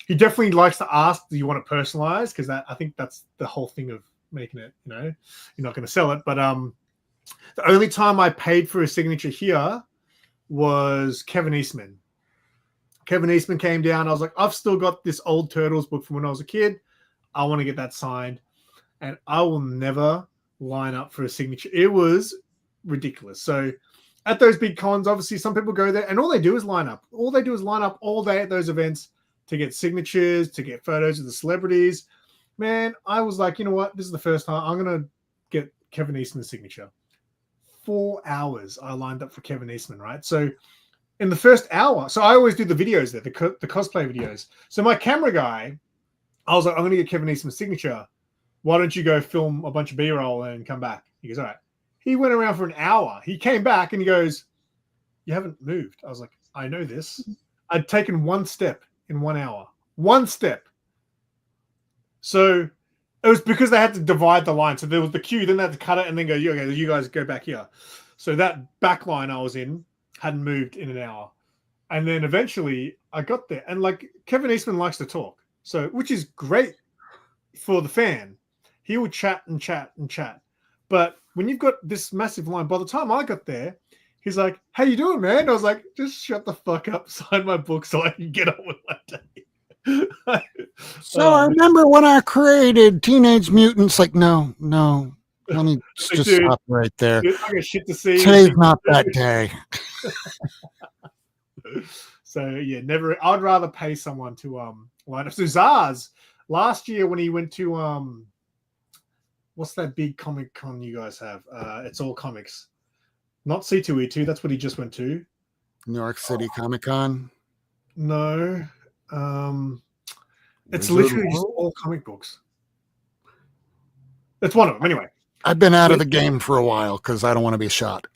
He definitely likes to ask, do you want it personalized? Because I think that's the whole thing of making it, you know, you're not going to sell it. But the only time I paid for a signature here was Kevin Eastman. Kevin Eastman came down. I was like, I've still got this old Turtles book from when I was a kid. I want to get that signed. And I will never line up for a signature. It was ridiculous. So at those big cons, obviously, some people go there and all they do is line up. All they do is line up all day at those events to get signatures, to get photos of the celebrities. Man, I was like, you know what? This is the first time I'm going to get Kevin Eastman's signature. 4 hours I lined up for Kevin Eastman, right? So in the first hour, so I always do the videos there, the cosplay videos. So my camera guy, I was like, I'm going to get Kevin Eastman's signature. Why don't you go film a bunch of B-roll and come back? He goes, all right. He went around for an hour. He came back and he goes, you haven't moved. I was like, I know this. I'd taken 1 step in 1 hour. 1 step. So it was because they had to divide the line. So there was the queue, then they had to cut it and then go, okay, you guys go back here. So that back line I was in hadn't moved in an hour. And then eventually I got there. And like Kevin Eastman likes to talk. So which is great for the fan. He would chat and chat and chat. But when you've got this massive line, by the time I got there, he's like, "How you doing, man?" I was like, "Just shut the fuck up, sign my book so I can get on with my day." So I remember when I created Teenage Mutants, like, no, let me just stop right there. Dude, I got shit to see. Today's not that day. So yeah, never. I'd rather pay someone to line up. So Zaz last year when he went to what's that big comic con you guys have? It's all comics. Not C2E2, that's what he just went to. New York City Comic Con? No. It's literally just all comic books. It's one of them, anyway. I've been out of the game for a while because I don't want to be shot.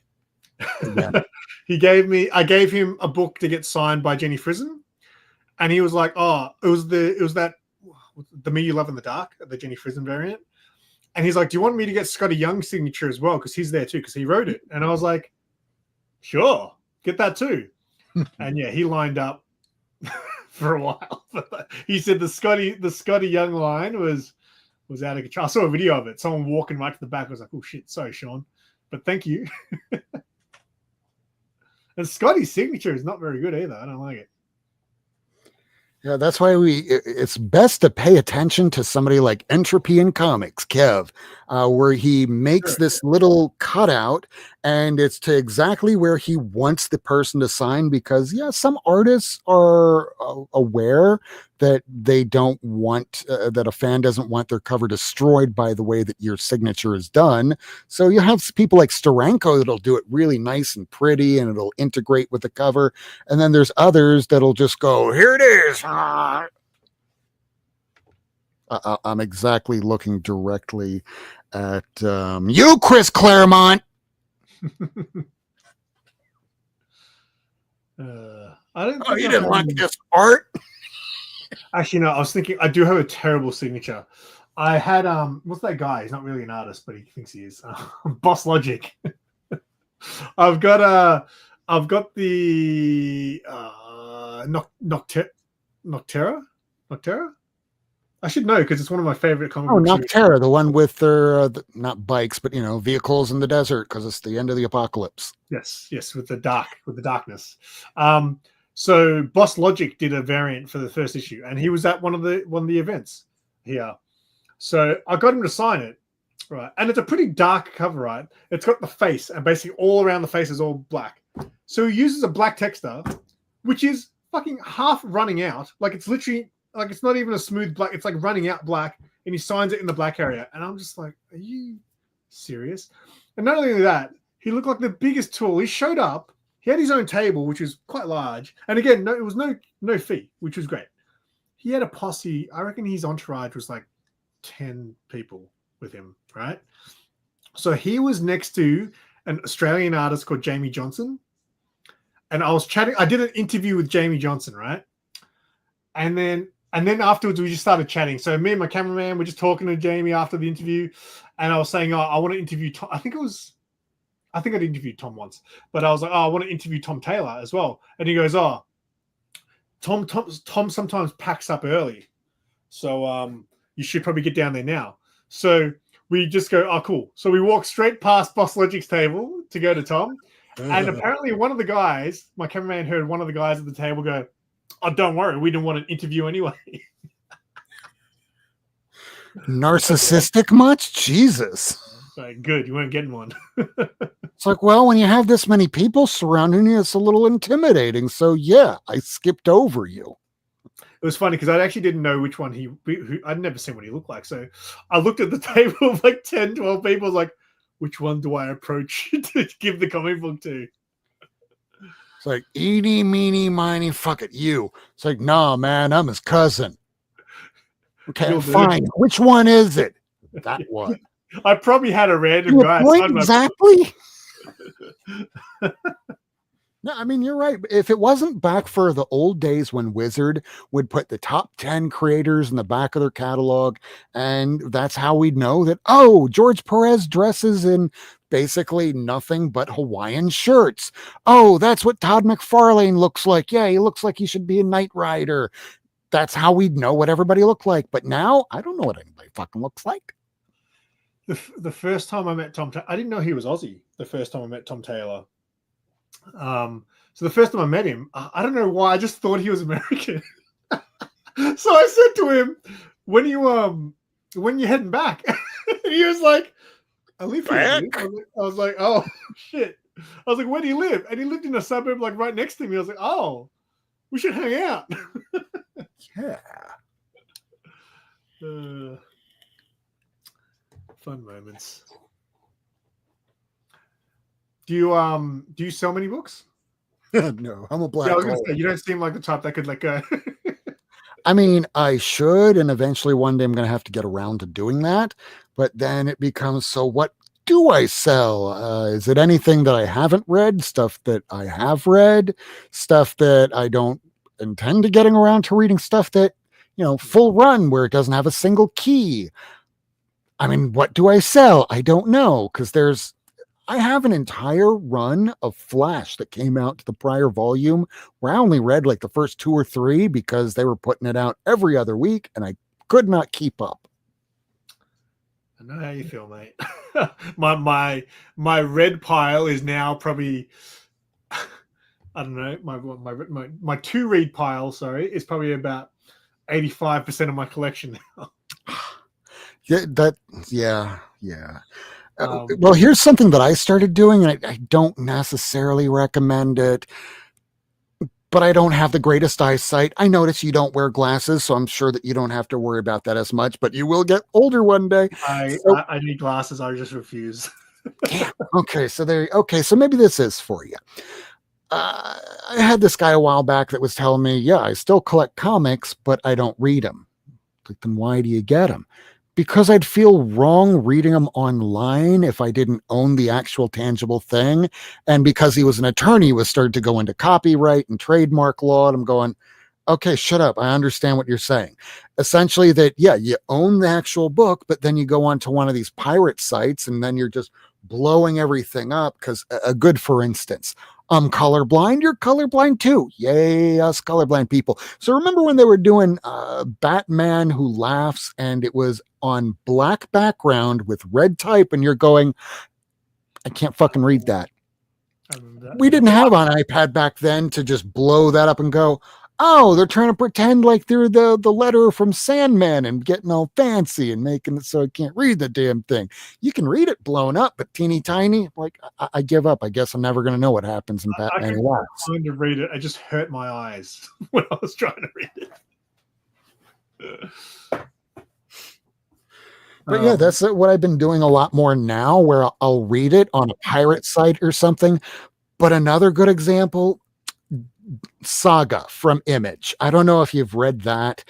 I gave him a book to get signed by Jenny Frison, and he was like, "Oh, it was that The Me You Love in the Dark, the Jenny Frison variant." And he's like, "Do you want me to get Scotty Young's signature as well? Because he's there too, because he wrote it." And I was like, "Sure, get that too." And yeah, he lined up for a while. He said the Scotty Young line was out of control. I saw a video of it. Someone walking right to the back. I was like, "Oh shit, sorry, Sean, but thank you." And Scotty's signature is not very good either. I don't like it. Yeah, that's why it's best to pay attention to somebody like Entropy in Comics, Kev, where he makes this little cutout and it's to exactly where he wants the person to sign, because some artists are aware that they don't want, that a fan doesn't want their cover destroyed by the way that your signature is done. So you have people like Steranko that'll do it really nice and pretty and it'll integrate with the cover. And then there's others that'll just go, "Here it is." I'm exactly looking directly at you, Chris Claremont. I don't. Oh, you didn't like this art? Actually, no. I was thinking. I do have a terrible signature. I had what's that guy? He's not really an artist, but he thinks he is. Boss Logic. I've got the Noctera. I should know because it's one of my favorite comic books. Noctera, the one with their not bikes, but vehicles in the desert because it's the end of the apocalypse. Yes, with the darkness. So Boss Logic did a variant for the first issue, and he was at one of the events here. So I got him to sign it, right? And it's a pretty dark cover, right? It's got the face, and basically all around the face is all black. So he uses a black texture, which is fucking half running out. Like it's literally like it's not even a smooth black. It's like running out black, and he signs it in the black area. And I'm just like, are you serious? And not only that, he looked like the biggest tool. He showed up. He had his own table, which was quite large. And again, it was no fee, which was great. He had a posse. I reckon his entourage was like 10 people with him, right? So he was next to an Australian artist called Jamie Johnson. And I was chatting. I did an interview with Jamie Johnson, right? And then afterwards, we just started chatting. So me and my cameraman were just talking to Jamie after the interview. And I was saying, I want to interview Tom. I think I'd interviewed Tom once, but I was like, I want to interview Tom Taylor as well. And he goes, Tom sometimes packs up early. So you should probably get down there now. So we just go, cool. So we walk straight past Boss Logic's table to go to Tom. And apparently one of the guys, my cameraman heard one of the guys at the table go, "Oh, don't worry. We didn't want an interview anyway." Narcissistic much? Jesus. Like, good, you weren't getting one. It's like, well, when you have this many people surrounding you, it's a little intimidating. So yeah, I skipped over you. It was funny because I actually didn't know which one I'd never seen what he looked like. So I looked at the table of like 10, 12 people. I was like, which one do I approach to give the comic book to? It's like, eeny, meeny, miny, fuck it, you. It's like, nah, man, I'm his cousin. Okay, fine. Which one is it? That one. I probably had a random guy. Exactly. No, I mean, you're right. If it wasn't back for the old days when Wizard would put the top 10 creators in the back of their catalog, and that's how we'd know that, oh, George Perez dresses in basically nothing but Hawaiian shirts. Oh, that's what Todd McFarlane looks like. Yeah, he looks like he should be a Knight Rider. That's how we'd know what everybody looked like. But now I don't know what anybody fucking looks like. The first time I met Tom, I didn't know he was Aussie. The first time I met Tom Taylor. So the first time I met him, I don't know why, I just thought he was American. So I said to him, when you heading back? And he was like, I live here. Dude. I was like, oh shit. I was like, where do you live? And he lived in a suburb like right next to me. I was like, oh, we should hang out. Yeah. Fun moments. Do you sell many books? No, I'm a black Yeah, I was gonna hole. say, you don't seem like the type that could let go. I mean, I should, and eventually one day I'm going to have to get around to doing that. But then it becomes, so what do I sell? Is it anything that I haven't read, stuff that I have read, stuff that I don't intend to getting around to reading, stuff that, full run where it doesn't have a single key? I mean, what do I sell? I don't know, because I have an entire run of Flash that came out to the prior volume where I only read like the first 2 or 3 because they were putting it out every other week and I could not keep up. I know how you feel, mate. my red pile is now probably, I don't know, my to read pile, sorry, is probably about 85% of my collection now. Yeah. Well, here's something that I started doing, and I don't necessarily recommend it, but I don't have the greatest eyesight. I notice you don't wear glasses, so I'm sure that you don't have to worry about that as much, but you will get older one day. I need glasses. I just refuse. Yeah. Okay. So maybe this is for you. I had this guy a while back that was telling me, yeah, I still collect comics, but I don't read them. Like, then why do you get them? Because I'd feel wrong reading them online if I didn't own the actual tangible thing. And because he was an attorney, he was starting to go into copyright and trademark law. And I'm going, okay, shut up. I understand what you're saying. Essentially that, yeah, you own the actual book, but then you go onto one of these pirate sites and then you're just blowing everything up. Because a good, for instance, I'm colorblind. You're colorblind too. Yay, us colorblind people. So remember when they were doing Batman Who Laughs and it was on black background with red type and you're going, I can't fucking read that. We didn't have an iPad back then to just blow that up and go, oh, they're trying to pretend like they're the letter from Sandman and getting all fancy and making it so I can't read the damn thing. You can read it blown up, but teeny tiny. Like, I give up. I guess I'm never going to know what happens in Batman Who Laughs. I was trying to read it. I just hurt my eyes when I was trying to read it. But yeah, that's what I've been doing a lot more now, where I'll read it on a pirate site or something. But another good example, Saga from Image. I don't know if you've read that.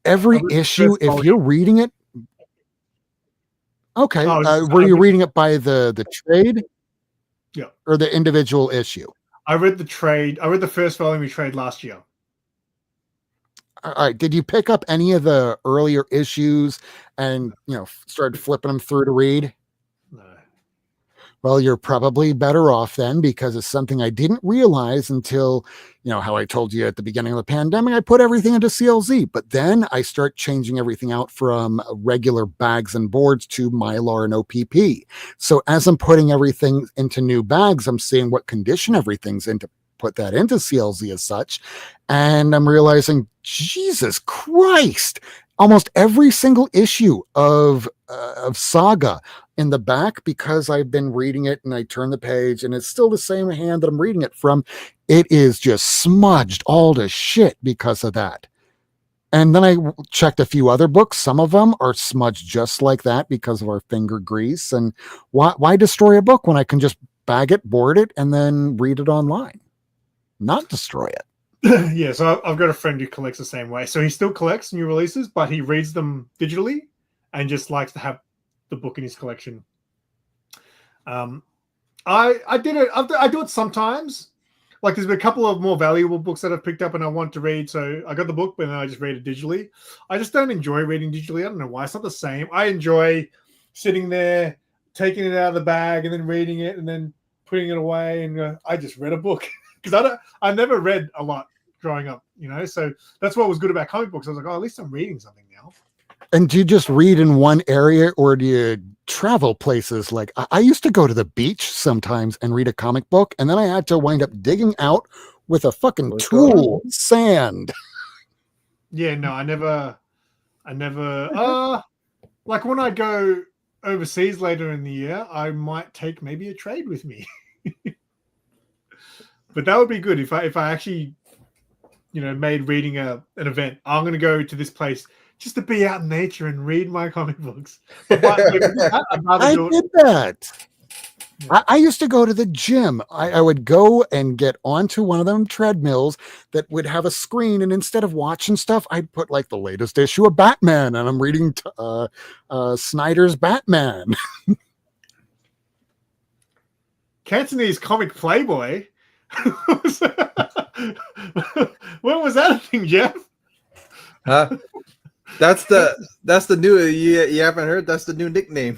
Every issue, if you're reading it, okay. Were you reading it by the trade? Yeah. Or the individual issue? I read the trade. I read the first volume we trade last year. All right. Did you pick up any of the earlier issues and, started flipping them through to read? No. Well, you're probably better off then, because it's something I didn't realize until, how I told you at the beginning of the pandemic, I put everything into CLZ, but then I start changing everything out from regular bags and boards to Mylar and OPP. So as I'm putting everything into new bags, I'm seeing what condition everything's in to put that into CLZ as such. And I'm realizing, Jesus Christ, almost every single issue of Saga in the back, because I've been reading it and I turn the page and it's still the same hand that I'm reading it from. It is just smudged all to shit because of that. And then I checked a few other books. Some of them are smudged just like that because of our finger grease. And why destroy a book when I can just bag it, board it, and then read it online? Not destroy it. Yeah, so I've got a friend who collects the same way. So he still collects new releases, but he reads them digitally and just likes to have the book in his collection. I do it sometimes, like there's been a couple of more valuable books that I've picked up and I want to read. So I got the book, but then I just read it digitally. I just don't enjoy reading digitally. I don't know why. It's not the same. I enjoy sitting there, taking it out of the bag, and then reading it, and then putting it away. And I just read a book because I never read a lot growing up, you know. So that's what was good about comic books. I was like, oh, at least I'm reading something now. And do you just read in one area, or do you travel places? Like I used to go to the beach sometimes and read a comic book, and then I had to wind up digging out with a fucking tool sand. Yeah, no, I never like when I go overseas later in the year, I might take maybe a trade with me. But that would be good if I actually, you know, made reading an event. I'm going to go to this place just to be out in nature and read my comic books. But I did that. I used to go to the gym. I would go and get onto one of them treadmills that would have a screen, and instead of watching stuff, I'd put like the latest issue of Batman, and I'm reading Snyder's Batman. Cantonese comic Playboy. When was that a thing, Jeff? Huh? That's the new you haven't heard. That's the new nickname.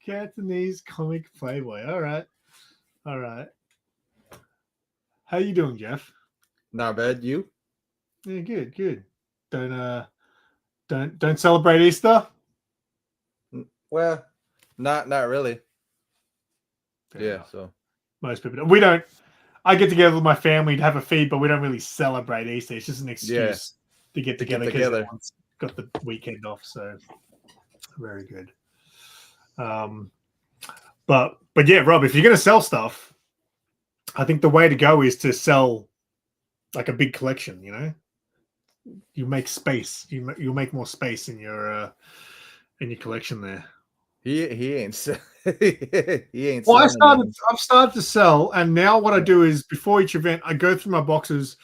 Cantonese comic Playboy. All right. How you doing, Jeff? Not bad. You? Yeah, good. Don't celebrate Easter? Well, not really. Fair Yeah. enough. So Most people don't. We don't. I get together with my family to have a feed, but we don't really celebrate Easter. It's just an excuse to get together because everyone's got the weekend off. So very good. But yeah, Rob, if you're going to sell stuff, I think the way to go is to sell like a big collection. You know, you make space. You'll make more space in your collection there. he ain't he ain't. Well, I've started to sell, and now what I do is before each event, I go through my boxes,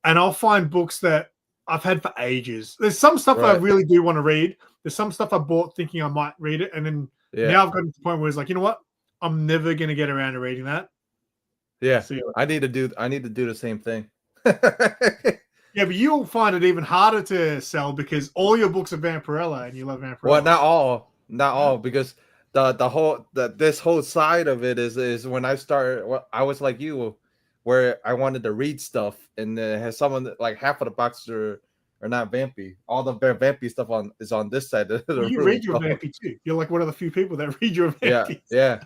and I'll find books that I've had for ages. There's some stuff that I really do want to read. There's some stuff I bought thinking I might read it, and then now I've gotten to the point where it's like, you know what? I'm never going to get around to reading that. Yeah, So, I need to do the same thing. Yeah, but you'll find it even harder to sell because all your books are Vampirella, and you love Vampirella. Well, not all, because this whole side of it is when I started. Well, I was like you, where I wanted to read stuff, and has someone like half of the boxes are not vampy. All the vampy stuff is on this side of the you room. read your vampy too. You're like one of the few people that read your vampy. Yeah.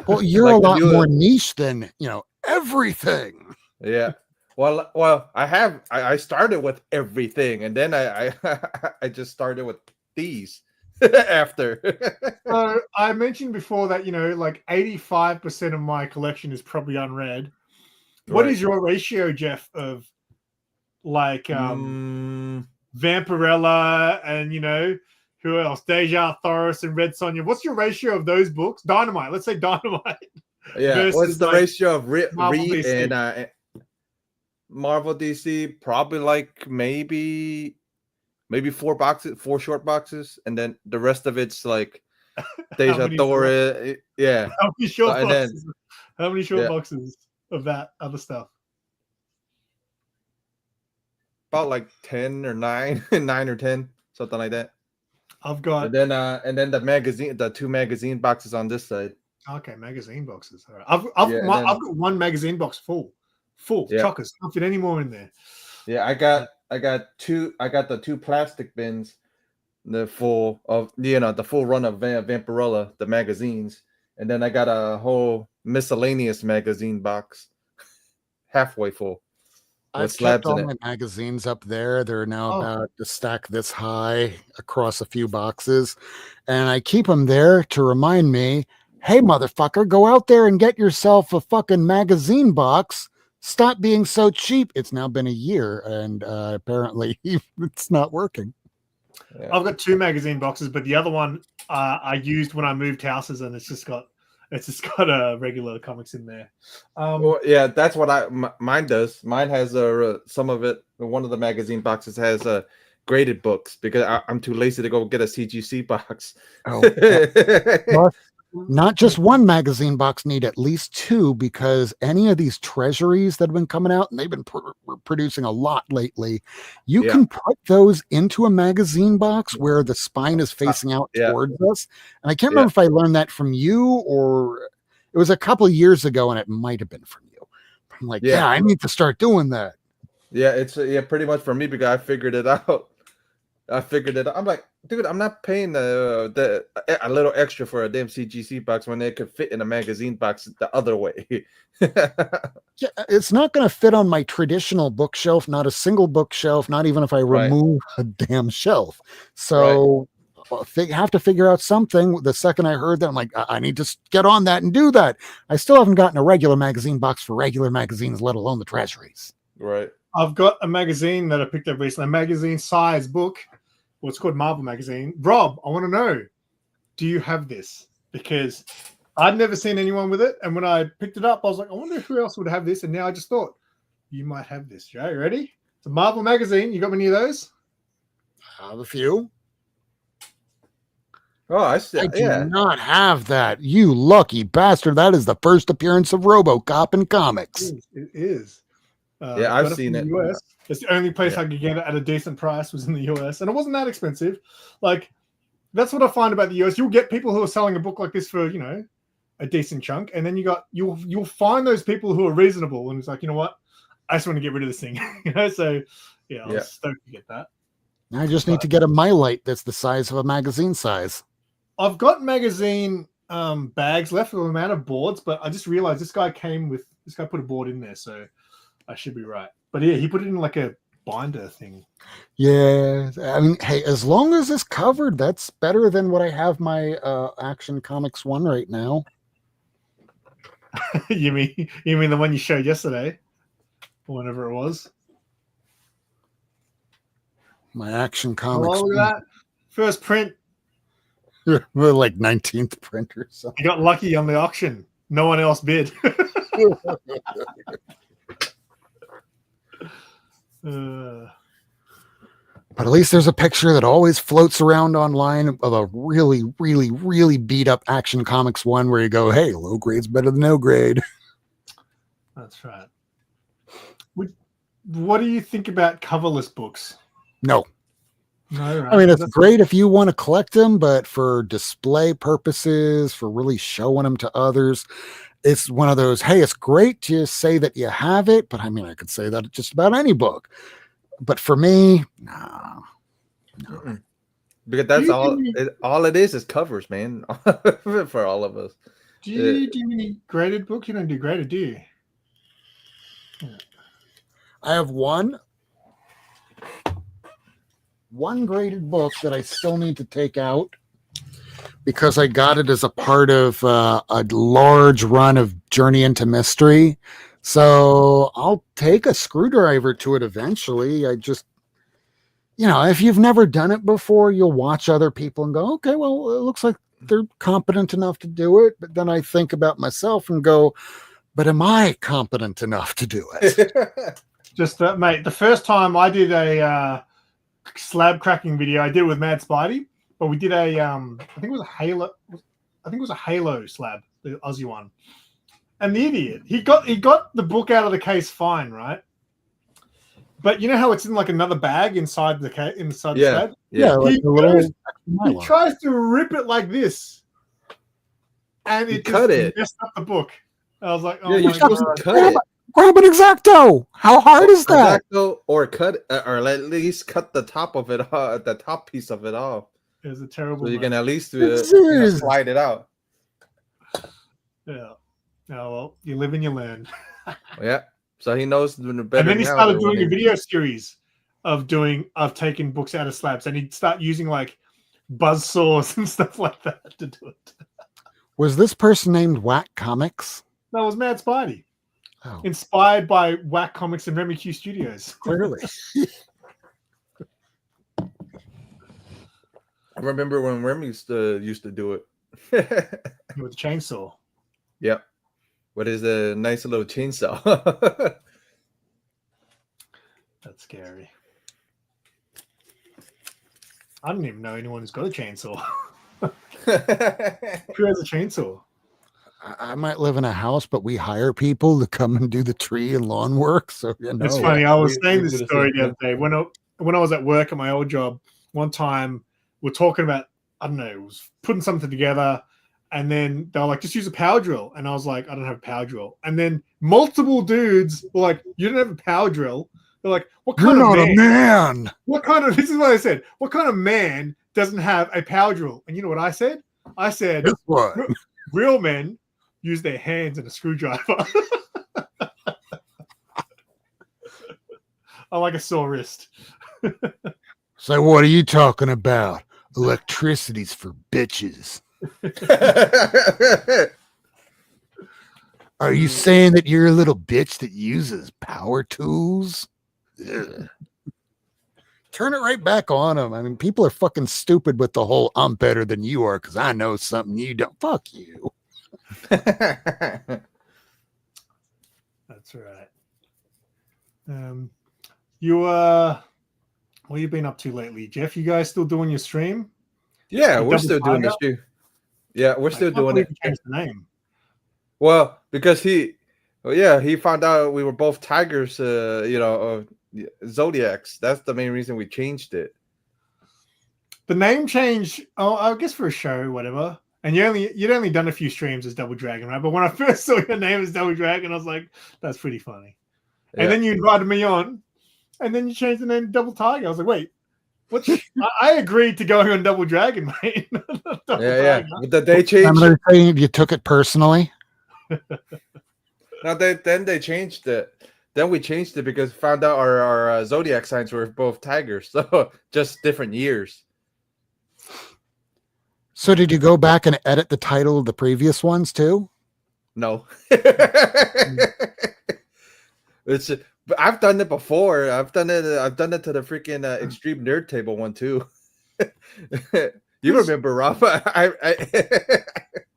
Well, you're Like a lot do more it. niche than everything. Yeah. Well, I started with everything, and then I just started with these after. So I mentioned before that, you know, like 85% of my collection is probably unread. What is your ratio, Jeff, of like Vampirella and, you know, who else? Deja, Thoris, and Red Sonja. What's your ratio of those books? Dynamite. Let's say Dynamite. Yeah. What's the ratio of read DC. and Marvel DC? Probably like maybe 4 short boxes, and then the rest of it's like Deja, Thoris. Yeah. How many short and boxes? then- How many short boxes of that other stuff? About like 10 or 9, 9 or 10, something like that. I've got And then the 2 magazine boxes on this side. okay, magazine boxes. All right. I've got one magazine box full chockers. Can't fit any more in there. Yeah, I got the 2 plastic bins, the full of the full run of Vampirella, the magazines, and then I got a whole miscellaneous magazine box, halfway full. I've kept all my magazines up there. They're now about to stack this high across a few boxes. And I keep them there to remind me, hey, motherfucker, go out there and get yourself a fucking magazine box. Stop being so cheap. It's now been a year, and apparently it's not working. Yeah. I've got 2 magazine boxes, but the other one I used when I moved houses, and it's just got regular comics in there. Well, yeah, that's what mine does. Mine has some of it. One of the magazine boxes has graded books because I'm too lazy to go get a CGC box. Oh, not just one magazine box, need at least two, because any of these treasuries that have been coming out, and they've been producing a lot lately, you Yeah. can put those into a magazine box where the spine is facing out Yeah. towards us. And I can't remember if I learned that from you or it was a couple of years ago, and it might have been from you. I'm like, yeah, I need to start doing that. Yeah, it's pretty much for me because I figured it out. I'm like, dude, I'm not paying a little extra for a damn CGC box when it could fit in a magazine box the other way. Yeah, it's not going to fit on my traditional bookshelf, not a single bookshelf, not even if I remove a damn shelf. So they have to figure out something. The second I heard that, I'm like, I need to get on that and do that. I still haven't gotten a regular magazine box for regular magazines, let alone the treasuries. Right. I've got a magazine that I picked up recently, a magazine size book. Well, it's called Marvel Magazine. Rob, I want to know, do you have this? Because I'd never seen anyone with it. And when I picked it up, I was like, I wonder who else would have this. And now I just thought, you might have this. Joe, you ready? It's a Marvel Magazine. You got many of those? I have a few. Oh, I do not have that. You lucky bastard. That is the first appearance of RoboCop in comics. It is. Yeah, I've seen it. US. It's the only place I could get it at a decent price was in the US, and it wasn't that expensive. Like, that's what I find about the US. You'll get people who are selling a book like this for, you know, a decent chunk, and then you'll find those people who are reasonable, and it's like, you know what, I just want to get rid of this thing, you know. So yeah, I was stoked to get that. I just need to get a MyLite that's the size of a magazine size. I've got magazine bags left with an amount of boards, but I just realized this guy put a board in there, so I should be right. But yeah, he put it in like a binder thing. Yeah, I mean, hey, as long as it's covered, that's better than what I have my Action Comics 1 right now. You mean the one you showed yesterday, or whenever it was? My Action Comics. Oh, look at that first print. Like 19th print or something. You got lucky on the auction. No one else bid. But at least there's a picture that always floats around online of a really, really, really beat up Action Comics 1 where you go, hey, low grade's better than no grade. That's right. What do you think about coverless books? No. No, right. I mean, it's great if you want to collect them, but for display purposes, for really showing them to others, it's one of those, hey, it's great to say that you have it, but I mean, I could say that just about any book. But for me, no. Because that's all it is covers, man, for all of us. Do you do any graded book? You don't do graded, do you? I have one graded book that I still need to take out because I got it as a part of a large run of Journey into Mystery. So I'll take a screwdriver to it eventually. I just, if you've never done it before, you'll watch other people and go, okay, well, it looks like they're competent enough to do it. But then I think about myself and go, but am I competent enough to do it? Just, mate, the first time I did a slab cracking video, I did it with Mad Spidey, but we did I think it was a Halo slab, the Aussie one. And the idiot, he got the book out of the case fine, right? But you know how it's in like another bag inside the slab? Yeah, like he tries to rip it like this, and it just messed up the book. I was like, oh you're supposed to cut it. Grab an X-Acto. How hard is that? X-Acto, or cut, or at least cut the top of it, the top piece of it off. It was a terrible. So you can at least slide it out. Yeah. Oh well, you live and you learn. Yeah. So he knows better. And then he started doing a video series of taking books out of slabs, and he'd start using like buzz saws and stuff like that to do it. Was this person named Whack Comics? That was Mad Spidey. Oh. Inspired by Whack Comics and Remy Q Studios. Clearly. I remember when Remy used to do it. With the chainsaw. Yep. What is a nice little chainsaw? That's scary. I don't even know anyone who's got a chainsaw. Who has a chainsaw? I might live in a house, but we hire people to come and do the tree and lawn work. So you know, It's funny. I was saying we this do the story same the other day when I was at work at my old job. One time we're talking about, I don't know, it was putting something together, and then they were like, just use a power drill, and I was like, I don't have a power drill. And then multiple dudes were like, you don't have a power drill. They're like, what you're kind of not man? a man. What kind of? This is what I said. What kind of man doesn't have a power drill? And you know what I said? I said, Guess what? real men use their hands and a screwdriver. I like a sore wrist. So what are you talking about? Electricity's for bitches. Are you saying that you're a little bitch that uses power tools? Ugh. Turn it right back on them. I mean, people are fucking stupid with the whole I'm better than you are because I know something you don't. Fuck you. That's right. What you been up to lately, Jeff? You guys still doing your stream? Yeah, You we're double still doing Hangout? this too. Yeah, we're still I can't doing believe it. you changed the name. Well, because he found out we were both tigers, zodiacs. That's the main reason we changed it. The name change. Oh, I guess for a show, whatever. And you'd only done a few streams as Double Dragon, right? But when I first saw your name as Double Dragon, I was like, that's pretty funny. Yeah. And then you invited me on, and then you changed the name to Double Tiger. I was like, wait, what? I agreed to going on Double Dragon, mate. Double yeah. Tiger. But they changed. I'm saying you took it personally. No, then they changed it. Then we changed it because we found out our zodiac signs were both tigers, so just different years. So did you go back and edit the title of the previous ones too? No. But I've done it before. I've done it to the freaking Extreme Nerd Table one too. You remember, Rob?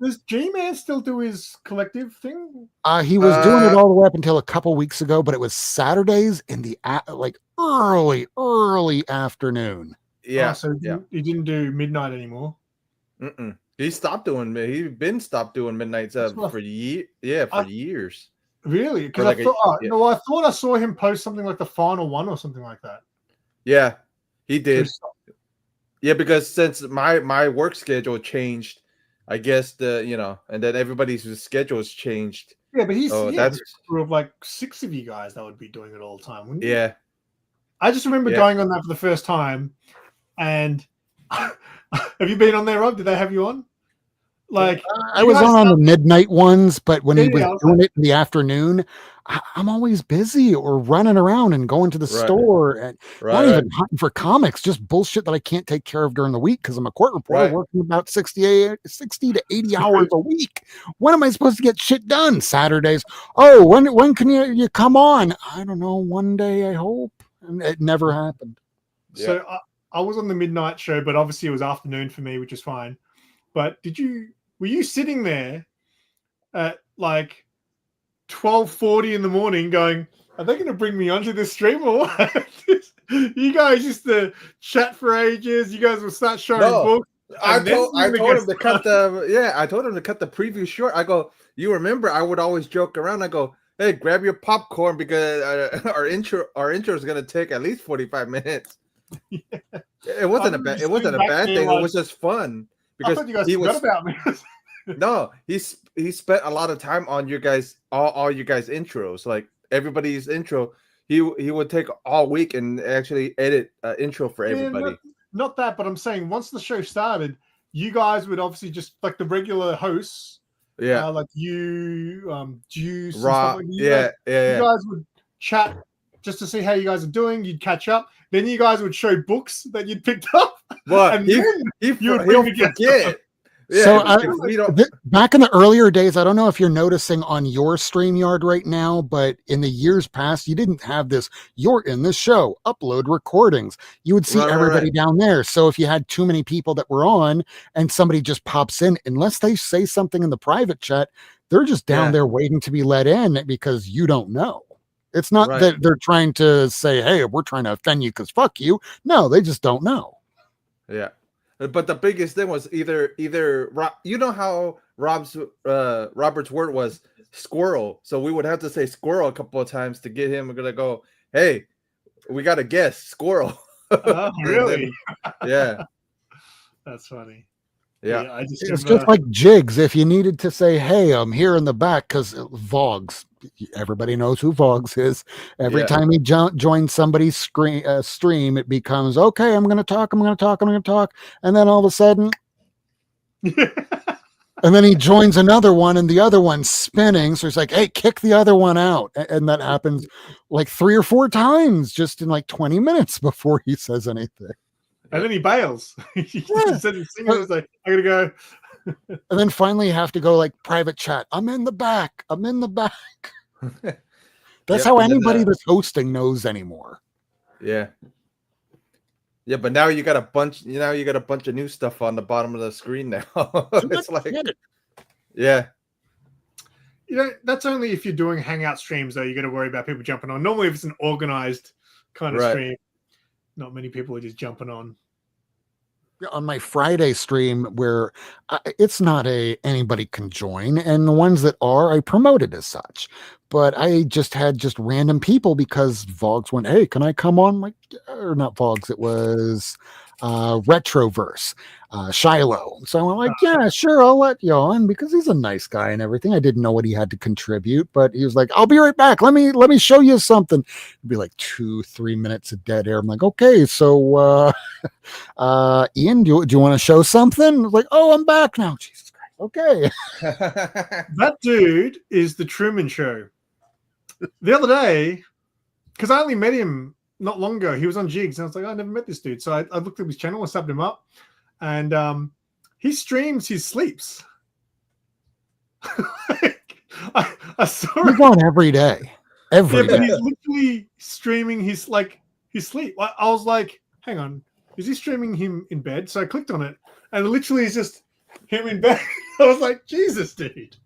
Does G-Man still do his collective thing? He was doing it all the way up until a couple weeks ago, but it was Saturdays in the like early afternoon. Yeah. Oh, so he didn't do midnight anymore. Mm-mm. He stopped doing. He stopped doing midnights for years. Really? Because Like I thought I saw him post something like the final one or something like that. Yeah, he did. Yeah, because since my work schedule changed, I guess and then everybody's schedules changed. Yeah, but he's that's a crew of like 6 of you guys that would be doing it all the time, wouldn't you? yeah. I just remember going on that for the first time, and have you been on there, Rob? Did they have you on? Like I was on the midnight ones, but when he was doing like, it in the afternoon, I'm always busy or running around and going to the store and not even hunting for comics, just bullshit that I can't take care of during the week because I'm a court reporter working about 60 to 80 hours a week. When am I supposed to get shit done? Saturdays. Oh, when can you come on? I don't know. One day, I hope. And it never happened. So I was on the midnight show, but obviously it was afternoon for me, which is fine. But were you sitting there at like 12:40 in the morning going, are they going to bring me onto this stream or what? You guys used to chat for ages. You guys would start showing books. I told him to cut the preview short. I go, you remember, I would always joke around. I go, hey, grab your popcorn because our intro is going to take at least 45 minutes. Yeah. It wasn't a bad thing. It was just fun. Because I thought you guys forgot about me. No, he spent a lot of time on your guys, all you guys intros, like everybody's intro. He would take all week and actually edit intro for everybody. Not that, but I'm saying once the show started, you guys would obviously just like the regular hosts, like you, Juice, Rob, and stuff like that. You guys would chat just to see how you guys are doing. You'd catch up. Then you guys would show books that you'd picked up. Well, and you would forget. Yeah, so back in the earlier days, I don't know if you're noticing on your StreamYard right now, but in the years past, you didn't have this, you're in the show, upload recordings. You would see everybody down there. So if you had too many people that were on and somebody just pops in, unless they say something in the private chat, they're just down there waiting to be let in because you don't know. It's not that they're trying to say, hey, we're trying to offend you because fuck you. No, they just don't know. Yeah. But the biggest thing was either you know how Robert's word was squirrel, so we would have to say squirrel a couple of times to get him to go, hey, we got a guess, squirrel. Oh, really? Yeah. That's funny. Yeah. I just It's just like jigs. If you needed to say, hey, I'm here in the back, because Vogs, everybody knows who Vogs is. Every Yeah. time he joins somebody's stream, it becomes, okay, I'm going to talk. And then all of a sudden, and then he joins another one and the other one's spinning. So it's like, hey, kick the other one out. And that happens like 3 or 4 times just in like 20 minutes before he says anything. And then he bails. He said he's singing. He's like, I gotta go. And then finally you have to go like private chat. I'm in the back. That's how anybody that's hosting knows anymore. Yeah. Yeah, but now you got a bunch. You got a bunch of new stuff on the bottom of the screen now. It's like, yeah. That's only if you're doing Hangout streams, though. You got to worry about people jumping on. Normally, if it's an organized kind of stream, not many people are just jumping on. On my Friday stream, where it's not anybody can join, and the ones that are, I promoted as such. But I just had random people because Vogs went, hey, can I come on? Like, or not Vogs, it was Retroverse, Shiloh. So I went like, yeah, sure, I'll let you on, because he's a nice guy and everything. I didn't know what he had to contribute, but he was like, I'll be right back. Let me show you something. It'd be like 2-3 minutes of dead air. I'm like, okay, so Ian, do you want to show something? I was like, oh, I'm back now. Jesus Christ. Okay. That dude is the Truman Show. The other day, because I only met him not long ago, he was on Jigs, and I was like, I never met this dude. So I looked at his channel and subbed him up, and he streams his sleeps. I saw He's on every day. Every day. But he's literally streaming his sleep. I was like, hang on, is he streaming him in bed? So I clicked on it, and literally it's just him in bed. I was like, Jesus, dude.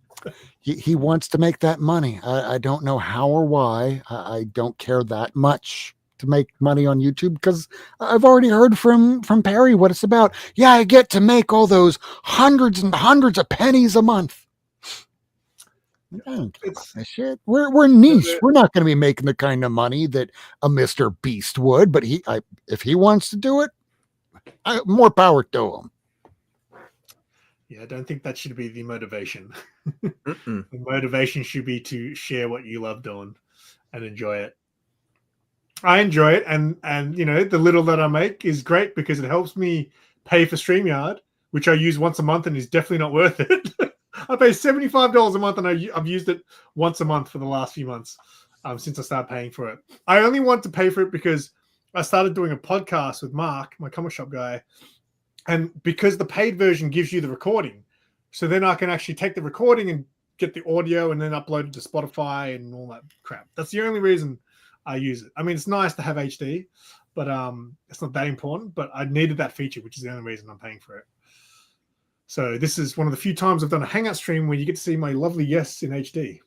He wants to make that money. I don't know how or why. I don't care that much to make money on YouTube, because I've already heard from Perry what it's about. Yeah, I get to make all those hundreds and hundreds of pennies a month. Shit. We're niche. We're not going to be making the kind of money that a Mr. Beast would, but if he wants to do it, more power to him. Yeah, I don't think that should be the motivation. The motivation should be to share what you love doing and enjoy it. I enjoy it, and the little that I make is great because it helps me pay for StreamYard, which I use once a month and is definitely not worth it. I pay $75 a month, and I've used it once a month for the last few months since I started paying for it. I only want to pay for it because I started doing a podcast with Mark, my comic shop guy, and because the paid version gives you the recording, so then I can actually take the recording and get the audio and then upload it to Spotify and all that crap. That's the only reason I use it. I mean, it's nice to have HD, but it's not that important. But I needed that feature, which is the only reason I'm paying for it. So this is one of the few times I've done a Hangout stream where you get to see my lovely yes in HD.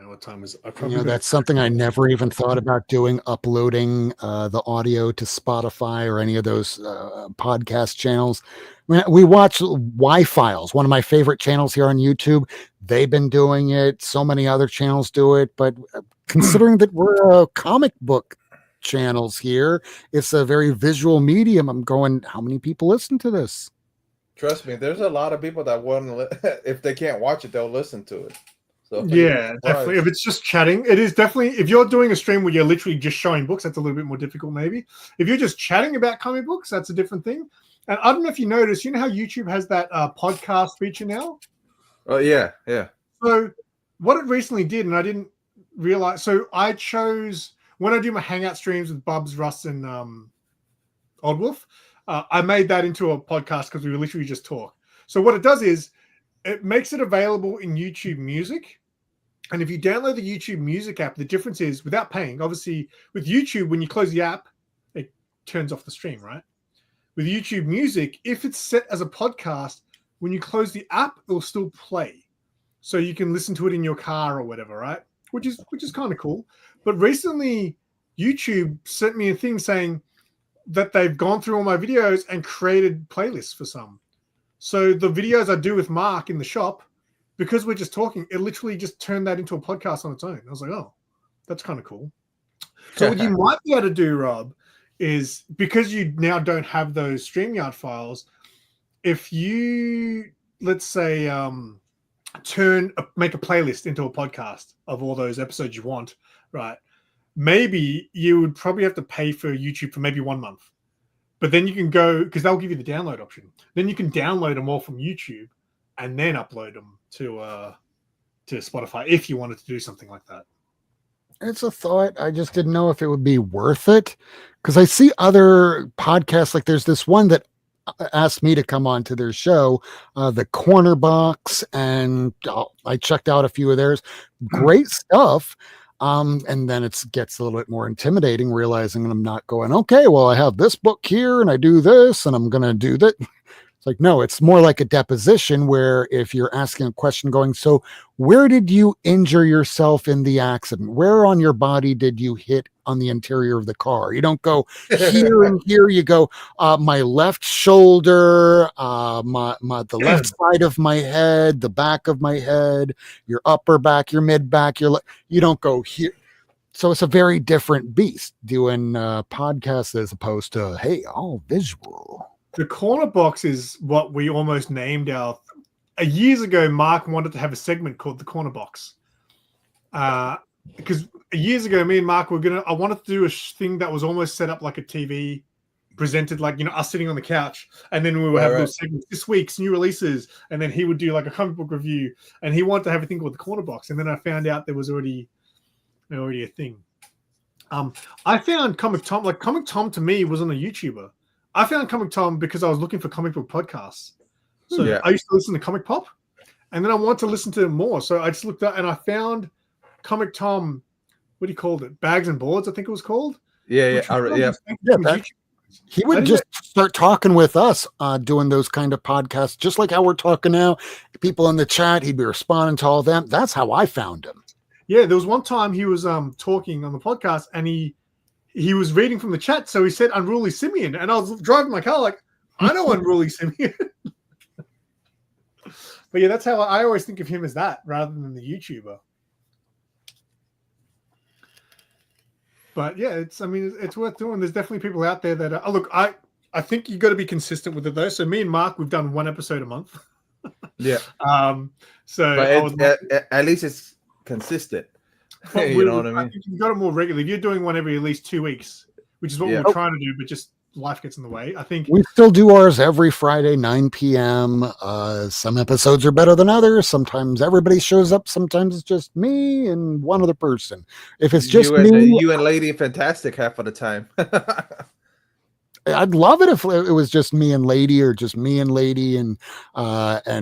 What time is it? That's something I never even thought about doing, uploading the audio to Spotify or any of those podcast channels. We watch Y-Files, one of my favorite channels here on YouTube. They've been doing it. So many other channels do it. But considering that we're comic book channels here, it's a very visual medium. I'm going, how many people listen to this? Trust me, there's a lot of people that want if they can't watch it, they'll listen to it. So yeah, definitely. If it's just chatting, it is definitely. If you're doing a stream where you're literally just showing books, that's a little bit more difficult, maybe. If you're just chatting about comic books, that's a different thing. And I don't know if you noticed, how YouTube has that podcast feature now? Oh, yeah. So what it recently did, and I didn't realize, so I chose, when I do my Hangout streams with Bubs, Russ, and Old Wolf, I made that into a podcast because we literally just talk. So what it does is, it makes it available in YouTube Music. And if you download the YouTube Music app, the difference is, without paying, obviously with YouTube, when you close the app, it turns off the stream, right? With YouTube Music, if it's set as a podcast, when you close the app, it'll still play. So you can listen to it in your car or whatever, right? Which is kind of cool. But recently, YouTube sent me a thing saying that they've gone through all my videos and created playlists for some. So the videos I do with Mark in the shop, because we're just talking, it literally just turned that into a podcast on its own. I was like, oh, that's kind of cool. So what you might be able to do, Rob, is because you now don't have those StreamYard files, if you, let's say, make a playlist into a podcast of all those episodes you want, right? Maybe you would probably have to pay for YouTube for maybe 1 month. But then you can go, because they'll give you the download option. Then you can download them all from YouTube and then upload them to Spotify if you wanted to do something like that. It's a thought. I just didn't know if it would be worth it, because I see other podcasts, like there's this one that asked me to come on to their show, the Corner Box, and I checked out a few of theirs. Great stuff. And then it gets a little bit more intimidating, realizing I'm not going, okay, well, I have this book here and I do this and I'm going to do that. It's like, no, it's more like a deposition where if you're asking a question going, so where did you injure yourself in the accident? Where on your body did you hit on the interior of the car? You don't go here and here. You go, my left shoulder, the left side of my head, the back of my head, your upper back, your mid back, you don't go here. So it's a very different beast doing podcasts as opposed to, hey, all visual. The Corner Box is what we almost named our. Years ago, Mark wanted to have a segment called the Corner Box, because years ago, me and Mark were I wanted to do a thing that was almost set up like a TV, presented like us sitting on the couch, and then we would have those segments. This week's new releases, and then he would do like a comic book review, and he wanted to have a thing called the Corner Box, and then I found out there was already a thing. I found Comic Tom. Like Comic Tom to me wasn't a YouTuber. I found Comic Tom because I was looking for comic book podcasts. So I used to listen to Comic Pop, and then I wanted to listen to more. So I just looked up and I found Comic Tom. What do you call it? Bags and Boards, I think it was called. Yeah. He would just start talking with us, doing those kind of podcasts, just like how we're talking now. People in the chat, he'd be responding to all of them. That's how I found him. Yeah, there was one time he was talking on the podcast, and he was reading from the chat, so he said Unruly Simeon, and I was driving my car like, I know Unruly Simeon. But yeah, that's how I always think of him, as that rather than the YouTuber. But yeah, it's worth doing. There's definitely people out there that are, look, I think you got to be consistent with it though. So me and Mark, we've done 1 episode a month. Yeah. So at least it's consistent. But you know what I mean? I think you've got it more regularly. If you're doing one every at least 2 weeks, which is what we're trying to do, but just life gets in the way. I think we still do ours every Friday, 9 p.m. Some episodes are better than others. Sometimes everybody shows up. Sometimes it's just me and one other person. If it's just you and Lady Fantastic half of the time. I'd love it if it was just me and Lady, or just me and Lady and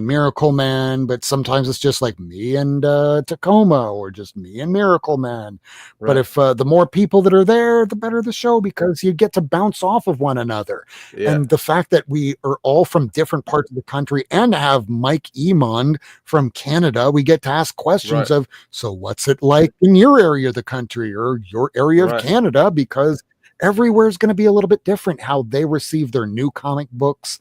Miracle Man. But sometimes it's just like me and Tacoma, or just me and Miracle Man. Right. But if the more people that are there, the better the show, because you get to bounce off of one another. Yeah. And the fact that we are all from different parts of the country, and have Mike Emond from Canada, we get to ask questions of, so what's it like in your area of the country, or your area of Canada? Because everywhere is going to be a little bit different how they receive their new comic books.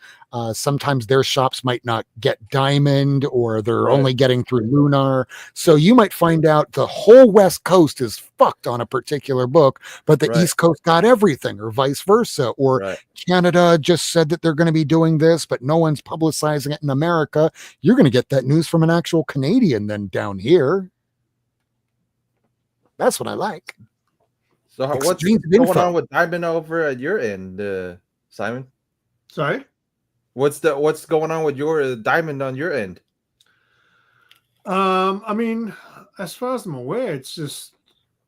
Sometimes their shops might not get Diamond, or they're only getting through Lunar. So you might find out the whole West Coast is fucked on a particular book, but the East Coast got everything, or vice versa. Or Canada just said that they're going to be doing this, but no one's publicizing it in America. You're going to get that news from an actual Canadian then down here. That's what I like. So what's going on with Diamond over at your end, Simon? Sorry? What's going on with your Diamond on your end? I mean, as far as I'm aware, it's just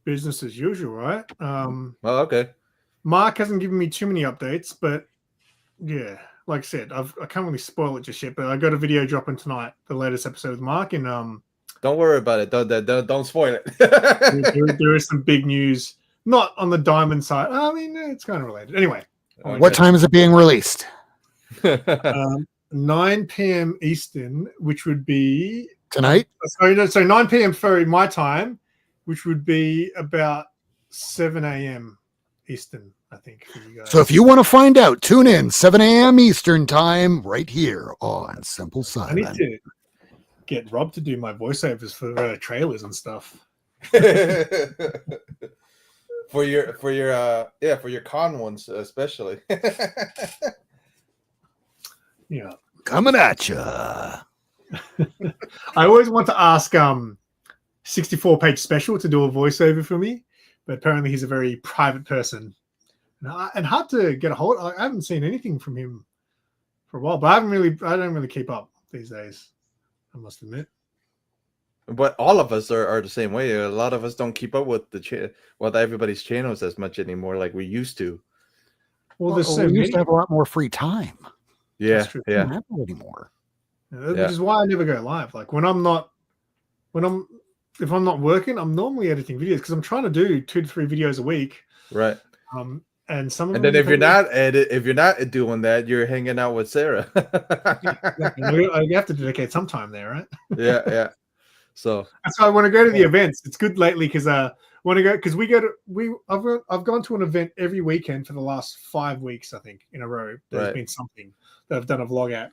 business as usual, right? Well, okay. Mark hasn't given me too many updates, but yeah, like I said, I can't really spoil it just yet. But I got a video dropping tonight, the latest episode with Mark, and don't worry about it. Don't spoil it. there is some big news. Not on the Diamond side. I mean, it's kind of related. Anyway. Okay. What time is it being released? 9 p.m. Eastern, which would be... Tonight? So 9 p.m. for my time, which would be about 7 a.m. Eastern, I think, for you guys. So if you want to find out, tune in 7 a.m. Eastern time right here on Simple I need Simon. to get Rob to do my voiceovers for trailers and stuff. for your con ones especially. Yeah. Coming at you. I always want to ask 64-page special to do a voiceover for me, but apparently he's a very private person and hard to get a hold of. I haven't seen anything from him for a while, but I don't really keep up these days, I must admit. But all of us are the same way. A lot of us don't keep up with everybody's channels as much anymore like we used to. Well, we used to have a lot more free time. Yeah, true. We don't have it anymore. Which is why I never go live. Like if I'm not working, I'm normally editing videos because I'm trying to do 2 to 3 videos a week. Right. And some of and them then if you're not doing that, you're hanging out with Sarah. I have to dedicate some time there, right? Yeah. So that's why I want to go to the events. It's good lately because I've gone to an event every weekend for the last 5 weeks, I think, in a row. There's been something that I've done a vlog at,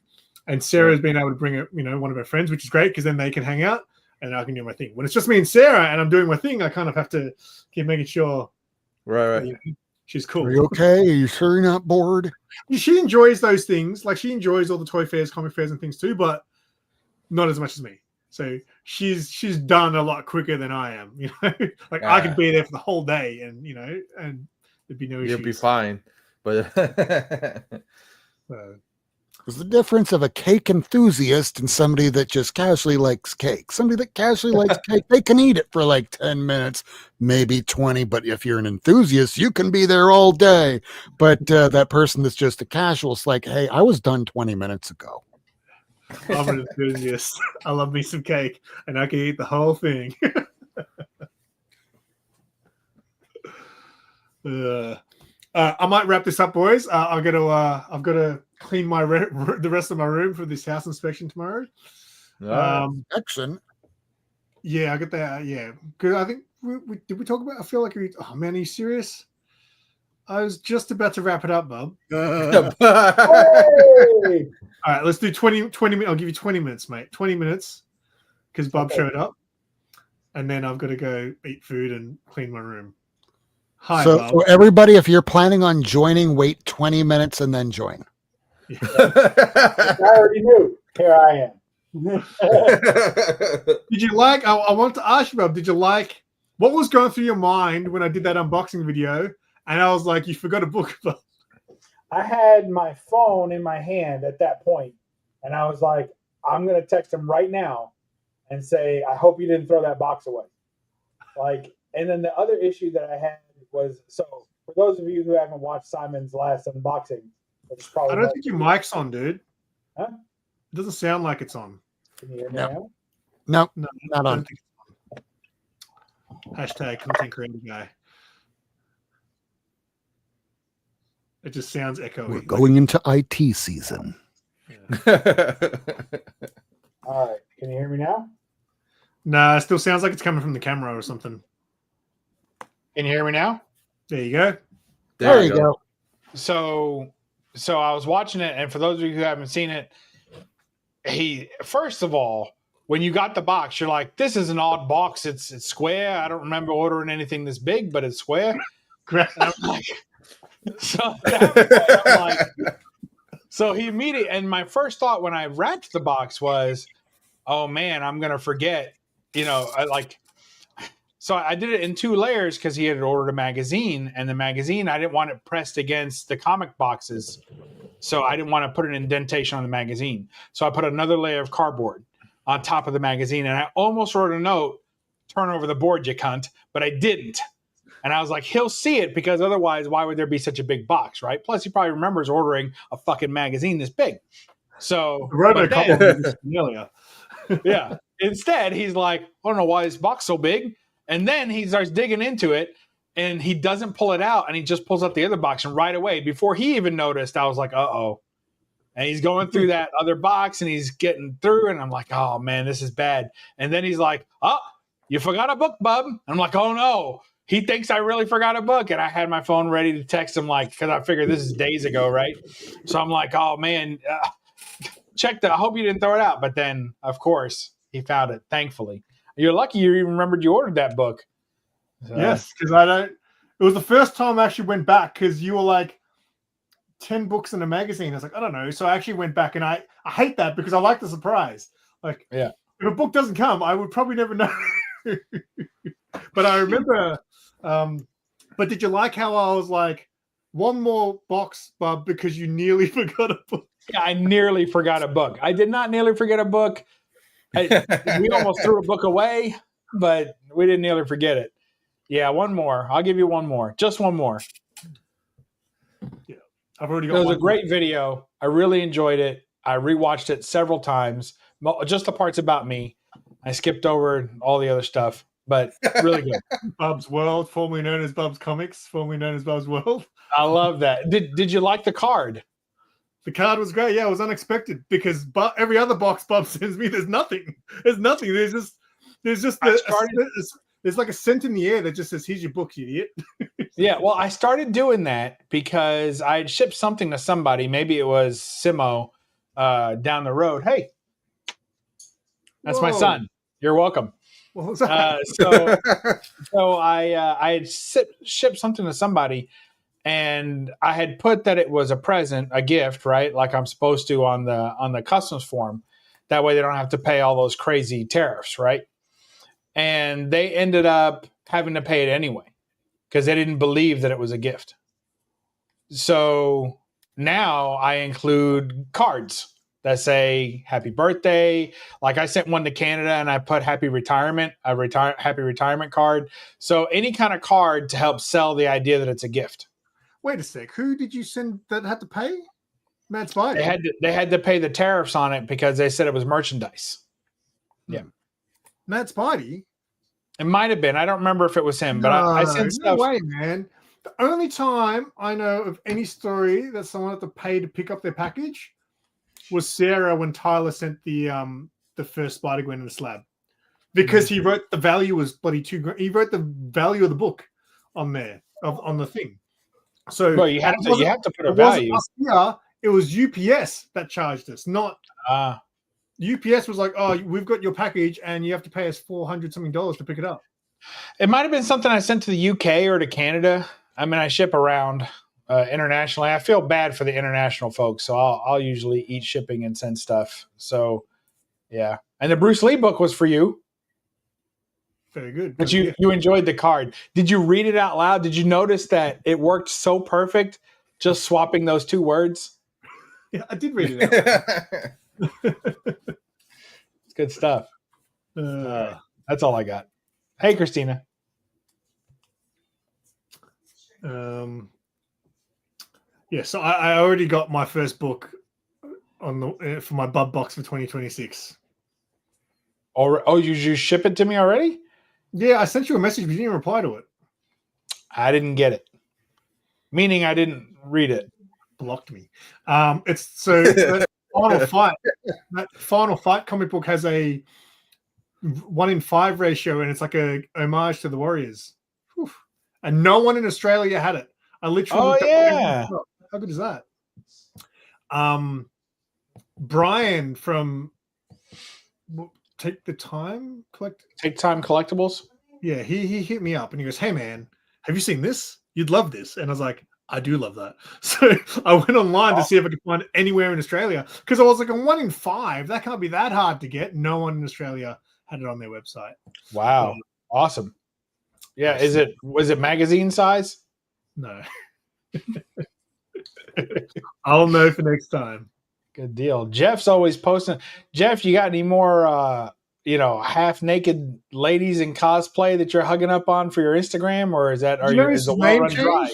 and Sarah's been able to bring one of her friends, which is great because then they can hang out and I can do my thing. When it's just me and Sarah and I'm doing my thing, I kind of have to keep making sure, right. She's cool. Are you okay? Are you sure you're not bored? She enjoys those things. Like she enjoys all the toy fairs, comic fairs, and things too, but not as much as me. So she's done a lot quicker than I am. I could be there for the whole day, and and there'd be no issues. You'll be fine. But There's the difference of a cake enthusiast and somebody that just casually likes cake. Somebody that casually likes cake, they can eat it for like 10 minutes, maybe 20. But if you're an enthusiast, you can be there all day. But that person that's just a casual, it's like, hey, I was done 20 minutes ago. I'm an enthusiast. I love me some cake, and I can eat the whole thing. I might wrap this up, boys. I've got to clean the rest of my room for this house inspection tomorrow. Excellent. Yeah, I get that. Yeah, because I think did we talk about? I feel like oh man, are you serious? I was just about to wrap it up, Bob. Hey! All right, let's do 20 minutes. I'll give you 20 minutes, mate. 20 minutes because Bob showed up, and then I've got to go eat food and clean my room. Hi, so Bob. for everybody, if you're planning on joining, wait 20 minutes and then join. Yeah. I already knew. Here I am. Did you like? I want to ask you, Bob. Did you like what was going through your mind when I did that unboxing video? And I was like, you forgot a book. I had my phone in my hand at that point, and I was like, I'm going to text him right now and say, I hope you didn't throw that box away. And then the other issue that I had was, so for those of you who haven't watched Simon's last unboxing, which is probably I don't think your mic's on, dude. Huh? It doesn't sound like it's on. Can you hear me No. now? No, not on. Hashtag content creator guy. It just sounds echoey. We're going into IT season. Yeah. All right. Can you hear me now? Nah, it still sounds like it's coming from the camera or something. Can you hear me now? There you go. There you go. So I was watching it, and for those of you who haven't seen it, first of all, when you got the box, you're like, this is an odd box. It's square. I don't remember ordering anything this big, but it's square. And I'm like, so at that point, I'm like, so he immediately, and my first thought when I wrapped the box was, oh man, I'm gonna forget, so I did it in 2 layers because he had ordered a magazine, and the magazine, I didn't want it pressed against the comic boxes. So I didn't want to put an indentation on the magazine. So I put another layer of cardboard on top of the magazine, and I almost wrote a note, turn over the board, you cunt, but I didn't. And I was like, he'll see it because otherwise, why would there be such a big box, right? Plus, he probably remembers ordering a fucking magazine this big. So, yeah. Instead, he's like, I don't know why this box is so big. And then he starts digging into it, and he doesn't pull it out, and he just pulls out the other box. And right away, before he even noticed, I was like, uh-oh. And he's going through that other box, and he's getting through, and I'm like, oh, man, this is bad. And then he's like, oh, you forgot a book, bub. I'm like, oh, no. he thinks I really forgot a book, and I had my phone ready to text him, like, because I figured this is days ago, right? So I'm like, oh man, I hope you didn't throw it out. But then, of course, he found it. Thankfully, you're lucky you even remembered you ordered that book. So, Yes, because I don't. It was the first time I actually went back because you were like 10 books in a magazine. I was like, I don't know. So I actually went back, and I hate that because I like the surprise. Like, yeah. If a book doesn't come, I would probably never know. But I remember. But did you like how I was like, one more box, Bub, because you nearly forgot a book? Yeah, I nearly forgot a book. I did not nearly forget a book. We almost threw a book away, but we didn't nearly forget it. Yeah, one more. I'll give you one more. Just one more. Yeah, I've already got. It was one a great video. I really enjoyed it. I rewatched it several times. Just the parts about me. I skipped over all the other stuff, but really good. Bub's World, formerly known as Bub's Comics, formerly known as Bub's World. I love that. Did you like the card? The card was great. Yeah, it was unexpected because every other box Bub sends me, there's nothing. There's nothing. There's just there's like a scent in the air that just says, "Here's your book, you idiot." Yeah, well, I started doing that because I had shipped something to somebody. Maybe it was Simo down the road. Hey, that's my son. You're welcome. What was that? So I had shipped something to somebody, and I had put that it was a present, a gift, right? Like I'm supposed to on the customs form. That way they don't have to pay all those crazy tariffs, right? And they ended up having to pay it anyway because they didn't believe that it was a gift. So now I include cards that say happy birthday. Like I sent one to Canada and I put happy retirement, happy retirement card. So any kind of card to help sell the idea that it's a gift. Wait a sec. Who did you send that had to pay? Matt Spidey. They had to pay the tariffs on it because they said it was merchandise. Yeah. Matt Spidey? It might have been. I don't remember if it was him, but I sent stuff. No way, man. The only time I know of any story that someone had to pay to pick up their package was Sarah when Tyler sent the first Spider-Gwen in the slab. Because he wrote the value was bloody $2,000. He wrote the value of the book on there, on the thing. So well, you have to put a value. It was UPS that charged us, not UPS was like, oh, we've got your package and you have to pay us $400 something to pick it up. It might have been something I sent to the UK or to Canada. I mean, I ship around internationally. I feel bad for the international folks, so I'll usually eat shipping and send stuff. So, yeah. And the Bruce Lee book was for you. Very good. But you enjoyed the card. Did you read it out loud? Did you notice that it worked so perfect just swapping those two words? Yeah, I did read it out. It's good stuff. That's all I got. Hey, Christina. Yeah, so I already got my first book on for my Bub box for 2026. Oh, you ship it to me already? Yeah, I sent you a message, but you didn't reply to it. I didn't get it. Meaning I didn't read it. Blocked me. It's so that Final Fight. That Final Fight comic book has a 1-in-5 ratio, and it's like a homage to the Warriors. Whew. And no one in Australia had it. I literally. Oh yeah. How good is that? Brian from Take Time Collectibles. Yeah, he hit me up and he goes, "Hey man, have you seen this? You'd love this." And I was like, "I do love that." So I went online to see if I could find it anywhere in Australia because I was like, a 1-in-5, that can't be that hard to get. No one in Australia had it on their website. Wow, awesome. Yeah, was it magazine size? No. I'll know for next time. Good deal. Jeff's always posting. Jeff, you got any more half naked ladies in cosplay that you're hugging up on for your Instagram, or is the well run dry?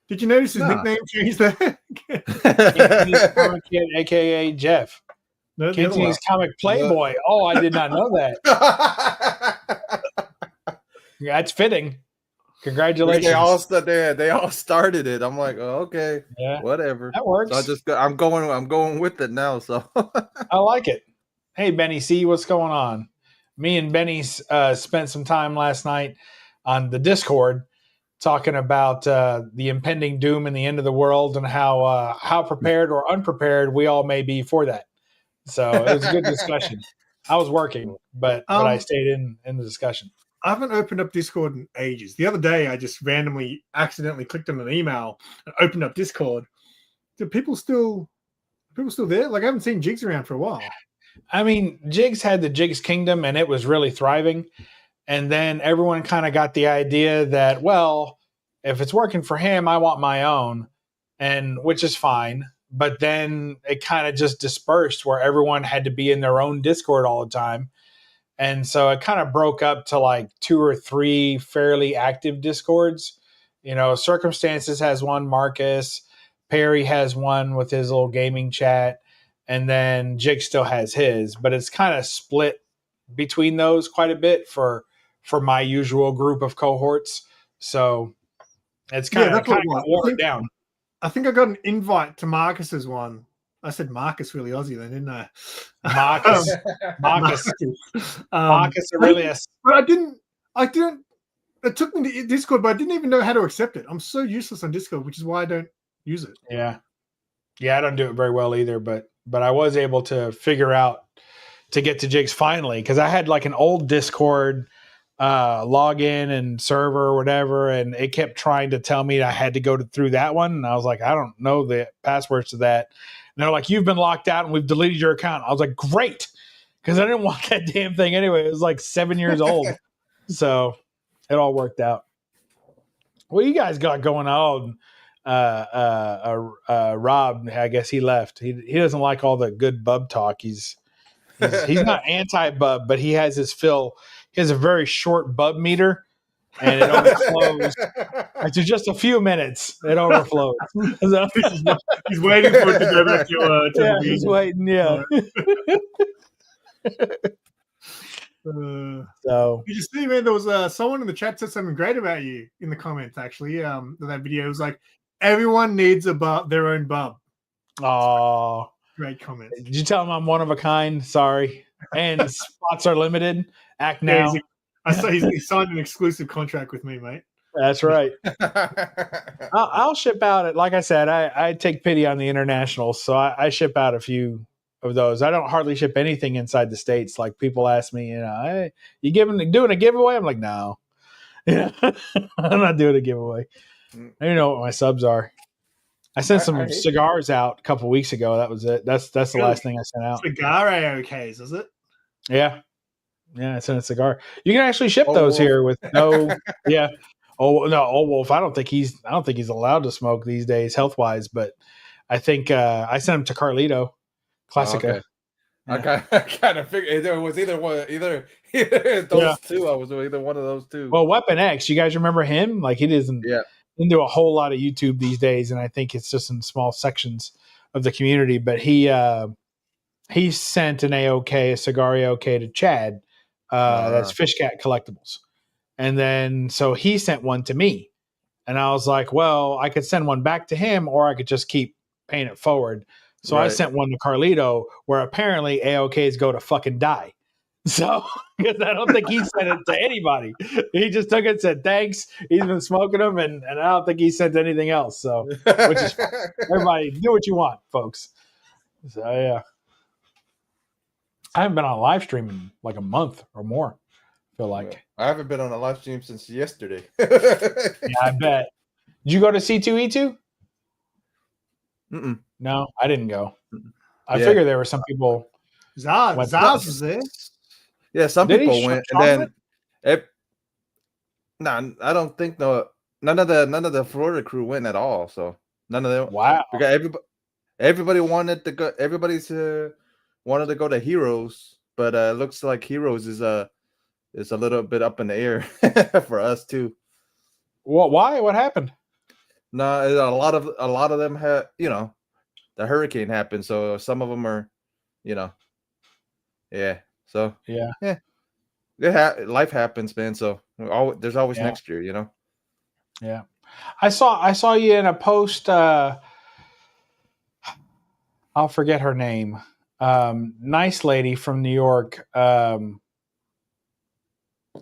Did you notice his nickname changed there? AKA Jeff. Cantonese Comic Playboy. Oh, I did not know that. That's fitting. Congratulations. They all started it. I'm like, oh, okay, yeah, whatever. That works. So I'm going with it now. So I like it. Hey, Benny C, what's going on? Me and Benny spent some time last night on the Discord, talking about the impending doom and the end of the world and how prepared or unprepared we all may be for that. So it was a good discussion. I was working, but I stayed in the discussion. I haven't opened up Discord in ages. The other day, I just randomly, accidentally clicked on an email and opened up Discord. Do people still there? Like, I haven't seen Jigs around for a while. I mean, Jigs had the Jigs Kingdom, and it was really thriving. And then everyone kind of got the idea that, well, if it's working for him, I want my own, and which is fine. But then it kind of just dispersed where everyone had to be in their own Discord all the time. And so it kind of broke up to like 2 or 3 fairly active Discords. You know, Circumstances has one, Marcus, Perry has one with his little gaming chat, and then Jig still has his, but it's kind of split between those quite a bit for my usual group of cohorts. So it's kind of watered down. I think I got an invite to Marcus's one. I said Marcus really Aussie then, didn't I? Marcus Aurelius. But I didn't. It took me to Discord, but I didn't even know how to accept it. I'm so useless on Discord, which is why I don't use it. Yeah, I don't do it very well either. But I was able to figure out to get to Jigs finally, because I had like an old Discord login and server or whatever, and it kept trying to tell me I had to go through that one, and I was like, I don't know the passwords to that. And they're like, you've been locked out and we've deleted your account. I was like, great, because I didn't want that damn thing anyway. It was like 7 years old. So it all worked out. What you guys got going on? Rob, I guess he left. He doesn't like all the good bub talk. He's not anti-bub, but he has his fill. He has a very short bub meter, and it overflows. After just a few minutes, it overflows. So, he's waiting for it to go back to yeah, he's waiting. Yeah. So you see, man, there was someone in the chat said something great about you in the comments. Actually, that video was like, everyone needs their own bub. Oh, great comment. Did you tell him I'm one of a kind? Sorry, and spots are limited. Act now. I saw he signed an exclusive contract with me, mate. That's right. I'll ship out it. Like I said, I take pity on the internationals, so I ship out a few of those. I don't hardly ship anything inside the States. Like people ask me, hey, you doing a giveaway? I'm like, no. Yeah, I'm not doing a giveaway. I don't even know what my subs are. I sent some cigars out a couple weeks ago. That was it. That's the last thing I sent out. Cigar AOKs, is it? Yeah. Yeah, I sent a cigar. You can actually ship those here with no. Yeah. Oh no, Old Wolf. I don't think he's allowed to smoke these days, health wise. But I think I sent him to Carlito, Classica. Oh, okay. I kind of figured it was either those two. I was either one of those two. Well, Weapon X. You guys remember him? Like he doesn't. Yeah. Do a whole lot of YouTube these days, and I think it's just in small sections of the community. But he sent an a cigar AOK to Chad. That's Fish Cat Collectibles. And then, so he sent one to me. And I was like, well, I could send one back to him, or I could just keep paying it forward. So I sent one to Carlito, where apparently AOKs go to fucking die. So, because I don't think he sent it to anybody. He just took it and said, thanks. He's been smoking them, and I don't think he sent anything else. So, which is everybody do what you want, folks. So, yeah. I haven't been on a live stream in like a month or more. I feel like I haven't been on a live stream since yesterday. Yeah, I bet. Did you go to C2E2? Mm-mm. No, I didn't go. I figured there were some people. Zaz was there. Yeah, some people went, and then I don't think none of the Florida crew went at all. So none of them. Wow. Because everybody wanted to go. Everybody's wanted to go to Heroes, but it looks like Heroes is a little bit up in the air for us too. Why? What happened? No, a lot of them had, the hurricane happened, so some of them are, yeah. So yeah. Life happens, man. So there's always next year, Yeah, I saw you in a post. I'll forget her name. Nice lady from New York.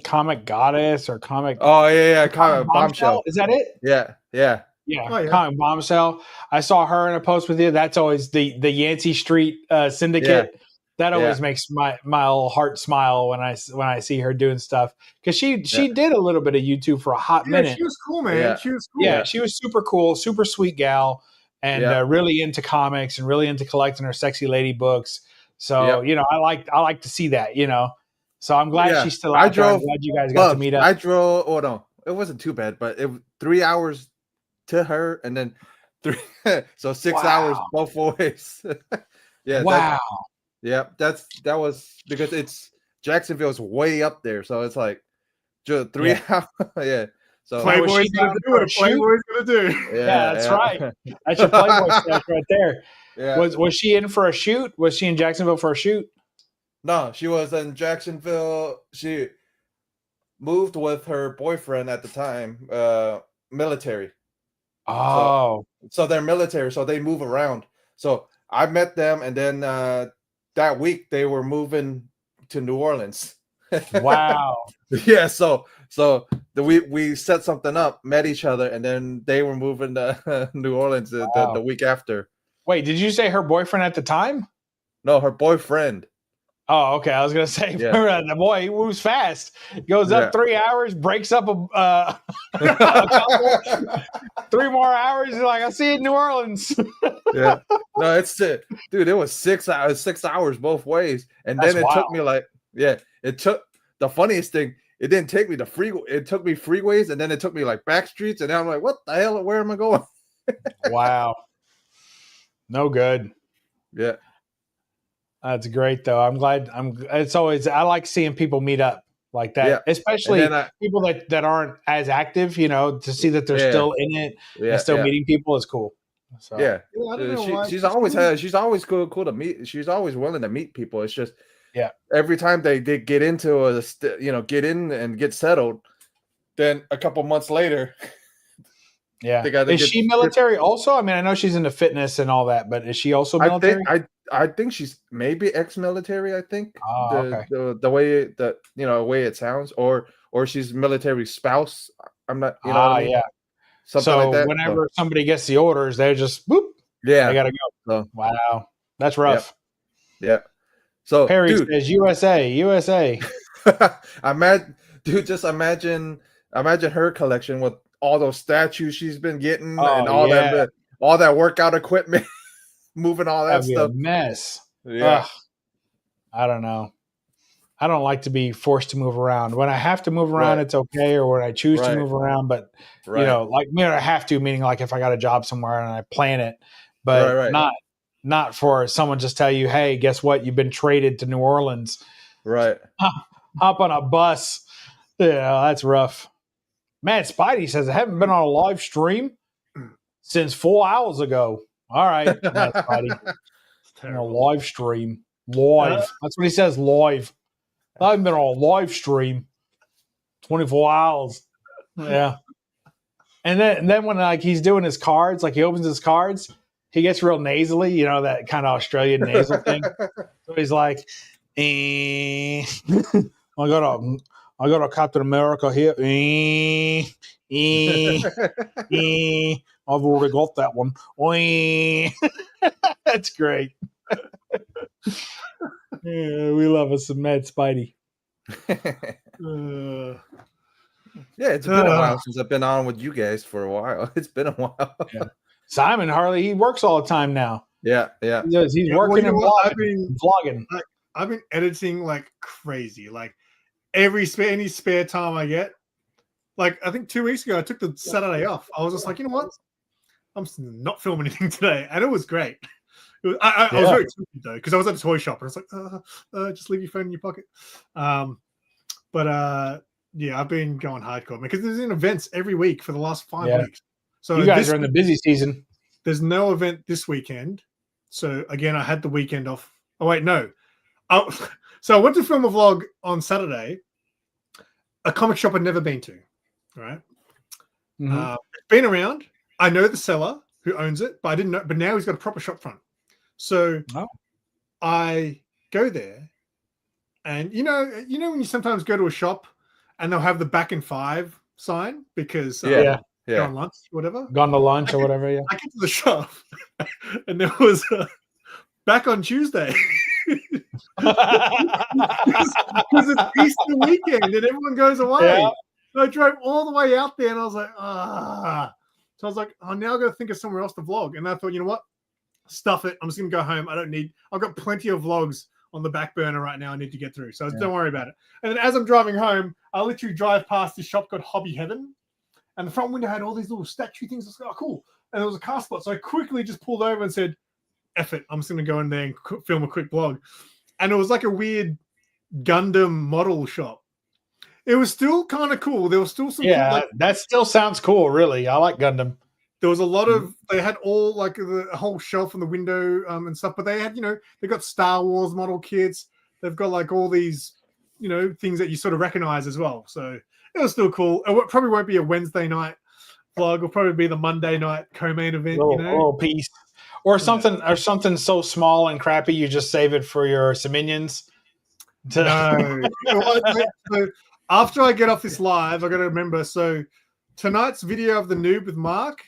Comic Goddess or Comic Oh yeah, Comic bombshell. Is that it? Yeah. Yeah, Oh, yeah. Comic Bombshell. I saw her in a post with you. That's always the Yancey Street Syndicate. That always makes my little heart smile when I see her doing stuff, because she did a little bit of YouTube for a hot minute. She was cool, man. Yeah. She was cool. Yeah, she was super cool, super sweet gal, and really into comics and really into collecting her sexy lady books. So I like to see that. So I'm glad she's still out there. I'm glad you guys got to meet up. I drove. Oh no, it wasn't too bad, but it 3 hours to her, and then 3, so 6 hours both ways. Yeah. Wow. That was because it's Jacksonville's way up there, so it's like just 3 hours. Yeah. So Playboy's gonna do it. Playboy's gonna do. Yeah, that's right. That's your Playboy stash right there. Yeah. Was she in for a shoot? Was she in Jacksonville for a shoot? No, she was in Jacksonville. She moved with her boyfriend at the time, military. Oh. So they're military, so they move around. So I met them, and then that week they were moving to New Orleans. Wow. Yeah, so we set something up, met each other, and then they were moving to New Orleans the week after. Wait, did you say her boyfriend at the time? No, her boyfriend. Oh, okay. I was gonna say, the boy he moves fast. Goes up 3 hours, breaks up a couple, 3 more hours. He's like, I'll see you in New Orleans. Yeah, no, it's it, dude. It was 6 hours, 6 hours both ways, and then it took me like, it took the funniest thing. It didn't take me to freeway. It took me freeways, and then it took me like back streets, and then I'm like, what the hell? Where am I going? Wow. No good. Yeah. That's great, though. I'm glad. I like seeing people meet up like that, especially people that aren't as active. To see that they're still in it and still meeting people is cool. So. Yeah, she's always cool to meet. She's always willing to meet people. It's just every time they get into get in and get settled, then a couple months later. Yeah, is she military also? I mean, I know she's into fitness and all that, but is she also military? I think she's maybe ex-military. I think the way that way it sounds, or she's military spouse. I'm not. You know what I mean? Yeah. Something like that. Whenever somebody gets the orders, they're just boop. Yeah, they gotta go. So, wow, that's rough. Yeah. So Perry says USA. Just imagine her collection with all those statues she's been getting and all that workout equipment, moving all that stuff. A mess. Yeah. Ugh. I don't know. I don't like to be forced to move around. When I have to move around, it's okay, or when I choose to move around. But like me, I have to, meaning like if I got a job somewhere and I plan it, but not for someone just tell you, hey, guess what? You've been traded to New Orleans. Right. Hop on a bus. Yeah, that's rough. Man, Spidey says I haven't been on a live stream since 4 hours ago. All right, Spidey. A live stream. Live. That's what he says, live. I haven't been on a live stream 24 hours. Yeah. And then when like he's doing his cards, like he opens his cards, he gets real nasally, that kind of Australian nasal thing. So he's like, I got a Captain America here. I've already got that one. That's great. Yeah, we love us some Mad Spidey. Yeah, it's been a while since I've been on with you guys for a while. It's been a while. Simon Harley, he works all the time now. Yeah. He's working and vlogging. I've been editing like crazy. Like any spare time I get. Like I think 2 weeks ago, I took the Saturday off. I was just like, you know what? I'm not filming anything today, and it was great. I was very tempted though because I was at a toy shop and I was like, just leave your phone in your pocket. I've been going hardcore because there's events every week for the last 5 weeks. So you guys are in the busy season. There's no event this weekend, so again, I had the weekend off. Oh wait, no. So I went to film a vlog on Saturday, a comic shop I'd never been to. Right, been around. I know the seller who owns it, but I didn't know. But now he's got a proper shop front. So I go there, and you know when you sometimes go to a shop and they'll have the back in 5 sign because Yeah. they're on lunch, whatever. Gone to lunch or whatever. Yeah. I get to the shop, and there was back on Tuesday. Because it's Easter weekend and everyone goes away. Yeah. So I drove all the way out there and I was like, So I was like, oh, now I've got to think of somewhere else to vlog. And I thought, you know what? Stuff it. I'm just going to go home. I've got plenty of vlogs on the back burner right now I need to get through. So don't worry about it. And then as I'm driving home, I literally drive past this shop called Hobby Heaven. And the front window had all these little statue things. I was like, oh, cool. And there was a car spot. So I quickly just pulled over and said, F it. I'm just going to go in there and film a quick vlog. And it was like a weird Gundam model shop. It was still kind of cool. There was still some cool, that still sounds cool, really. I like Gundam. There was a lot of, they had all like a whole shelf in the window and stuff, but they had, they got Star Wars model kits. They've got like all these, things that you sort of recognize as well. So it was still cool. It probably won't be a Wednesday night vlog. It'll probably be the Monday night co-main event, little piece. Or something so small and crappy you just save it for your minions. No. So after I get off this live, I got to remember. So tonight's video of the noob with Mark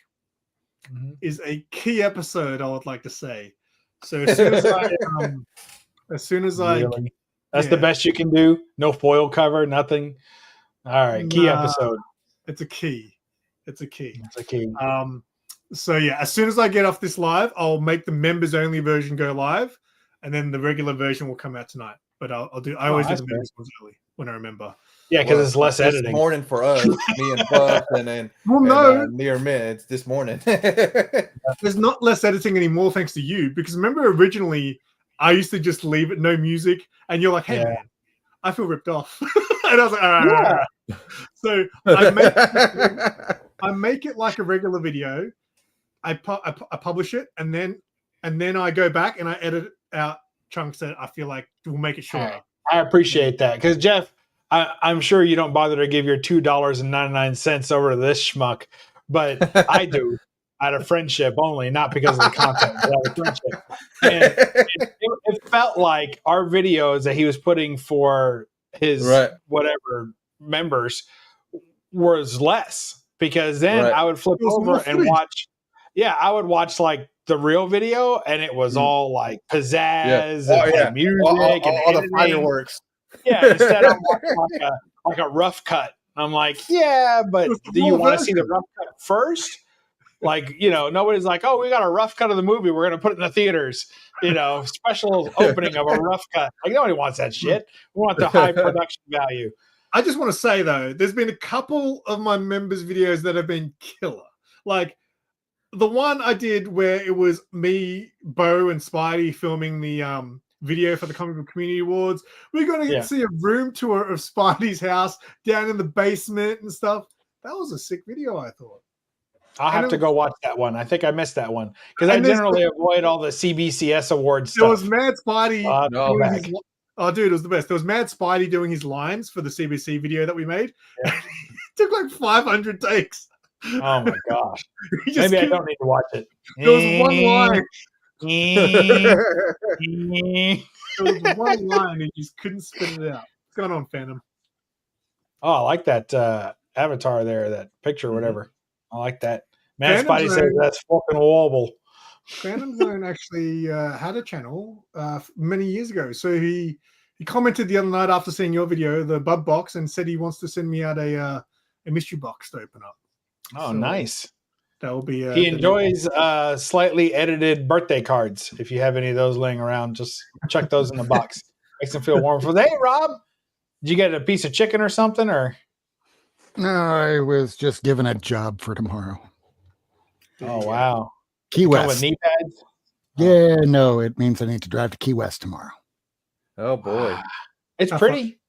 is a key episode. I would like to say. So as soon as I, really? That's the best you can do. No foil cover, nothing. All right, key episode. It's a key. It's a key. So yeah, as soon as I get off this live, I'll make the members only version go live, and then the regular version will come out tonight. But I always do the members ones early when I remember. Yeah, because it's less editing. This morning for us, me and Buff, and then near mids this morning. There's not less editing anymore, thanks to you. Because remember, originally I used to just leave it no music, and you're like, "Hey man, I feel ripped off," and I was like, "All right." So I make it like a regular video. I publish it, and then I go back and I edit out chunks that I feel like will make it shorter. I appreciate that because Jeff, I'm sure you don't bother to give your $2.99 over to this schmuck, but I do out of friendship only, not because of the content, but out of friendship. And it felt like our videos that he was putting for his whatever members was less because then I would flip over and watch. Yeah, I would watch like the real video, and it was all like pizzazz and music and all the fireworks. Yeah, instead of like a rough cut. I'm like, yeah, but do you want to see the rough cut first? Like, nobody's like, oh, we got a rough cut of the movie. We're going to put it in the theaters. Special opening of a rough cut. Like, nobody wants that shit. We want the high production value. I just want to say, though, there's been a couple of my members' videos that have been killer. Like, the one I did where it was me, Bo, and Spidey filming the video for the Comic Book Community Awards. We're going to get to see a room tour of Spidey's house down in the basement and stuff. That was a sick video, I thought. I'll have to go watch that one. I think I missed that one because I generally avoid all the CBCS awards stuff. There was Mad Spidey. Dude, it was the best. There was Mad Spidey doing his lines for the CBC video that we made. Yeah. It took like 500 takes. Oh my gosh. Maybe I don't need to watch it. There was one line. There was one line and you just couldn't spit it out. What's going on, Phantom? Oh, I like that avatar there, that picture or whatever. I like that. Man, Spidey says that's fucking wobble. Phantom Zone actually had a channel many years ago. So he commented the other night after seeing your video, the Bub Box, and said he wants to send me out a mystery box to open up. Oh, so nice. That will be. He enjoys slightly edited birthday cards. If you have any of those laying around, just chuck those in the box. Makes them feel warm. Hey, Rob, did you get a piece of chicken or something? Or no, I was just given a job for tomorrow. Oh wow, Key West. With knee pads? Yeah, no, it means I need to drive to Key West tomorrow. Oh boy, it's pretty.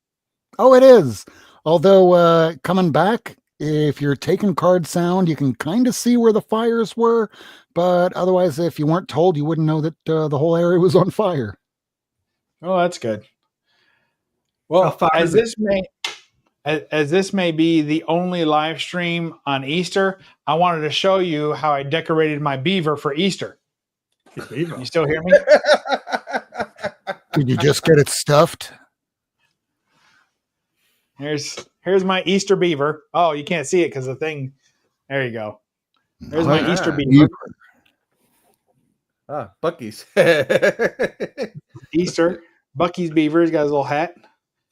Oh, it is. Although coming back. If you're taking card sound, you can kind of see where the fires were, but otherwise, if you weren't told, you wouldn't know that the whole area was on fire. Oh, that's good. Well, as this may be the only live stream on Easter, I wanted to show you how I decorated my beaver for Easter. You still hear me? Did you just get it stuffed? Here's Here's my Easter beaver. Oh, you can't see it because the thing. There you go. There's my Ah. Easter beaver. Bucky's. Easter. Bucky's beaver. He's got his little hat.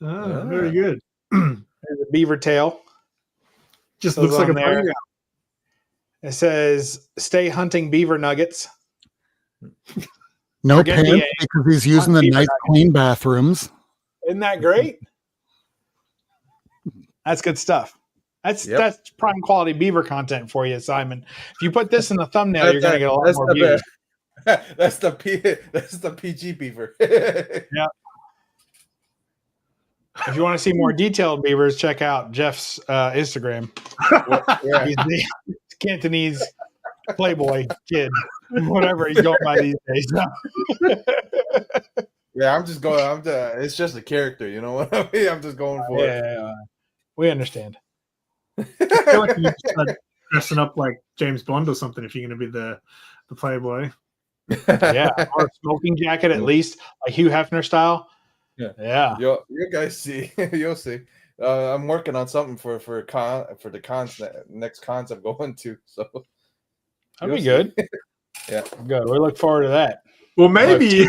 Oh, very good. There's a beaver tail. Just Goes looks like on a there. bunny. It says, "Stay hunting beaver nuggets." No Forget the pants A. because he's using the Beaver nice, nuggets. clean bathrooms. Isn't that great? That's good stuff. That's prime quality beaver content for you, Simon. If you put this in the thumbnail, you're going to get a lot more views. That's the PG beaver. Yeah. If you want to see more detailed beavers, check out Jeff's Instagram. Yeah. He's the Cantonese Playboy kid, whatever he's going by these days. Yeah, I'm just going. It's just a character, you know what I mean? I'm just going for it. Yeah, we understand. I feel like you just start dressing up like James Bond or something if you're going to be the Playboy. Yeah, or a smoking jacket at least, like Hugh Hefner style. Yeah. You guys see, you'll see. I'm working on something for the cons next cons I'm going to. So That'd be good. Yeah, good. We look forward to that. Well, maybe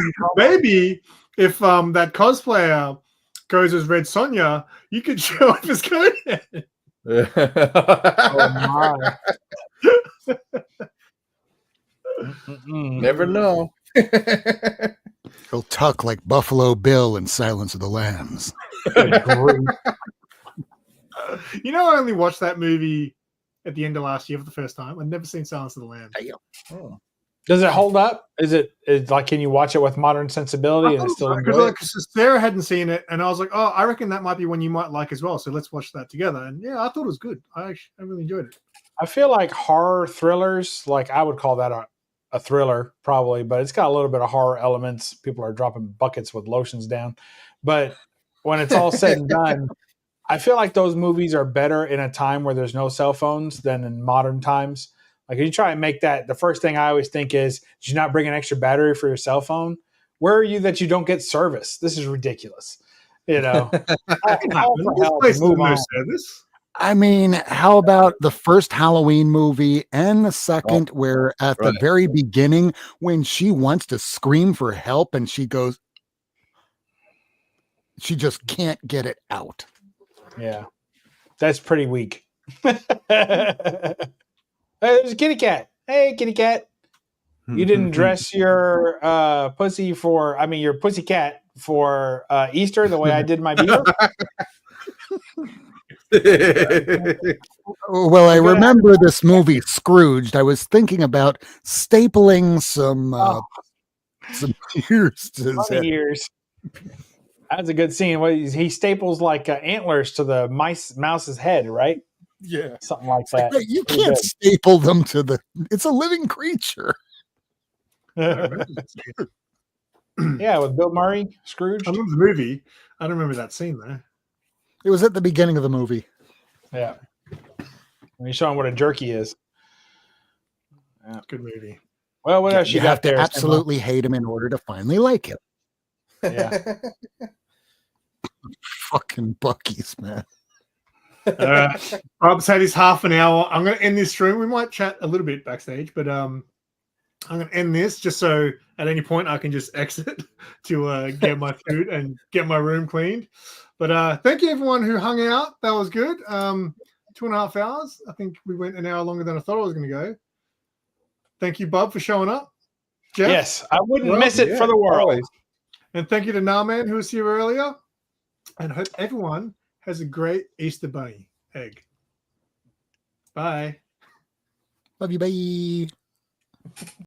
if that cosplayer goes as Red Sonja, you could show up as Conan. Oh my! Never know. He'll tuck like Buffalo Bill in Silence of the Lambs. You know, I only watched that movie at the end of last year for the first time. I'd never seen Silence of the Lambs. Oh. Does it hold up? Is it like, can you watch it with modern sensibility and it's still enjoy it? Sarah hadn't seen it, and I was like, "Oh, I reckon that might be one you might like as well." So let's watch that together. And yeah, I thought it was good. I really enjoyed it. I feel like horror thrillers, like I would call that a thriller probably, but it's got a little bit of horror elements. People are dropping buckets with lotions down, but when it's all said and done, I feel like those movies are better in a time where there's no cell phones than in modern times. Like if you try and make that, the first thing I always think is, did you not bring an extra battery for your cell phone? Where are you that you don't get service? This is ridiculous. You know, move on. Service. I mean, how about the first Halloween movie and the second, where at the very beginning, when she wants to scream for help and she goes, she just can't get it out. Yeah, that's pretty weak. There's a kitty cat. Hey, kitty cat. You didn't dress your your pussy cat for Easter the way I did my beaver? Well, I remember this movie, Scrooged. I was thinking about stapling some ears to his head. Ears. That's a good scene. He staples like antlers to the mouse's head, right? Yeah, something like that. Like, you can't staple them to it's a living creature. Yeah, with Bill Murray, Scrooge. I remember the movie. I don't remember that scene though. It was at the beginning of the movie. Yeah. When you show him what a jerky is. Yeah. Good movie. Well, what else you got have to there, absolutely hate him in order to finally like him. Yeah. Fucking Bucky's, man. Rob's had his half an hour. I'm going to end this stream. We might chat a little bit backstage, but I'm going to end this just so at any point I can just exit to get my food and get my room cleaned. But thank you everyone who hung out. That was good. 2.5 hours. I think we went an hour longer than I thought I was going to go. Thank you, Bob, for showing up. Jeff? Yes, I wouldn't miss it for the world. Always. And thank you to Narman, who was here earlier. And I hope everyone has a great Easter bunny egg. Bye. Love you. Bye.